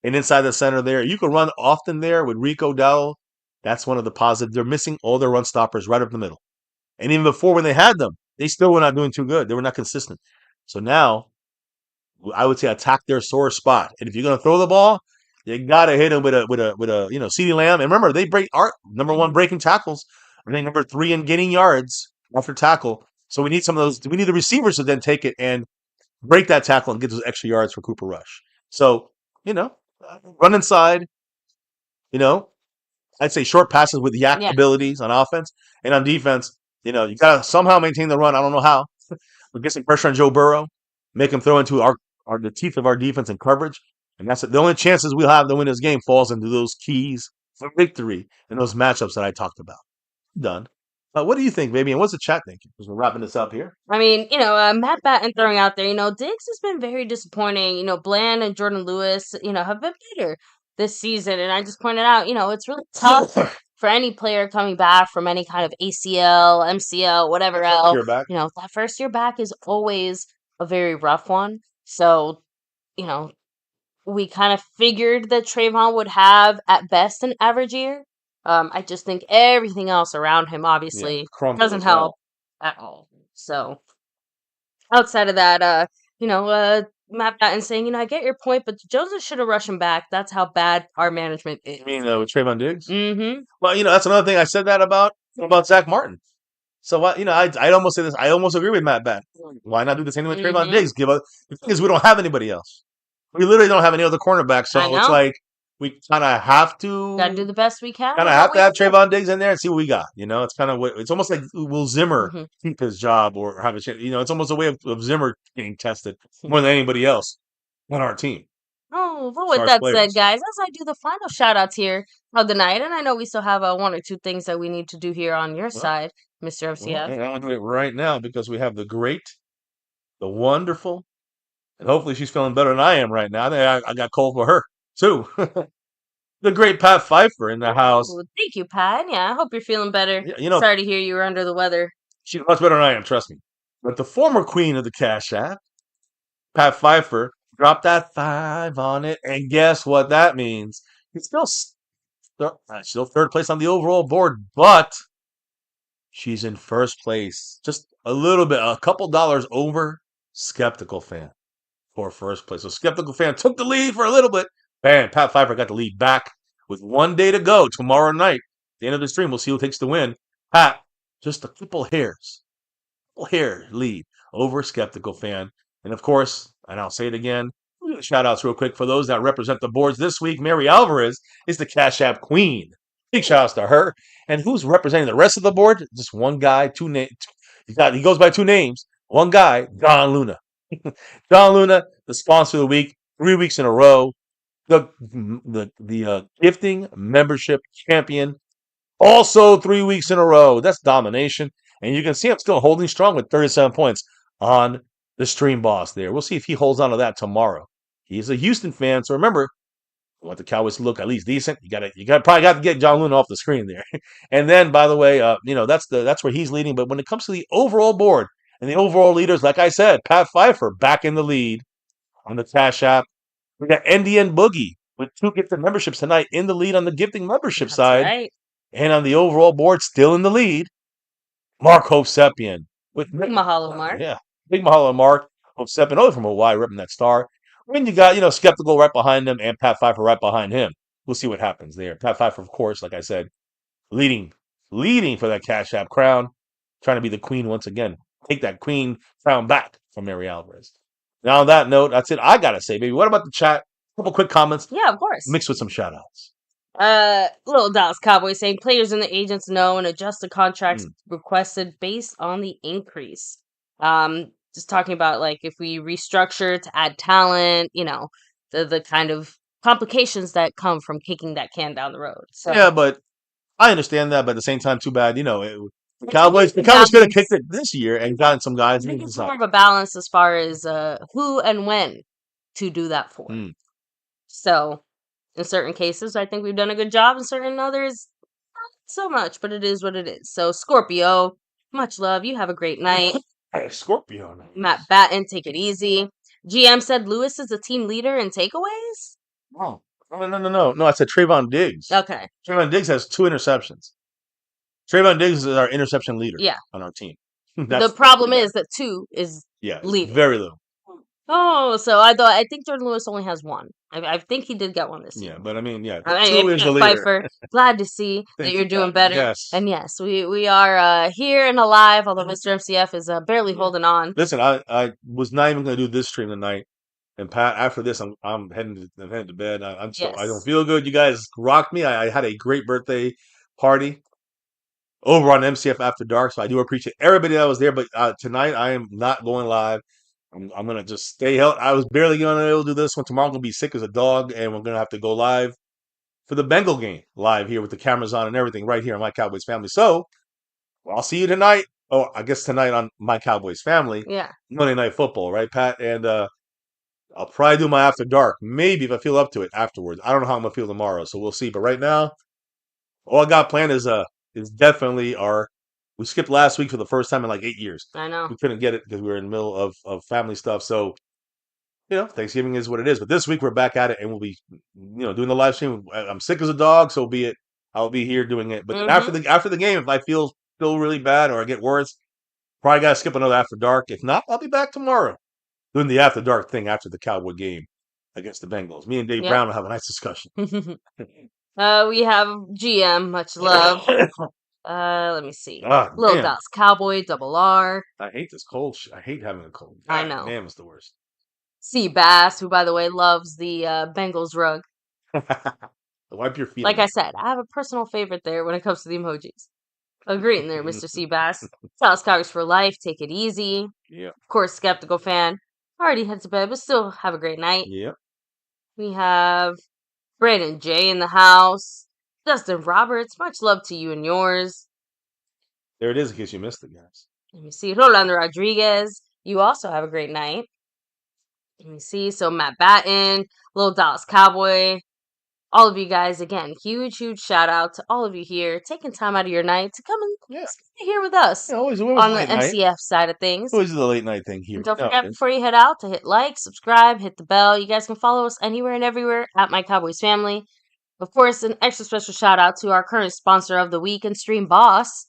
and inside the center there. You can run often there with Rico Dowdle. That's one of the positives. They're missing all their run stoppers right up the middle. And even before when they had them, they still were not doing too good. They were not consistent. So now I would say attack their sore spot. And if you're gonna throw the ball, you gotta hit them with a CeeDee Lamb. And remember, they break our number one breaking tackles. I think number 3 in getting yards after tackle. So we need some of those. We need the receivers to then take it and break that tackle and get those extra yards for Cooper Rush. So, run inside, I'd say short passes with yak Yeah. abilities on offense. And on defense, you got to somehow maintain the run. I don't know how. But get some pressure on Joe Burrow, make him throw into the teeth of our defense and coverage. And that's it. The only chances we'll have to win this game falls into those keys for victory and those matchups that I talked about. Done. What do you think, baby? And what's the chat thinking? Because we're wrapping this up here. I mean, Matt Batten throwing out there, Diggs has been very disappointing. Bland and Jordan Lewis, have been better this season. And I just pointed out, it's really tough for any player coming back from any kind of ACL, MCL, whatever else. You're back. That first year back is always a very rough one. So, we kind of figured that Trayvon would have at best an average year. I just think everything else around him obviously doesn't help at all. So outside of that, Matt Batten saying, I get your point, but Joseph should have rushed him back. That's how bad our management is. You mean with Trayvon Diggs? Mm-hmm. Well, that's another thing I said that about Zach Martin. So I'd almost say this. I almost agree with Matt Batten. Why not do the same thing with Trayvon Diggs? The thing is, we don't have anybody else. We literally don't have any other cornerbacks, so it's like we kind of have to gotta do the best we can. Kind of have to have Trayvon Diggs in there and see what we got. It's kind of it's almost like will Zimmer keep his job or have a chance? It's almost a way of Zimmer getting tested more than anybody else on our team. Oh, but with that said, guys, as I do the final shout outs here of the night, and I know we still have 1 or 2 things that we need to do here on your side, Mr. FCF. I'm going to do it right now because we have the great, the wonderful, and hopefully she's feeling better than I am right now. I got cold for her, too. The great Pat Pfeiffer in the house. Well, thank you, Pat. Yeah, I hope you're feeling better. Sorry to hear you were under the weather. She's much better than I am, trust me. But the former queen of the Cash App, Pat Pfeiffer, dropped that 5 on it, and guess what that means? He's still third place on the overall board, but she's in first place. Just a couple dollars over Skeptical Fan for first place. So Skeptical Fan took the lead for a little bit. Bam, Pat Pfeiffer got the lead back with 1 day to go tomorrow night. At the end of the stream, we'll see who takes the win. Pat, just a couple hairs lead over Skeptical Fan. And of course, and I'll say it again, shout outs real quick for those that represent the boards this week. Mary Alvarez is the Cash App queen. Big shout outs to her. And who's representing the rest of the board? Just one guy, 2 names. He goes by 2 names. One guy, John Luna. John Luna, the sponsor of the week, 3 weeks in a row. The gifting membership champion, also 3 weeks in a row. That's domination. And you can see I'm still holding strong with 37 points on the stream boss there. We'll see if he holds on to that tomorrow. He's a Houston fan, so remember, you want the Cowboys to look at least decent. You probably got to get John Luna off the screen there. And then, by the way, that's where he's leading. But when it comes to the overall board and the overall leaders, like I said, Pat Pfeiffer back in the lead on the Cash App. We got NDN Boogie with 2 gifted memberships tonight in the lead on the gifting membership side. Right. And on the overall board, still in the lead, Mark Hovsepian. Big mahalo, Mark. Yeah, big mahalo, Mark Hovsepian. Only from Hawaii, ripping that star. When you got, Skeptical right behind him and Pat Pfeiffer right behind him. We'll see what happens there. Pat Pfeiffer, of course, like I said, leading for that Cash App crown. Trying to be the queen once again. Take that queen crown back from Mary Alvarez. Now, on that note, that's it. I got to say, baby, what about the chat? couple quick comments Yeah, of course. mixed with some shout outs. Little Dallas Cowboys saying players and the agents know and adjust the contracts Mm. requested based on the increase. Just talking about like if we restructure to add talent, the kind of complications that come from kicking that can down the road. So Yeah, but I understand that, but at the same time, too bad. The I think Cowboys, it's a the Cowboys could have kicked balance. it this year and gotten some guys. I think And it's decide. more of a balance as far as who and when to do that for. Mm. So in certain cases, I think we've done a good job. In certain others, not so much, but it is what it is. So Scorpio, much love. You have a great night. Hey, Scorpio. Matt Batten, take it easy. GM said Lewis is the team leader in takeaways. Oh, no. I said Trayvon Diggs. Okay. Trayvon Diggs has 2 interceptions. Trayvon Diggs is our interception leader Yeah. on our team. The problem is that 2 is yeah, it's leading. very little. Oh, so I think Jordan Lewis only has 1. I think he did get 1 this year. Yeah, but I mean, yeah, I 2 is the leader. Pfeiffer, glad to see that Thank you're you, doing God. better. Yes. And yes, we are here and alive, although Mr. MCF is barely holding on. Listen, I was not even going to do this stream tonight. And Pat, after this, I'm heading to bed. I don't Yes. feel good. You guys rocked me. I had a great birthday party over on MCF After Dark, so I do appreciate everybody that was there. But tonight, I am not going live. I'm gonna just stay healthy. I was barely gonna be able to do this one. Tomorrow I'm gonna be sick as a dog, and we're gonna have to go live for the Bengal game live here with the cameras on and everything right here on My Cowboys Family. So I'll see you tonight. Oh, I guess tonight on My Cowboys Family. Yeah. Monday Night Football, right, Pat? And I'll probably do my After Dark, maybe if I feel up to it afterwards. I don't know how I'm gonna feel tomorrow, so we'll see. But right now, all I got planned is definitely our. We skipped last week for the first time in like 8 years. I know. We couldn't get it because we were in the middle of family stuff. So Thanksgiving is what it is. But this week we're back at it, and we'll be doing the live stream. I'm sick as a dog, so be it. I'll be here doing it. But after the game, if I feel really bad or I get worse, probably gotta skip another After Dark. If not, I'll be back tomorrow doing the After Dark thing after the Cowboy game against the Bengals. Me and Dave Brown will have a nice discussion. We have GM, much love. Let me see. Little Dallas Cowboy, Double R. I hate this cold. I hate having a cold. I know. Damn, it's the worst. C Bass, who by the way loves the Bengals rug. Wipe your feet. Like I said, I have a personal favorite there when it comes to the emojis. Agreeing there, Mr. C Bass. Dallas Cowboys for life. Take it easy. Yeah. Of course, skeptical fan. Already head to bed, but still have a great night. Yeah. We have Brandon J in the house. Justin Roberts, much love to you and yours. There it is in case you missed it, guys. Let me see. Rolando Rodriguez, you also have a great night. Let me see. So Matt Batten, Little Dallas Cowboy, all of you guys, again, huge shout out to all of you here, taking time out of your night to come and stay here with us always on the MCF side of things. Always the late night thing here. And don't forget, before you head out, to hit like, subscribe, hit the bell. You guys can follow us anywhere and everywhere at My Cowboys Family. Of course, an extra special shout out to our current sponsor of the week and Stream Boss.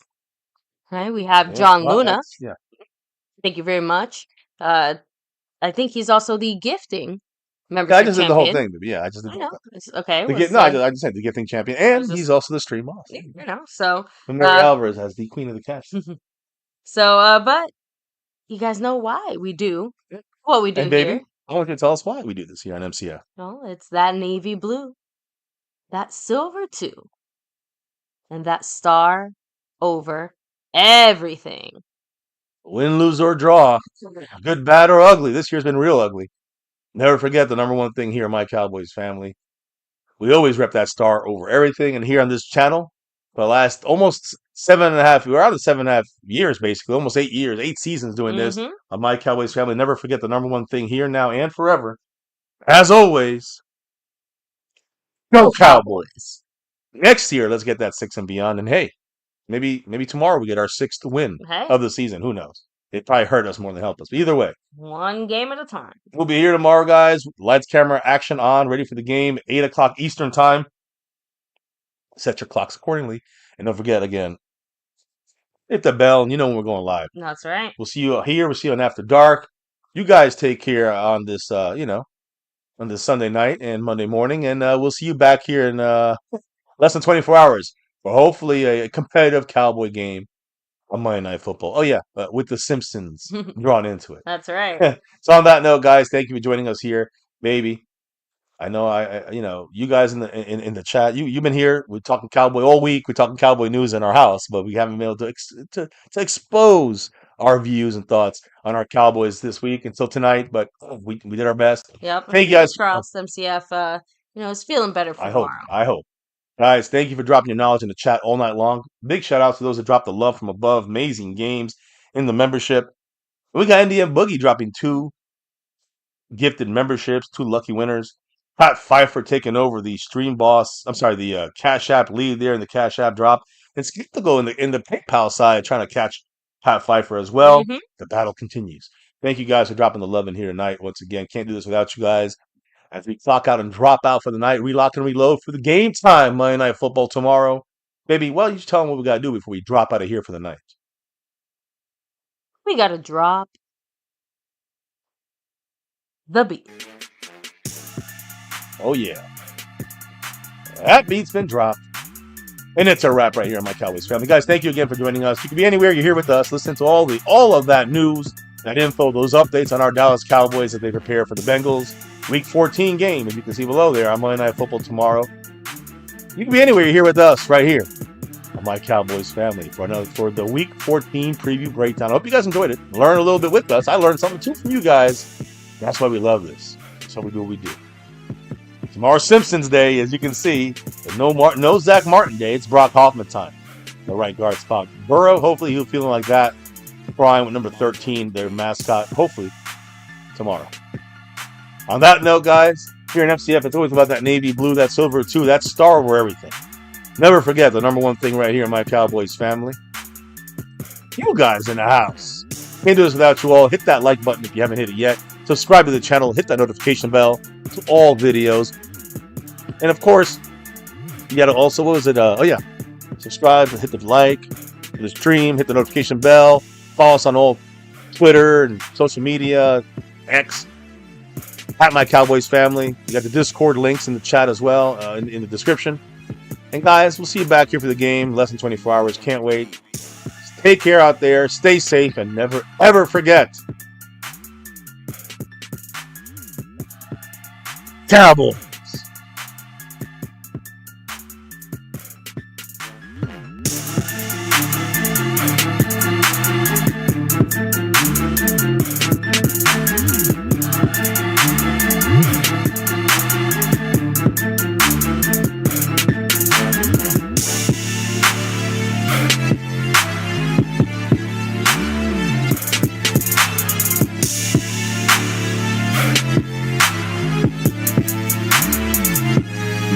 Right, we have John Luna. Yeah. Thank you very much. I think he's also the gifting membership I just did the whole champion. thing, but yeah, I just did I know. It's okay. I just said the gifting champion, and he's also the stream boss. So Mary Alvarez has the queen of the cash. So, but you guys know why we do what we do and baby, here. I want you to tell us why we do this here on MCF. Well, it's that navy blue, that silver too, and that star over everything. Win, lose, or draw, good, bad, or ugly. This year's been real ugly. Never forget the number one thing here, My Cowboys Family. We always rep that star over everything. And here on this channel, for the last almost 7.5, we're out of 7.5 years, basically, almost 8 years, 8 seasons doing this on My Cowboys Family. Never forget the number one thing here, now, and forever. As always, go Cowboys. Next year, let's get that 6 and beyond. And hey, maybe tomorrow we get our 6th win of the season. Who knows? It probably hurt us more than helped us. But either way, one game at a time. We'll be here tomorrow, guys. Lights, camera, action on, ready for the game. 8 o'clock Eastern time. Set your clocks accordingly. And don't forget, again, hit the bell, and you know when we're going live. That's right. We'll see you here. We'll see you on After Dark. You guys take care on this, on this Sunday night and Monday morning. And we'll see you back here in less than 24 hours for hopefully a competitive Cowboy game on Monday Night Football. Oh, yeah, with the Simpsons drawn into it. That's right. So on that note, guys, thank you for joining us here. Baby, I know you know, you guys in the chat, you've been here. We're talking Cowboy all week. We're talking Cowboy news in our house, but we haven't been able to expose our views and thoughts on our Cowboys this week until tonight. But we did our best. Yep, and Thank you guys. fingers crossed MCF is feeling better for I hope. tomorrow. I hope. Guys, thank you for dropping your knowledge in the chat all night long. Big shout out to those that dropped the love from above. Amazing games in the membership. We got NDM Boogie dropping 2 gifted memberships, 2 lucky winners. Pat Pfeiffer taking over the stream boss. I'm sorry, the Cash App lead there in the Cash App drop. And Skeptical in the PayPal side trying to catch Pat Pfeiffer as well. Mm-hmm. The battle continues. Thank you guys for dropping the love in here tonight. Once again, can't do this without you guys. As we clock out and drop out for the night, relock and reload for the game time Monday Night Football tomorrow. Baby, well, you just tell them what we got to do before we drop out of here for the night. We got to drop the beat. Oh, yeah. That beat's been dropped. And it's a wrap right here on My Cowboys Family. Guys, thank you again for joining us. You can be anywhere. You're here with us. Listen to all of that news, that info, those updates on our Dallas Cowboys as they prepare for the Bengals Week 14 game. As you can see below there on Monday Night Football tomorrow. You can be anywhere. You're here with us right here on My Cowboys Family for the Week 14 preview breakdown. I hope you guys enjoyed it. Learn a little bit with us. I learned something too from you guys. That's why we love this. That's why we do what we do. Tomorrow's Simpsons Day, as you can see. No Zack Martin Day. It's Brock Hoffman time. The right guard spot. Burrow, hopefully he'll feeling like that. Brian with number 13, their mascot. Hopefully tomorrow. On that note, guys, here in FCF, it's always about that navy blue, that silver too. That's star over everything. Never forget the number one thing right here in My Cowboys Family. You guys in the house. Can't do this without you all. Hit that like button if you haven't hit it yet. Subscribe to the channel. Hit that notification bell to all videos. And of course, you got to also, subscribe, hit the like, to the stream, hit the notification bell, follow us on all Twitter and social media, X, at My Cowboys Family. You got the Discord links in the chat as well, in the description. And guys, we'll see you back here for the game, less than 24 hours. Can't wait. Take care out there, stay safe, and never, ever forget, Cowboys.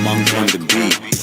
Monk on the beat.